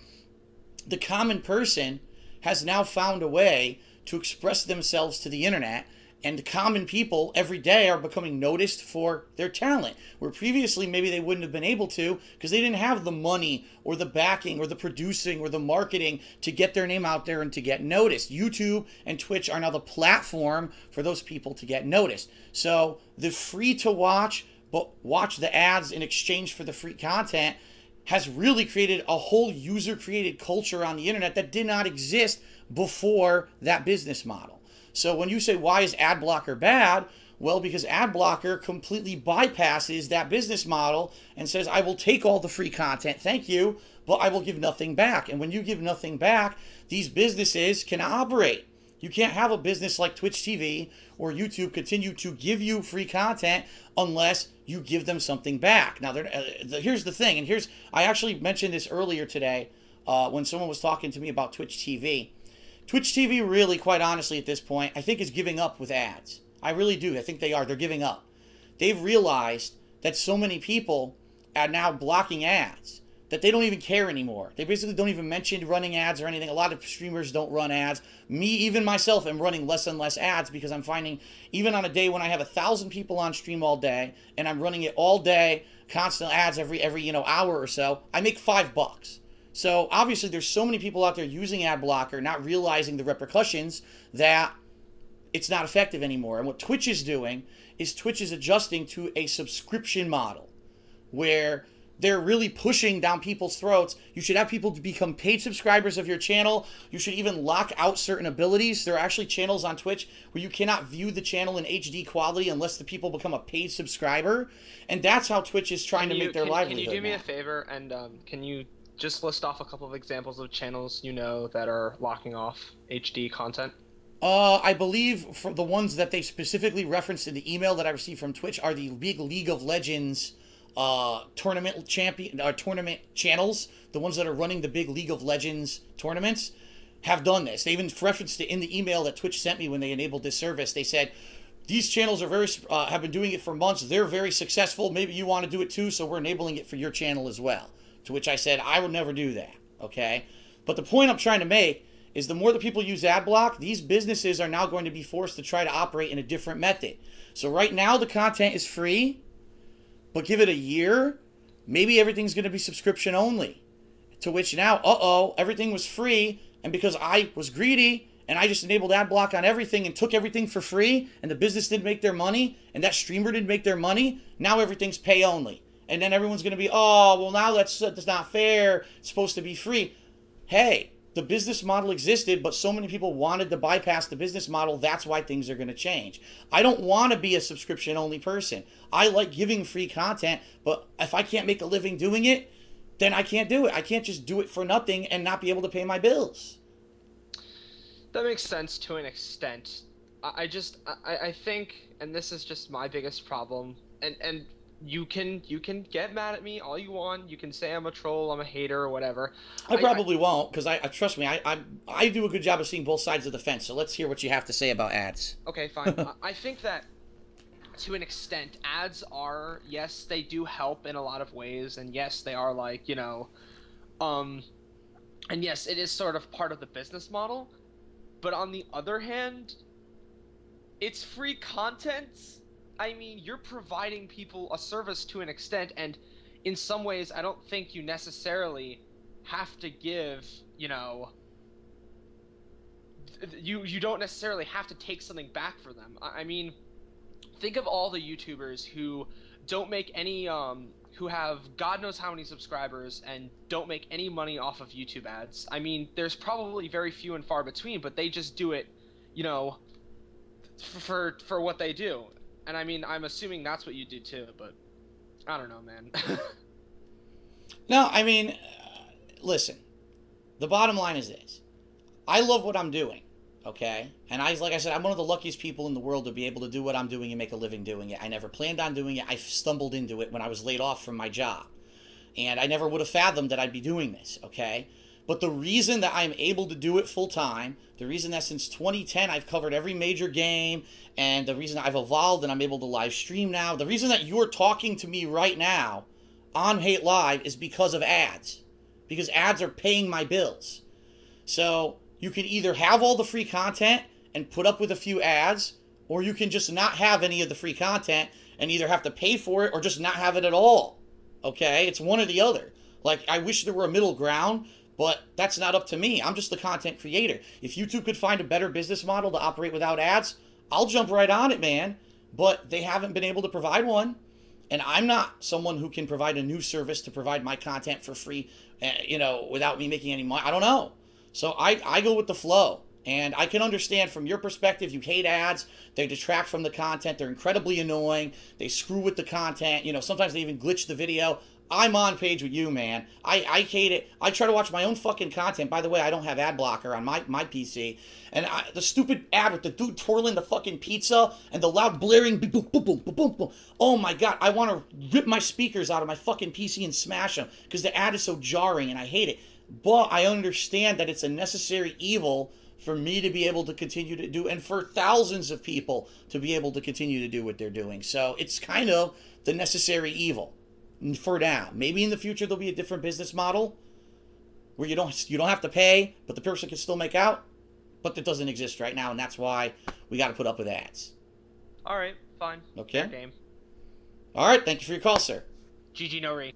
The common person has now found a way to express themselves to the internet, and the common people every day are becoming noticed for their talent, where previously maybe they wouldn't have been able to because they didn't have the money or the backing or the producing or the marketing to get their name out there and to get noticed. YouTube and Twitch are now the platform for those people to get noticed. So the free to watch, but watch the ads in exchange for the free content has really created a whole user-created culture on the internet that did not exist before that business model. So when you say, why is ad blocker bad? Well, because ad blocker completely bypasses that business model and says, I will take all the free content, thank you, but I will give nothing back. And when you give nothing back, these businesses can operate. You can't have a business like Twitch TV or YouTube continue to give you free content unless you give them something back. Now, here's the thing, and I actually mentioned this earlier today when someone was talking to me about Twitch TV. Twitch TV really, quite honestly, at this point, I think is giving up with ads. I really do. I think they are. They're giving up. They've realized that so many people are now blocking ads that they don't even care anymore. They basically don't even mention running ads or anything. A lot of streamers don't run ads. Me, even myself, am running less and less ads because I'm finding, even on a day when I have 1,000 people on stream all day and I'm running it all day, constant ads every hour or so, I make $5. So obviously there's so many people out there using ad blocker, not realizing the repercussions that it's not effective anymore. And what Twitch is doing is Twitch is adjusting to a subscription model where they're really pushing down people's throats. You should have people to become paid subscribers of your channel. You should even lock out certain abilities. There are actually channels on Twitch where you cannot view the channel in HD quality unless the people become a paid subscriber. And that's how Twitch is trying to make their livelihood. Can you do me a favor and can you just list off a couple of examples of channels you know that are locking off HD content? I believe for the ones that they specifically referenced in the email that I received from Twitch are the big League of Legends tournament channels. The ones that are running the big League of Legends tournaments have done this. They even referenced it in the email that Twitch sent me when they enabled this service. They said, these channels are have been doing it for months. They're very successful. Maybe you want to do it too, so we're enabling it for your channel as well. To which I said, I would never do that, okay? But the point I'm trying to make is the more that people use AdBlock, these businesses are now going to be forced to try to operate in a different method. So right now the content is free, but give it a year, maybe everything's going to be subscription only. To which now, everything was free, and because I was greedy and I just enabled ad block on everything and took everything for free, and the business didn't make their money, and that streamer didn't make their money, now everything's pay only. And then everyone's going to be, oh, well, now that's not fair. It's supposed to be free. Hey, the business model existed, but so many people wanted to bypass the business model. That's why things are going to change. I don't want to be a subscription-only person. I like giving free content, but if I can't make a living doing it, then I can't do it. I can't just do it for nothing and not be able to pay my bills. That makes sense to an extent. I think, and this is just my biggest problem, and you can get mad at me all you want. You can say I'm a troll, I'm a hater, or whatever. I probably won't, because I trust me, I do a good job of seeing both sides of the fence. So let's hear what you have to say about ads. Okay, fine. I think that to an extent, ads are, yes, they do help in a lot of ways, and yes, they are like, you know, and yes, it is sort of part of the business model. But on the other hand, it's free content. I mean, you're providing people a service to an extent, and in some ways, I don't think you necessarily have to give, you know, you don't necessarily have to take something back for them. I mean, think of all the YouTubers who don't make any, who have God knows how many subscribers and don't make any money off of YouTube ads. I mean, there's probably very few and far between, but they just do it, you know, for what they do. And I mean, I'm assuming that's what you do too, but I don't know, man. No, I mean, listen, the bottom line is this. I love what I'm doing, okay? And like I said, I'm one of the luckiest people in the world to be able to do what I'm doing and make a living doing it. I never planned on doing it. I stumbled into it when I was laid off from my job. And I never would have fathomed that I'd be doing this, okay? But the reason that I'm able to do it full time, the reason that since 2010 I've covered every major game, and the reason I've evolved and I'm able to live stream now, the reason that you're talking to me right now on Hate Live is because of ads. Because ads are paying my bills. So you can either have all the free content and put up with a few ads, or you can just not have any of the free content and either have to pay for it or just not have it at all. Okay? It's one or the other. Like, I wish there were a middle ground, but that's not up to me. I'm just the content creator. If YouTube could find a better business model to operate without ads, I'll jump right on it, man. But they haven't been able to provide one. And I'm not someone who can provide a new service to provide my content for free, you know, without me making any money. I don't know. So I go with the flow. And I can understand from your perspective, you hate ads. They detract from the content. They're incredibly annoying. They screw with the content. You know, sometimes they even glitch the video. I'm on page with you, man. I hate it. I try to watch my own fucking content. By the way, I don't have ad blocker on my PC. And the stupid ad with the dude twirling the fucking pizza and the loud blaring boom, boom, boom, boom, boom, boom. Oh my God, I want to rip my speakers out of my fucking PC and smash them because the ad is so jarring and I hate it. But I understand that it's a necessary evil for me to be able to continue to do, and for thousands of people to be able to continue to do what they're doing. So it's kind of the necessary evil. For now. Maybe in the future there'll be a different business model where you don't have to pay, but the person can still make out. But that doesn't exist right now, and that's why we got to put up with ads. All right, fine. Okay. Fair game. All right, thank you for your call, sir. GG no re.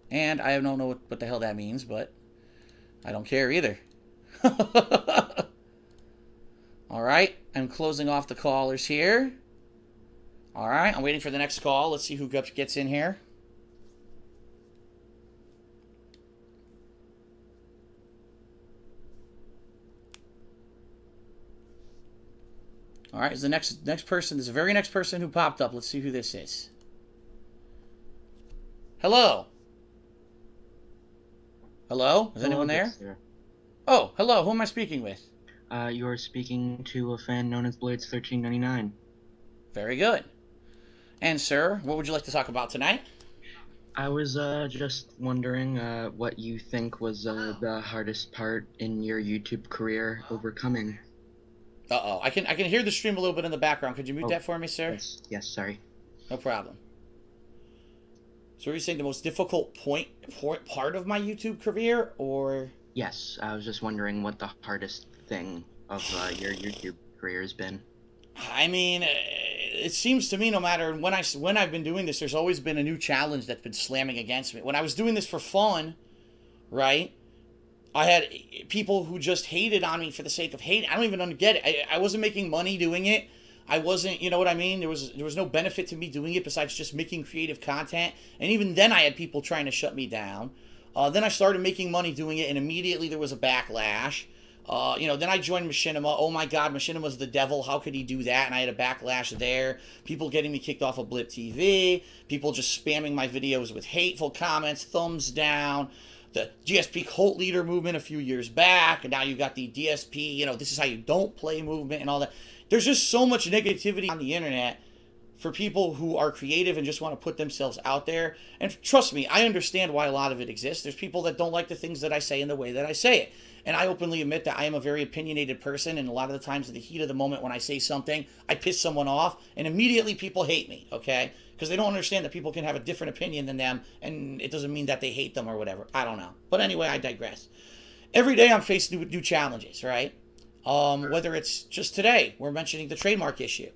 And I don't know what the hell that means, but I don't care either. All right, I'm closing off the callers here. All right, I'm waiting for the next call. Let's see who gets in here. All right, is the next person? This is the very next person who popped up. Let's see who this is. Hello. Hello? Is anyone there? Oh, hello. Who am I speaking with? You're speaking to a fan known as Blades1399. Very good. And, sir, what would you like to talk about tonight? I was just wondering what you think was the hardest part in your YouTube career overcoming. Uh-oh. I can hear the stream a little bit in the background. Could you mute that for me, sir? Yes, sorry. No problem. So are you saying the most difficult part of my YouTube career, or...? Yes, I was just wondering what the hardest thing of your YouTube career has been. I mean, it seems to me no matter when I've been doing this, there's always been a new challenge that's been slamming against me. When I was doing this for fun, right, I had people who just hated on me for the sake of hate. I don't even get it. I wasn't making money doing it. I wasn't, you know what I mean? There was no benefit to me doing it besides just making creative content. And even then I had people trying to shut me down. Then I started making money doing it, and immediately there was a backlash. Then I joined Machinima. Oh my God, Machinima's the devil. How could he do that? And I had a backlash there. People getting me kicked off of Blip TV. People just spamming my videos with hateful comments, thumbs down. The DSP cult leader movement a few years back. And now you got the DSP, this is how you don't play movement and all that. There's just so much negativity on the internet for people who are creative and just want to put themselves out there. And trust me, I understand why a lot of it exists. There's people that don't like the things that I say and the way that I say it. And I openly admit that I am a very opinionated person, and a lot of the times in the heat of the moment when I say something, I piss someone off, and immediately people hate me, okay? Because they don't understand that people can have a different opinion than them, and it doesn't mean that they hate them or whatever. I don't know. But anyway, I digress. Every day I'm faced with new challenges, right? Whether it's just today, we're mentioning the trademark issue.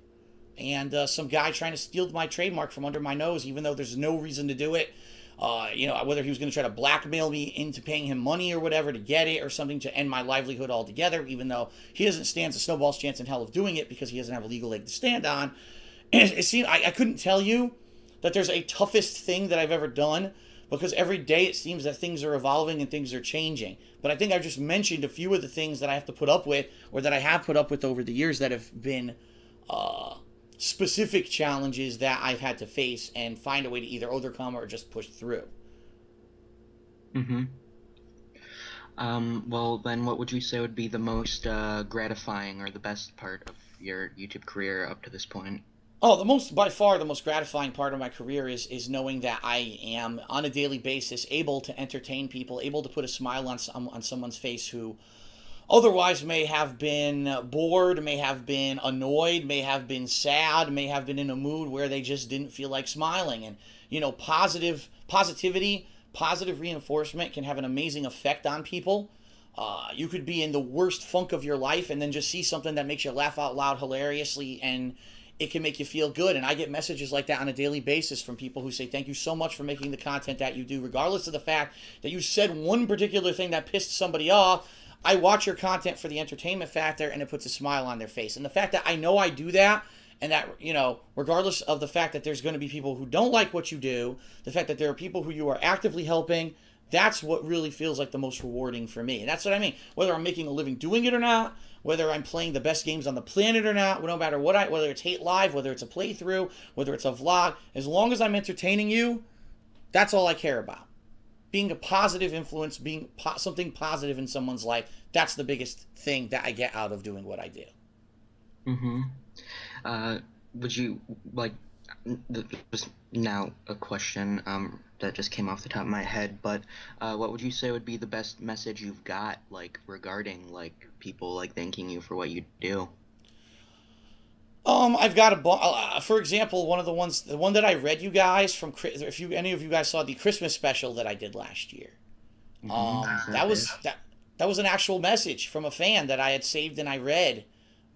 And some guy trying to steal my trademark from under my nose, even though there's no reason to do it. Whether he was going to try to blackmail me into paying him money or whatever to get it, or something to end my livelihood altogether, even though he doesn't stand a snowball's chance in hell of doing it because he doesn't have a legal leg to stand on. It seemed, I couldn't tell you that there's a toughest thing that I've ever done, because every day it seems that things are evolving and things are changing. But I think I've just mentioned a few of the things that I have to put up with, or that I have put up with over the years, that have been specific challenges that I've had to face and find a way to either overcome or just push through. Mm-hmm. Well, then what would you say would be the most gratifying or the best part of your YouTube career up to this point? Oh, by far the most gratifying part of my career is knowing that I am, on a daily basis, able to entertain people, able to put a smile on someone's face who otherwise may have been bored, may have been annoyed, may have been sad, may have been in a mood where they just didn't feel like smiling. And, positivity, positive reinforcement can have an amazing effect on people. You could be in the worst funk of your life and then just see something that makes you laugh out loud hilariously, and it can make you feel good. And I get messages like that on a daily basis from people who say, thank you so much for making the content that you do, regardless of the fact that you said one particular thing that pissed somebody off. I watch your content for the entertainment factor, and it puts a smile on their face. And the fact that I know I do that, and that, regardless of the fact that there's going to be people who don't like what you do, the fact that there are people who you are actively helping, that's what really feels like the most rewarding for me. And that's what I mean. Whether I'm making a living doing it or not, whether I'm playing the best games on the planet or not, no matter what, whether it's Hate Live, whether it's a playthrough, whether it's a vlog, as long as I'm entertaining you, that's all I care about. Being a positive influence, being something positive in someone's life, that's the biggest thing that I get out of doing what I do. Mm-hmm. Would you, just now a question that just came off the top of my head, but what would you say would be the best message you've got, regarding, people, thanking you for what you do? I've got for example, the one that I read you guys from, if any of you guys saw the Christmas special that I did last year, that was an actual message from a fan that I had saved and I read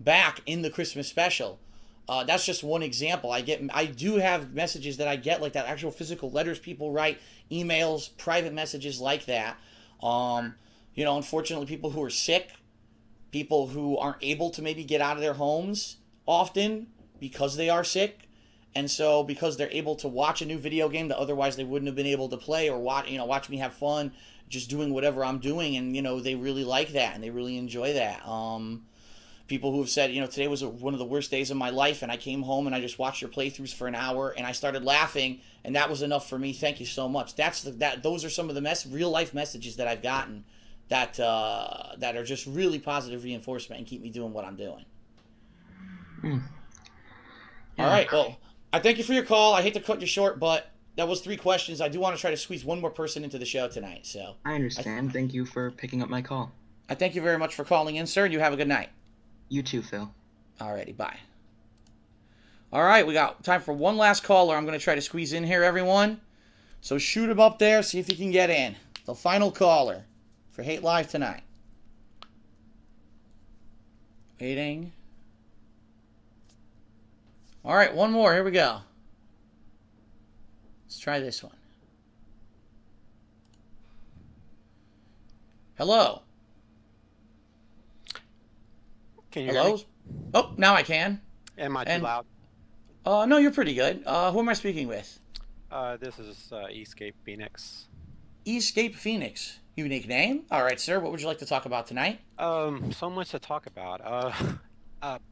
back in the Christmas special. That's just one example. I do have messages that I get like that, actual physical letters people write, emails, private messages like that. Unfortunately, people who are sick, people who aren't able to maybe get out of their homes often because they are sick, and so because they're able to watch a new video game that otherwise they wouldn't have been able to play, or watch me have fun just doing whatever I'm doing, and they really like that and they really enjoy that. People who have said, today was one of the worst days of my life, and I came home and I just watched your playthroughs for an hour and I started laughing, and that was enough for me. Thank you so much. Those are some of the real life messages that I've gotten that are just really positive reinforcement and keep me doing what I'm doing. Yeah. All right. Well, I thank you for your call. I hate to cut you short, but that was 3 questions. I do want to try to squeeze one more person into the show tonight. So I understand. Thank you for picking up my call. I thank you very much for calling in, sir. You have a good night. You too, Phil. Alrighty, bye. All right, we got time for one last caller. I'm going to try to squeeze in here, everyone. So shoot him up there, see if he can get in. The final caller for Hate Live tonight. Waiting. All right, one more. Here we go. Let's try this one. Hello. Can you Hello? hear me? Oh, now I can. Am I too loud? No, you're pretty good. Who am I speaking with? This is Escape Phoenix. Escape Phoenix. Unique name. All right, sir. What would you like to talk about tonight? So much to talk about.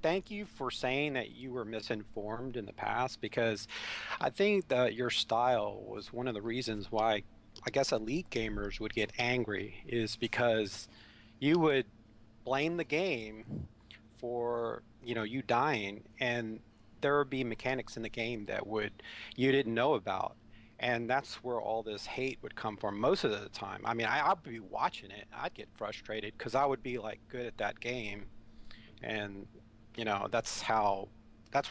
Thank you for saying that you were misinformed in the past, because I think that your style was one of the reasons why I guess elite gamers would get angry, is because you would blame the game for, you know, you dying, and there would be mechanics in the game that you didn't know about. And that's where all this hate would come from most of the time. I mean, I'd be watching it, I'd get frustrated because I would be like good at that game, and you know, that's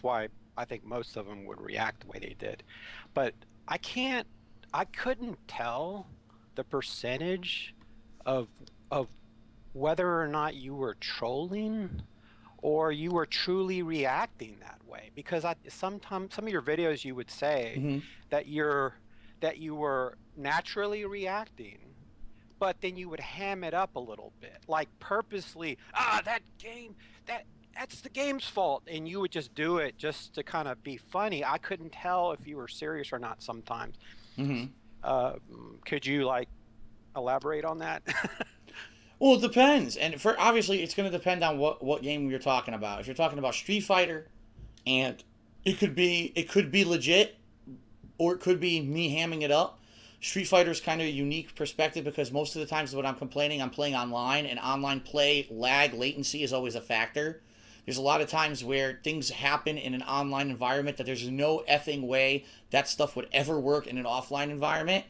why I think most of them would react the way they did. But I couldn't tell the percentage of whether or not you were trolling or you were truly reacting that way, because sometimes some of your videos you would say that you were naturally reacting, but then you would ham it up a little bit, like purposely, that's the game's fault, and you would just do it just to kind of be funny. I couldn't tell if you were serious or not sometimes. Could you like elaborate on that? Well, it depends, and obviously it's going to depend on what game you're talking about. If you're talking about Street Fighter, and it could be legit, or it could be me hamming it up. Street Fighter is kind of a unique perspective because most of the times when I'm complaining, I'm playing online, and online play lag latency is always a factor. There's a lot of times where things happen in an online environment that there's no effing way that stuff would ever work in an offline environment.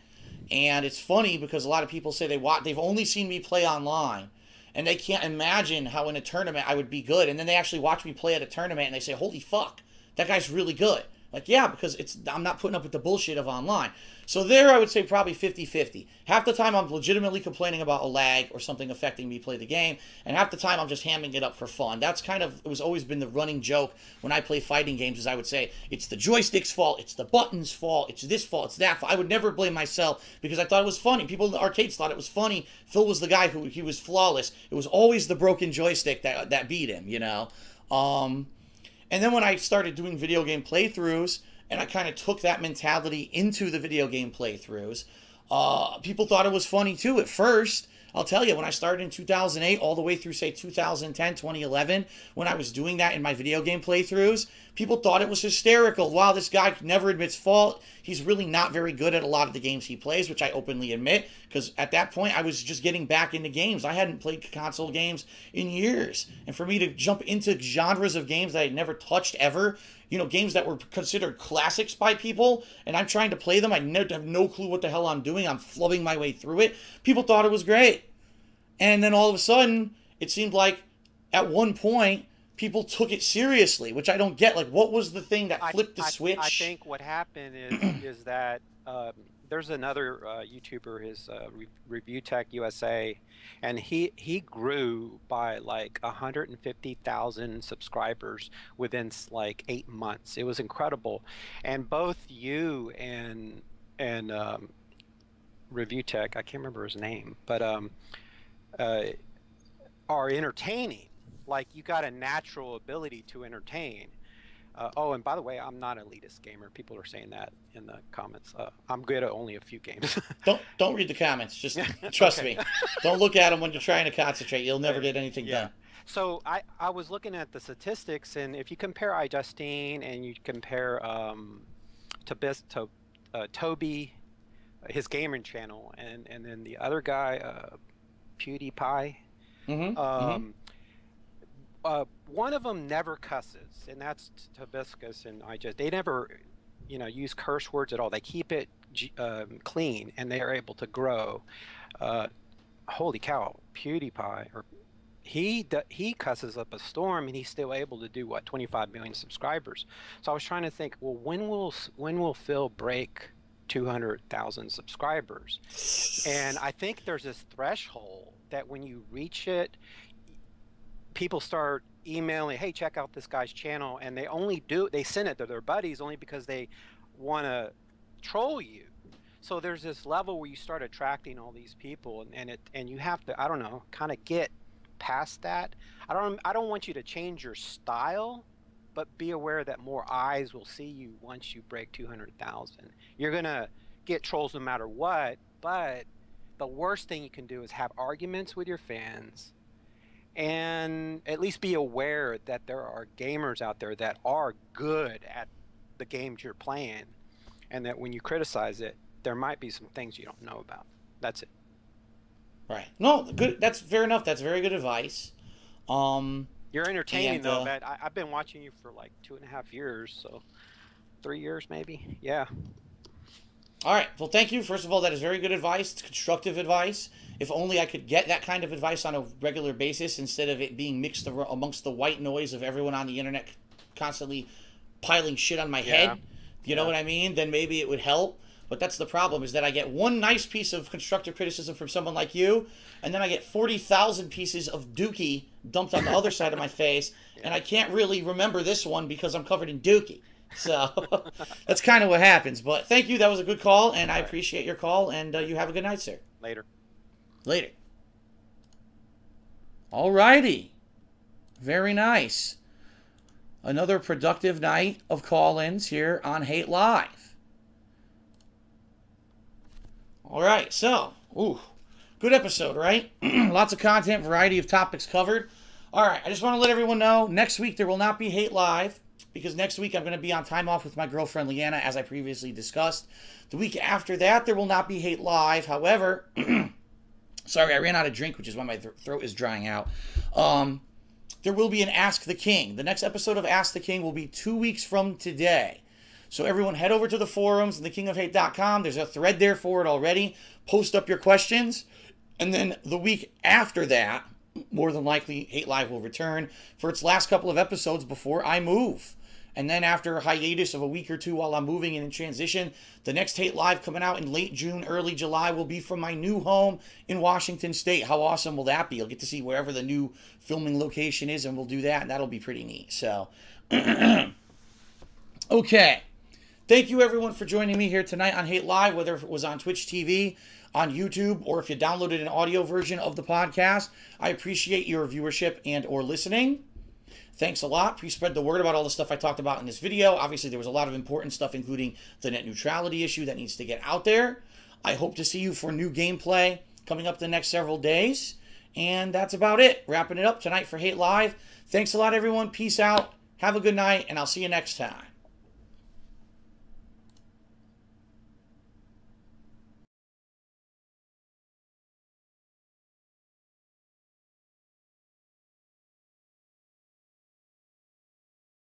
And it's funny because a lot of people say they've only seen me play online, and they can't imagine how in a tournament I would be good. And then they actually watch me play at a tournament and they say, holy fuck, that guy's really good. Like, yeah, because I'm not putting up with the bullshit of online. So there I would say probably 50-50. Half the time I'm legitimately complaining about a lag or something affecting me play the game, and half the time I'm just hamming it up for fun. That's kind of, it was always been the running joke when I play fighting games, is I would say, it's the joystick's fault, it's the button's fault, it's this fault, it's that fault. I would never blame myself because I thought it was funny. People in the arcades thought it was funny. Phil was the guy he was flawless. It was always the broken joystick that beat him, you know? And then when I started doing video game playthroughs, and I kind of took that mentality into the video game playthroughs, people thought it was funny too at first. I'll tell you, when I started in 2008 all the way through, say, 2010, 2011, when I was doing that in my video game playthroughs, people thought it was hysterical. Wow, this guy never admits fault. He's really not very good at a lot of the games he plays, which I openly admit, because at that point, I was just getting back into games. I hadn't played console games in years. And for me to jump into genres of games that I'd never touched ever, you know, games that were considered classics by people, and I'm trying to play them, I have no clue what the hell I'm doing. I'm flubbing my way through it. People thought it was great. And then all of a sudden, it seemed like at one point, people took it seriously, which I don't get. Like, what was the thing that flipped the switch? I think what happened is that there's another YouTuber, his Review Tech USA, and he grew by like 150,000 subscribers within like 8 months. It was incredible, and both you and Review Tech, I can't remember his name, but are entertaining. Like, you got a natural ability to entertain. Oh, and by the way, I'm not an elitist gamer. People are saying that in the comments. I'm good at only a few games. Don't read the comments. Just trust me. Don't look at them when you're trying to concentrate. You'll never get anything done. So I was looking at the statistics, and if you compare iJustine and you compare Toby, his gaming channel, and then the other guy, PewDiePie, one of them never cusses, and that's Tobiscus and they never, you know, use curse words at all. They keep it clean, and they are able to grow. Holy cow, PewDiePie, he cusses up a storm, and he's still able to do what, 25 million subscribers. So I was trying to think, well, when will Phil break 200,000 subscribers? And I think there's this threshold that when you reach it, people start emailing, hey, check out this guy's channel, and they send it to their buddies only because they want to troll you. So there's this level where you start attracting all these people, and you have to, I don't know, kind of get past that. I don't want you to change your style, but be aware that more eyes will see you once you break 200,000. You're gonna get trolls no matter what, but the worst thing you can do is have arguments with your fans, and at least be aware that there are gamers out there that are good at the games you're playing, and that when you criticize it, there might be some things you don't know about. That's it. Right. No, good. That's fair enough. That's very good advice. You're entertaining, and, though, but I've been watching you for like 2.5 years, so 3 years maybe. Yeah. All right. Well, thank you. First of all, that is very good advice. It's constructive advice. If only I could get that kind of advice on a regular basis instead of it being mixed amongst the white noise of everyone on the internet constantly piling shit on my head. You know what I mean? Then maybe it would help. But that's the problem, is that I get one nice piece of constructive criticism from someone like you, and then I get 40,000 pieces of dookie dumped on the other side of my face, and I can't really remember this one because I'm covered in dookie. So that's kind of what happens. But thank you. That was a good call, and I appreciate your call, and you have a good night, sir. Later. Later. All righty. Very nice. Another productive night of call-ins here on Hate Live. All right, so, good episode, right? Lots of content, variety of topics covered. All right, I just want to let everyone know, next week there will not be Hate Live, because next week I'm going to be on time off with my girlfriend Leanna, as I previously discussed. The week after that, there will not be Hate Live. However, sorry, I ran out of drink, which is why my throat is drying out. There will be an Ask the King. The next episode of Ask the King will be 2 weeks from today. So everyone head over to the forums and thekingofhate.com. There's a thread there for it already. Post up your questions. And then the week after that, more than likely, Hate Live will return for its last couple of episodes before I move. And then after a hiatus of a week or two while I'm moving and in transition, the next Hate Live coming out in late June, early July will be from my new home in Washington State. How awesome will that be? You'll get to see wherever the new filming location is, and we'll do that, and that'll be pretty neat. So, okay. Thank you, everyone, for joining me here tonight on Hate Live, whether it was on Twitch TV, on YouTube, or if you downloaded an audio version of the podcast. I appreciate your viewership and or listening. Thanks a lot. Please spread the word about all the stuff I talked about in this video. Obviously, there was a lot of important stuff, including the net neutrality issue that needs to get out there. I hope to see you for new gameplay coming up the next several days. And that's about it. Wrapping it up tonight for Hate Live. Thanks a lot, everyone. Peace out. Have a good night, and I'll see you next time.